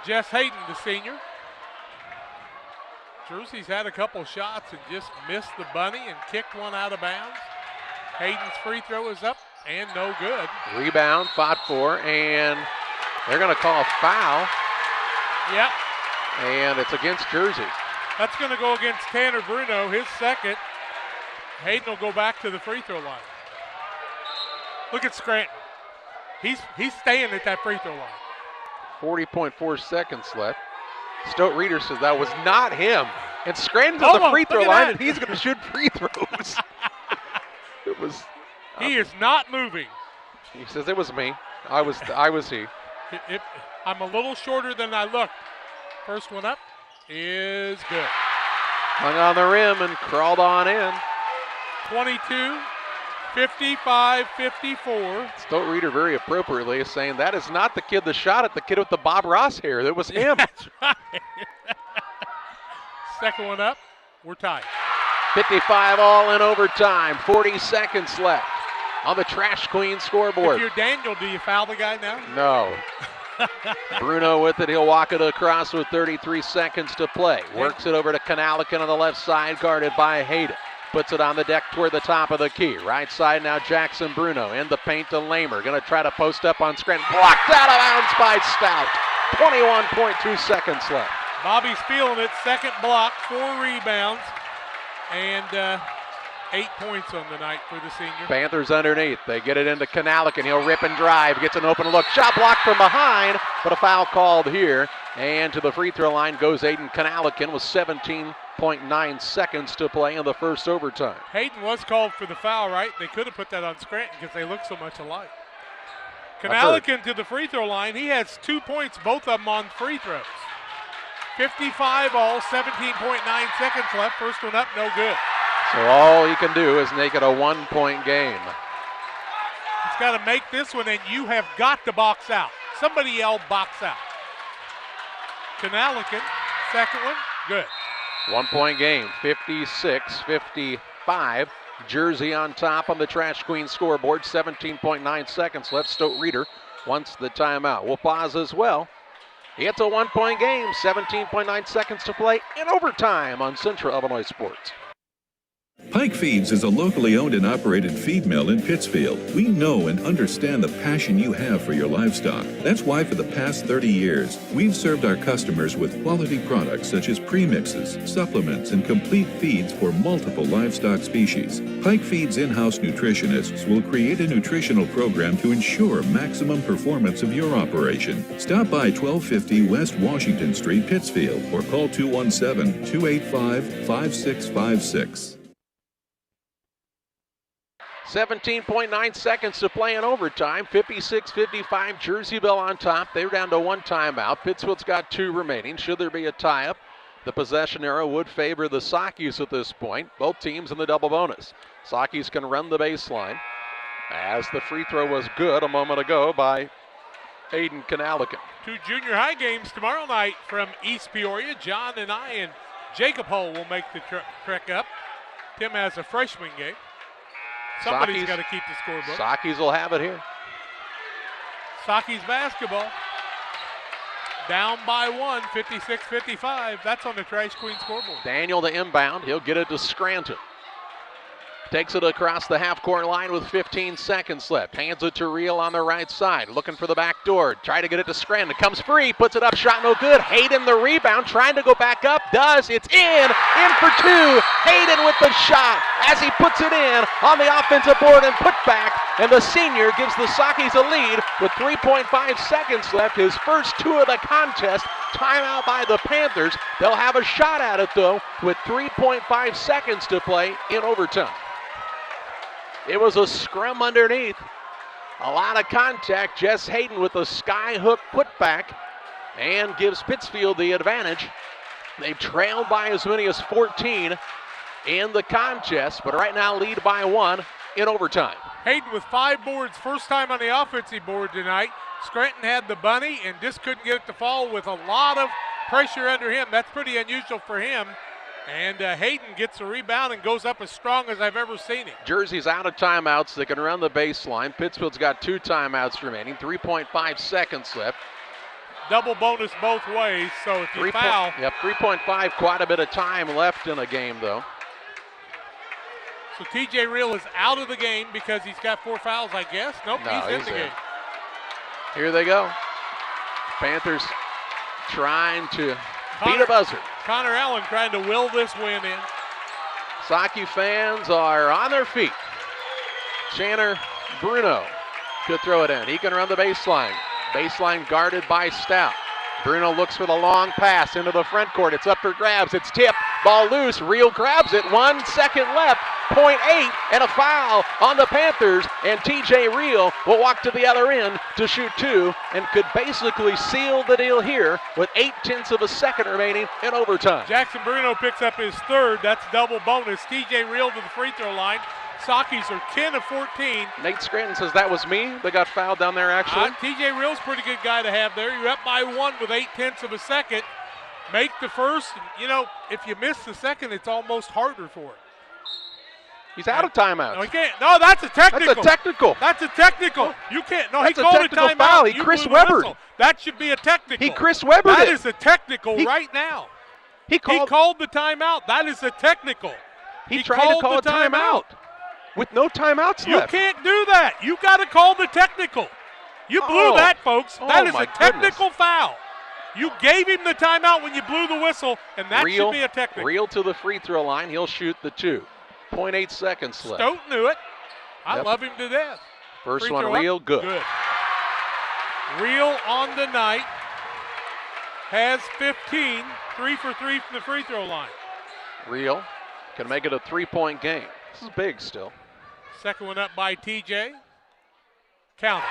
Jess Hayden, the senior. Jersey's had a couple shots and just missed the bunny and kicked one out of bounds. Hayden's free throw is up and no good. Rebound, fought for, and they're going to call a foul. Yep. And it's against Jersey. That's going to go against Tanner Bruno, his second. Hayden will go back to the free throw line. Look at Scranton. He's staying at that free throw line. 40.4 seconds left. Stote Reeder says that was not him. And Scranton's at the free throw line, and he's going to shoot free throws. It was. He is not moving. He says it was me. I was he. I'm a little shorter than I looked. First one up is good. Hung on the rim and crawled on in. 22, 55-54. Stote Reeder very appropriately is saying that is not the kid that shot it, the kid with the Bob Ross hair. That was him. That's right. Second one up, we're tied. 55 all in overtime, 40 seconds left on the Trash Queen scoreboard. If you're Daniel, do you foul the guy now? No. Bruno with it, he'll walk it across with 33 seconds to play. Works it over to Kanalikin on the left side, guarded by Hayden. Puts it on the deck toward the top of the key. Right side now, Jackson Bruno in the paint to Lamer. Going to try to post up on Scranton. Blocked out of bounds by Stout. 21.2 seconds left. Bobby's feeling it. Second block, 4 rebounds, and 8 points on the night for the senior. Panthers underneath. They get it into Kanalikin. He'll rip and drive. Gets an open look. Shot blocked from behind, but a foul called here. And to the free throw line goes Aiden Kanalikin with 17.9 seconds to play in the first overtime. Hayden was called for the foul, right? They could have put that on Scranton because they look so much alike. Kanalikin to the free throw line. He has 2 points, both of them on free throws. 55 all, 17.9 seconds left. First one up, no good. So all he can do is make it a 1-point game. He's got to make this one, and you have got to box out. Somebody yelled box out. Kanalikin, second one, good. 1-point game, 56-55. Jersey on top on the Trash Queen scoreboard. 17.9 seconds left. Stote Reeder wants the timeout. We'll pause as well. It's a 1-point game, 17.9 seconds to play in overtime on Central Illinois Sports. Pike Feeds is a locally owned and operated feed mill in Pittsfield. We know and understand the passion you have for your livestock. That's why for the past 30 years, we've served our customers with quality products such as premixes, supplements, and complete feeds for multiple livestock species. Pike Feeds in-house nutritionists will create a nutritional program to ensure maximum performance of your operation. Stop by 1250 West Washington Street, Pittsfield, or call 217-285-5656. 17.9 seconds to play in overtime. 56-55, Jerseyville on top. They're down to one timeout. Pittsfield's got two remaining. Should there be a tie-up, the possession arrow would favor the Saukees at this point. Both teams in the double bonus. Saukees can run the baseline, as the free throw was good a moment ago by Hayden Kanalikin. Two junior high games tomorrow night from East Peoria. John and I and Jacob Hull will make the trek up. Tim has a freshman game. Somebody's got to keep the scorebook. Saukees will have it here. Saukees basketball. Down by one, 56-55. That's on the Trash Queen scoreboard. Daniel the inbound. He'll get it to Scranton. Takes it across the half-court line with 15 seconds left. Hands it to Reel on the right side. Looking for the back door. Try to get it to Scranton. Comes free. Puts it up. Shot no good. Hayden the rebound. Trying to go back up. Does. It's in. In for two. Hayden with the shot as he puts it in on the offensive board and put back. And the senior gives the Saukees a lead with 3.5 seconds left. His first two of the contest. Timeout by the Panthers. They'll have a shot at it, though, with 3.5 seconds to play in overtime. It was a scrum underneath. A lot of contact. Jess Hayden with a sky hook putback and gives Pittsfield the advantage. They've trailed by as many as 14 in the contest, but right now lead by one in overtime. Hayden with 5 boards, first time on the offensive board tonight. Scranton had the bunny and just couldn't get it to fall with a lot of pressure under him. That's pretty unusual for him. And Hayden gets the rebound and goes up as strong as I've ever seen him. Jersey's out of timeouts. They can run the baseline. Pittsfield's got 2 timeouts remaining. 3.5 seconds left. Double bonus both ways, so if you foul. 3.5, quite a bit of time left in a game, though. So TJ Reel is out of the game because he's got 4 fouls, I guess. Nope, No, he's in the game. Here they go. Panthers trying to beat a buzzer. Connor Allen trying to will this win in. Saukee fans are on their feet. Chandler Bruno could throw it in. He can run the baseline. Baseline guarded by Stout. Bruno looks for the long pass into the front court. It's up for grabs. It's tipped. Ball loose. Reel grabs it. 1 second left. 0.8 and a foul on the Panthers. And TJ Reel will walk to the other end to shoot 2 and could basically seal the deal here with 0.8 of a second remaining in overtime. Jackson Bruno picks up his 3rd. That's double bonus. TJ Reel to the free throw line. Saukees are 10 of 14. Nate Scranton says that was me that got fouled down there, actually. TJ Reel's a pretty good guy to have there. You're up by 1 with 0.8 of a second. Make the first. You know, if you miss the second, it's almost harder for him. He's out of timeouts. No, he can't. No, that's a technical. That's a technical. That's a technical. You can't. No, That's he called a technical timeout. foul. He You Chris blew the Webbered. whistle. That should be a technical. He Chris Webbered That it. is a technical right now. He called the timeout. That is a technical. He tried to call a timeout with no timeouts You left. can't do that. You got to call the technical. You blew that, folks. That is a technical foul. You gave him the timeout when you blew the whistle, and that should be a technical. Reel to the free throw line. He'll shoot the 2. 0.8 seconds left. Stote knew it. I love him to death. First Free one, throw up. Reel, good. Reel on the night has 15. 3 for 3 from the free throw line. Reel can make it a 3-point game. This is big still. Second one up by TJ. Count it.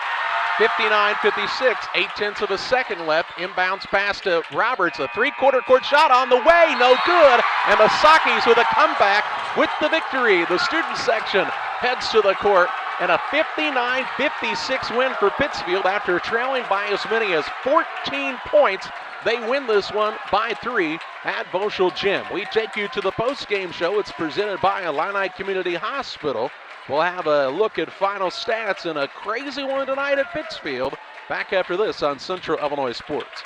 59-56, 0.8 of a second left. Inbounds pass to Roberts. A 3/4 court shot on the way, no good. And the Saukees with a comeback with the victory. The student section heads to the court. And a 59-56 win for Pittsfield after trailing by as many as 14 points. They win this one by 3 at Voschel Gym. We take you to the post-game show. It's presented by Illini Community Hospital. We'll have a look at final stats and a crazy one tonight at Pittsfield. Back after this on Central Illinois Sports.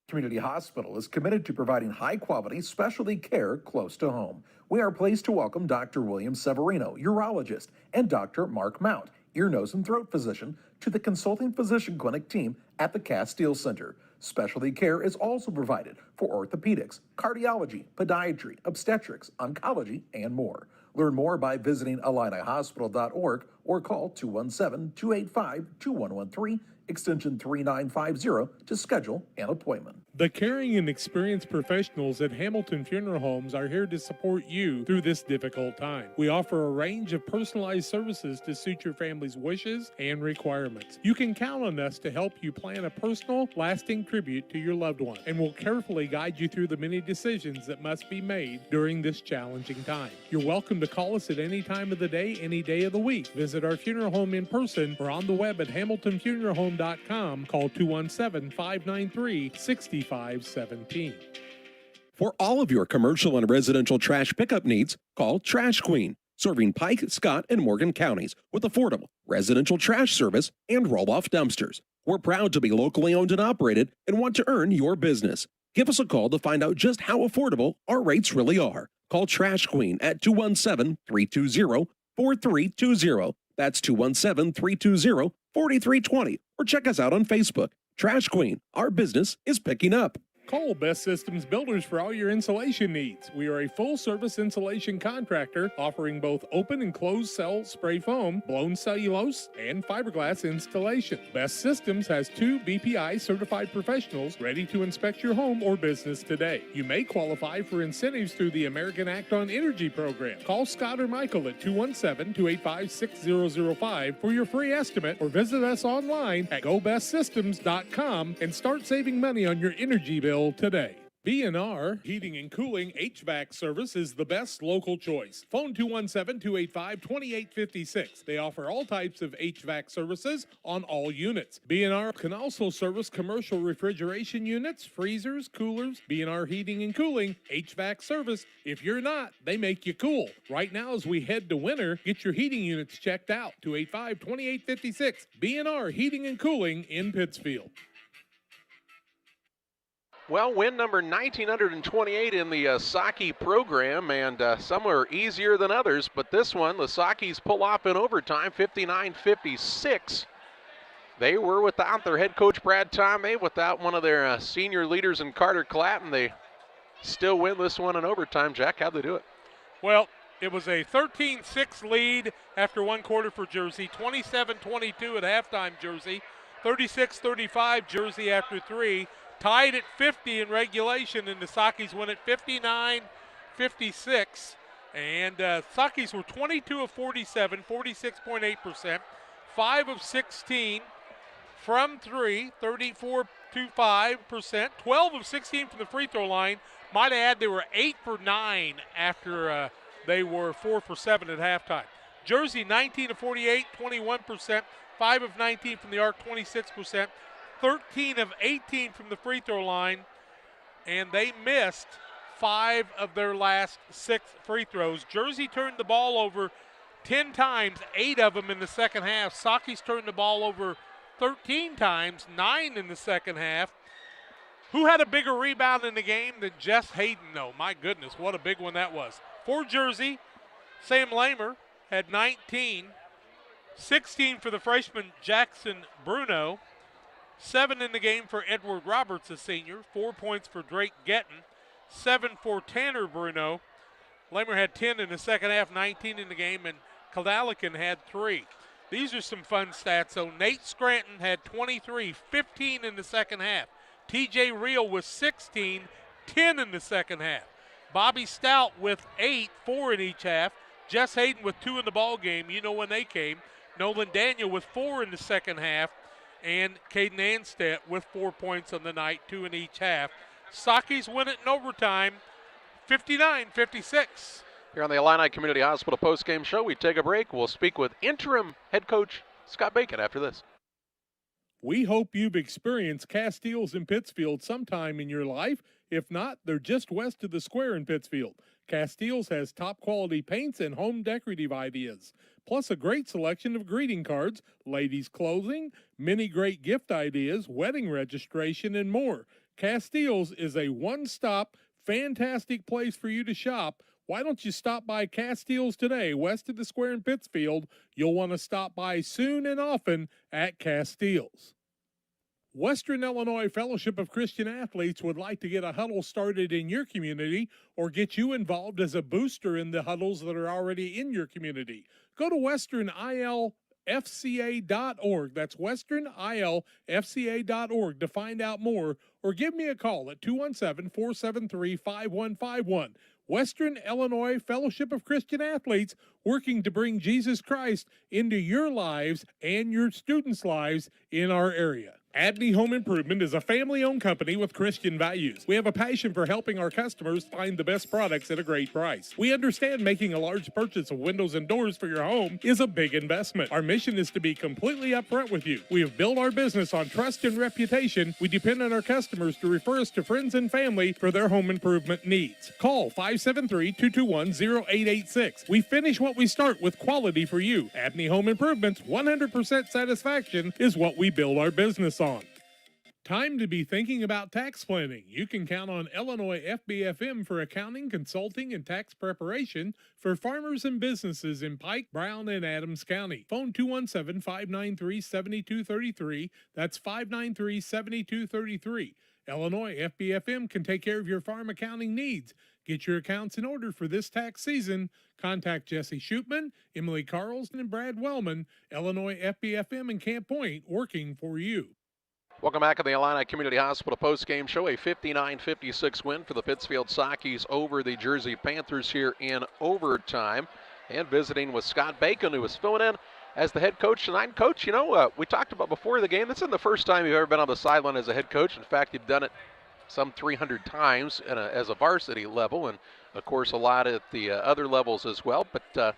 Community Hospital is committed to providing high-quality specialty care close to home. We are pleased to welcome Dr. William Severino, urologist, and Dr. Mark Mount, ear, nose, and throat physician, to the consulting physician clinic team at the Castile Center. Specialty care is also provided for orthopedics, cardiology, podiatry, obstetrics, oncology, and more. Learn more by visiting IlliniHospital.org or call 217-285-2113, extension 3950 to schedule an appointment. The caring and experienced professionals at Hamilton Funeral Homes are here to support you through this difficult time. We offer a range of personalized services to suit your family's wishes and requirements. You can count on us to help you plan a personal, lasting tribute to your loved one, and we'll carefully guide you through the many decisions that must be made during this challenging time. You're welcome to call us at any time of the day, any day of the week. Visit our funeral home in person or on the web at hamiltonfuneralhome.com. Call 217-593-6517. For all of your commercial and residential trash pickup needs, call Trash Queen, serving Pike, Scott, and Morgan counties with affordable residential trash service and roll-off dumpsters. We're proud to be locally owned and operated and want to earn your business. Give us a call to find out just how affordable our rates really are. Call Trash Queen at 217-320-4320. That's 217-320-4320. Or check us out on Facebook. Trash Queen, our business is picking up. Call Best Systems Builders for all your insulation needs. We are a full-service insulation contractor offering both open and closed cell spray foam, blown cellulose, and fiberglass installation. Best Systems has 2 BPI certified professionals ready to inspect your home or business today. You may qualify for incentives through the American Act on Energy program. Call Scott or Michael at 217-285-6005 for your free estimate, or visit us online at gobestsystems.com and start saving money on your energy bill today. B&R Heating and Cooling HVAC service is the best local choice. Phone 217-285-2856. They offer all types of HVAC services on all units. B&R can also service commercial refrigeration units, freezers, coolers. B&R Heating and Cooling HVAC service. If you're not, they make you cool. Right now, as we head to winter, get your heating units checked out. 285-2856. B&R Heating and Cooling in Pittsfield. Well, win number 1928 in the Saukee program, and some are easier than others, but this one, the Saukees pull off in overtime, 59-56. They were without their head coach, Brad Tomei, without one of their senior leaders in Carter Clatton. They still win this one in overtime. Jack, how'd they do it? Well, it was a 13-6 lead after one quarter for Jersey, 27-22 at halftime, Jersey, 36-35 Jersey after 3. Tied at 50 in regulation, and the Saukees win at 59-56. And Saukees were 22 of 47, 46.8%, 5 of 16 from 3, 34.25%, 12 of 16 from the free throw line. Might add they were 8 for 9 after they were 4 for 7 at halftime. Jersey 19 of 48, 21%, 5 of 19 from the arc, 26%. 13 of 18 from the free throw line, and they missed 5 of their last 6 free throws. Jersey turned the ball over 10 times, 8 of them in the second half. Saukees turned the ball over 13 times, 9 in the second half. Who had a bigger rebound in the game than Jess Hayden, though? My goodness, what a big one that was. For Jersey, Sam Lamer had 19, 16 for the freshman Jackson Bruno, 7 in the game for Edward Roberts, a senior. 4 points for Drake Getton. 7 for Tanner Bruno. Lamer had 10 in the second half, 19 in the game, and Kadalikin had 3. These are some fun stats. So Nate Scranton had 23, 15 in the second half. TJ Reel with 16, 10 in the second half. Bobby Stout with 8, 4 in each half. Jess Hayden with 2 in the ball game. You know when they came. Nolan Daniel with 4 in the second half. And Caden Anstead with 4 points on the night, 2 in each half. Saukees win it in overtime, 59-56. Here on the Illini Community Hospital postgame show, we take a break. We'll speak with interim head coach Scott Bacon after this. We hope you've experienced Castiles in Pittsfield sometime in your life. If not, they're just west of the square in Pittsfield. Castiles has top quality paints and home decorative ideas, plus a great selection of greeting cards, ladies' clothing, many great gift ideas, wedding registration, and more. Castiles is a one-stop, fantastic place for you to shop. Why don't you stop by Castiles today, west of the square in Pittsfield? You'll want to stop by soon and often at Castiles. Western Illinois Fellowship of Christian Athletes would like to get a huddle started in your community or get you involved as a booster in the huddles that are already in your community. Go to westernilfca.org. That's westernilfca.org to find out more, or give me a call at 217-473-5151. Western Illinois Fellowship of Christian Athletes, working to bring Jesus Christ into your lives and your students' lives in our area. Abney Home Improvement is a family-owned company with Christian values. We have a passion for helping our customers find the best products at a great price. We understand making a large purchase of windows and doors for your home is a big investment. Our mission is to be completely upfront with you. We have built our business on trust and reputation. We depend on our customers to refer us to friends and family for their home improvement needs. Call 573-221-0886. We finish what we start with quality for you. Abney Home Improvements, 100% satisfaction is what we build our business on. Time to be thinking about tax planning. You can count on Illinois FBFM for accounting, consulting, and tax preparation for farmers and businesses in Pike, Brown, and Adams County. Phone 217-593-7233. That's 593-7233. Illinois FBFM can take care of your farm accounting needs. Get your accounts in order for this tax season. Contact Jesse Shootman, Emily Carlson, and Brad Wellman. Illinois FBFM in Camp Point, working for you. Welcome back to the Illini Community Hospital postgame show. A 59-56 win for the Pittsfield Saukees over the Jersey Panthers here in overtime. And visiting with Scott Bacon, who is filling in as the head coach tonight. Coach, you know, we talked about before the game, this isn't the first time you've ever been on the sideline as a head coach. In fact, you've done it some 300 times as a varsity level, and, of course, a lot at the other levels as well. But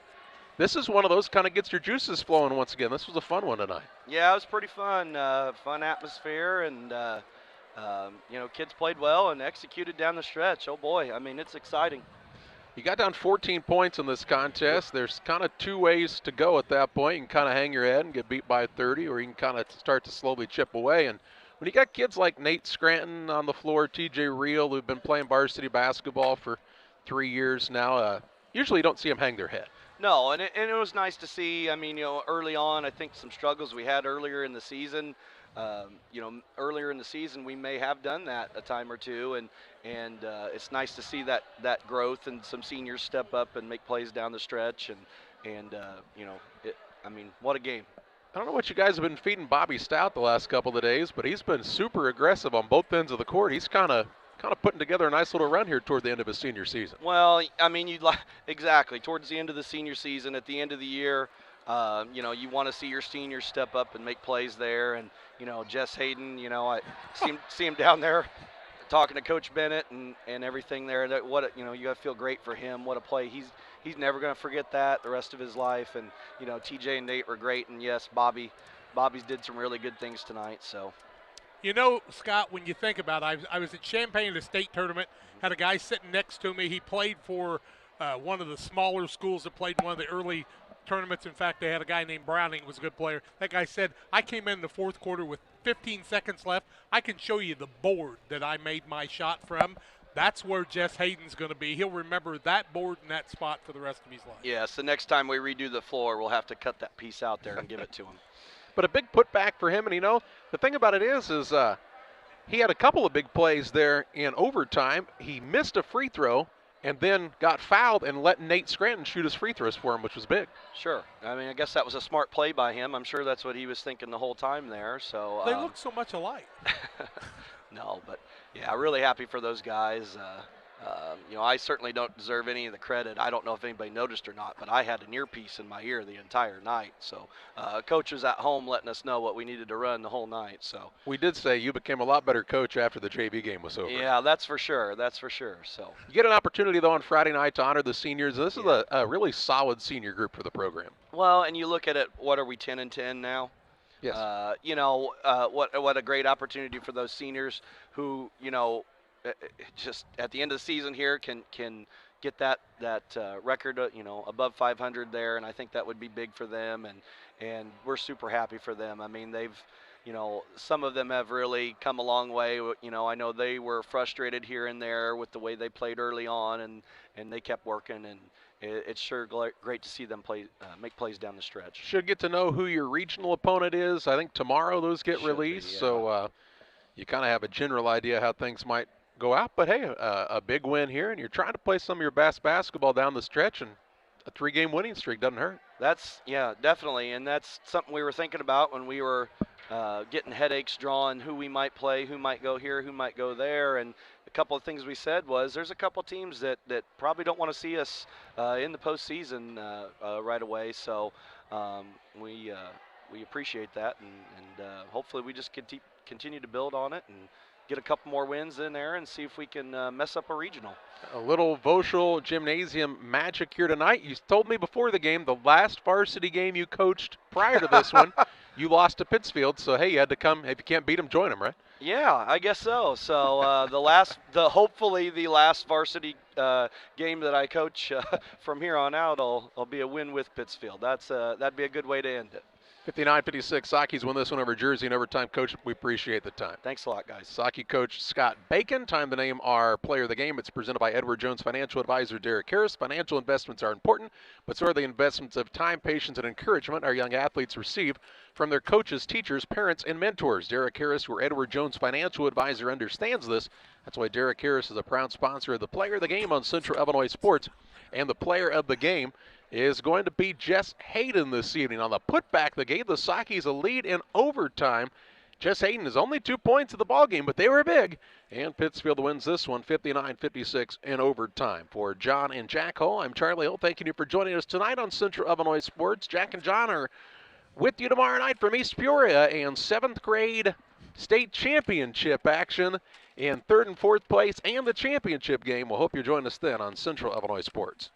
this is one of those kind of gets your juices flowing once again. This was a fun one tonight. Yeah, it was pretty fun. Fun atmosphere, and you know, kids played well and executed down the stretch. Oh boy, I mean, it's exciting. You got down 14 points in this contest. There's kind of two ways to go at that point. You can kind of hang your head and get beat by 30, or you can kind of start to slowly chip away. And when you got kids like Nate Scranton on the floor, TJ Reel, who've been playing varsity basketball for 3 years now, usually you don't see them hang their head. No, and it was nice to see. I mean, you know, early on, I think some struggles we had earlier in the season. You know, earlier in the season, we may have done that a time or two, and it's nice to see that growth and some seniors step up and make plays down the stretch, and you know, I mean, what a game. I don't know what you guys have been feeding Bobby Stout the last couple of days, but he's been super aggressive on both ends of the court. He's kind of putting together a nice little run here toward the end of his senior season. Well, I mean, exactly towards the end of the senior season, at the end of the year, you know, you want to see your seniors step up and make plays there. And you know, Jess Hayden, you know, I see him down there talking to Coach Bennett and everything there. That you know, you got to feel great for him. What a play! He's never going to forget that the rest of his life. And you know, TJ and Nate were great, and yes, Bobby's did some really good things tonight. So. You know, Scott, when you think about it, I was at Champaign at a state tournament, had a guy sitting next to me. He played for one of the smaller schools that played one of the early tournaments. In fact, they had a guy named Browning who was a good player. That guy said, I came in the fourth quarter with 15 seconds left. I can show you the board that I made my shot from. That's where Jess Hayden's going to be. He'll remember that board and that spot for the rest of his life. Yes, the next time we redo the floor, we'll have to cut that piece out there and give it to him. But a big putback for him, and you know, the thing about it is he had a couple of big plays there in overtime. He missed a free throw and then got fouled and let Nate Scranton shoot his free throws for him, which was big. Sure. I mean, I guess that was a smart play by him. I'm sure that's what he was thinking the whole time there. So they look so much alike. No, but yeah, really happy for those guys. You know, I certainly don't deserve any of the credit. I don't know if anybody noticed or not, but I had an earpiece in my ear the entire night. So coach was at home letting us know what we needed to run the whole night. So we did say you became a lot better coach after the JV game was over. Yeah, that's for sure. That's for sure. So you get an opportunity, though, on Friday night to honor the seniors. This is a really solid senior group for the program. Well, and you look at it, what are we, 10-10 now? Yes. You know, what a great opportunity for those seniors who, you know, just at the end of the season here can get that record, you know, above 500 there, and I think that would be big for them, and we're super happy for them. I mean, they've some of them have really come a long way. I know they were frustrated here and there with the way they played early on, and they kept working, and it's sure great to see them make plays down the stretch. Should get to know who your regional opponent is. I think tomorrow those get released, yeah. so you kind of have a general idea how things might go out. But hey, a big win here, and you're trying to play some of your best basketball down the stretch, and a 3-game winning streak doesn't hurt. Yeah, definitely, and that's something we were thinking about when we were getting headaches drawing who we might play, who might go here, who might go there. And a couple of things we said was there's a couple teams that probably don't want to see us in the postseason right away. So we appreciate that, and hopefully we just continue to build on it and get a couple more wins in there and see if we can mess up a regional. A little Voschel Gymnasium magic here tonight. You told me before the game, the last varsity game you coached prior to this one, you lost to Pittsfield. So, hey, you had to come. If you can't beat them, join them, right? Yeah, I guess so. So hopefully the last varsity game that I coach from here on out, I'll be a win with Pittsfield. That'd be a good way to end it. 59-56, Saukees win this one over Jersey in overtime. Coach, we appreciate the time. Thanks a lot, guys. Saukee coach Scott Bacon. Time to name our player of the game. It's presented by Edward Jones Financial Advisor Derek Harris. Financial investments are important, but so are the investments of time, patience, and encouragement our young athletes receive from their coaches, teachers, parents, and mentors. Derek Harris, your Edward Jones Financial Advisor, understands this. That's why Derek Harris is a proud sponsor of the player of the game on Central Illinois Sports. And the player of the game is going to be Jess Hayden this evening. On the putback, they gave the Saukees a lead in overtime. Jess Hayden is only 2 points of the ballgame, but they were big. And Pittsfield wins this one 59-56 in overtime. For John and Jack Hull, I'm Charlie Hull, thanking you for joining us tonight on Central Illinois Sports. Jack and John are with you tomorrow night from East Peoria and 7th grade state championship action in 3rd and 4th place and the championship game. We'll hope you join us then on Central Illinois Sports.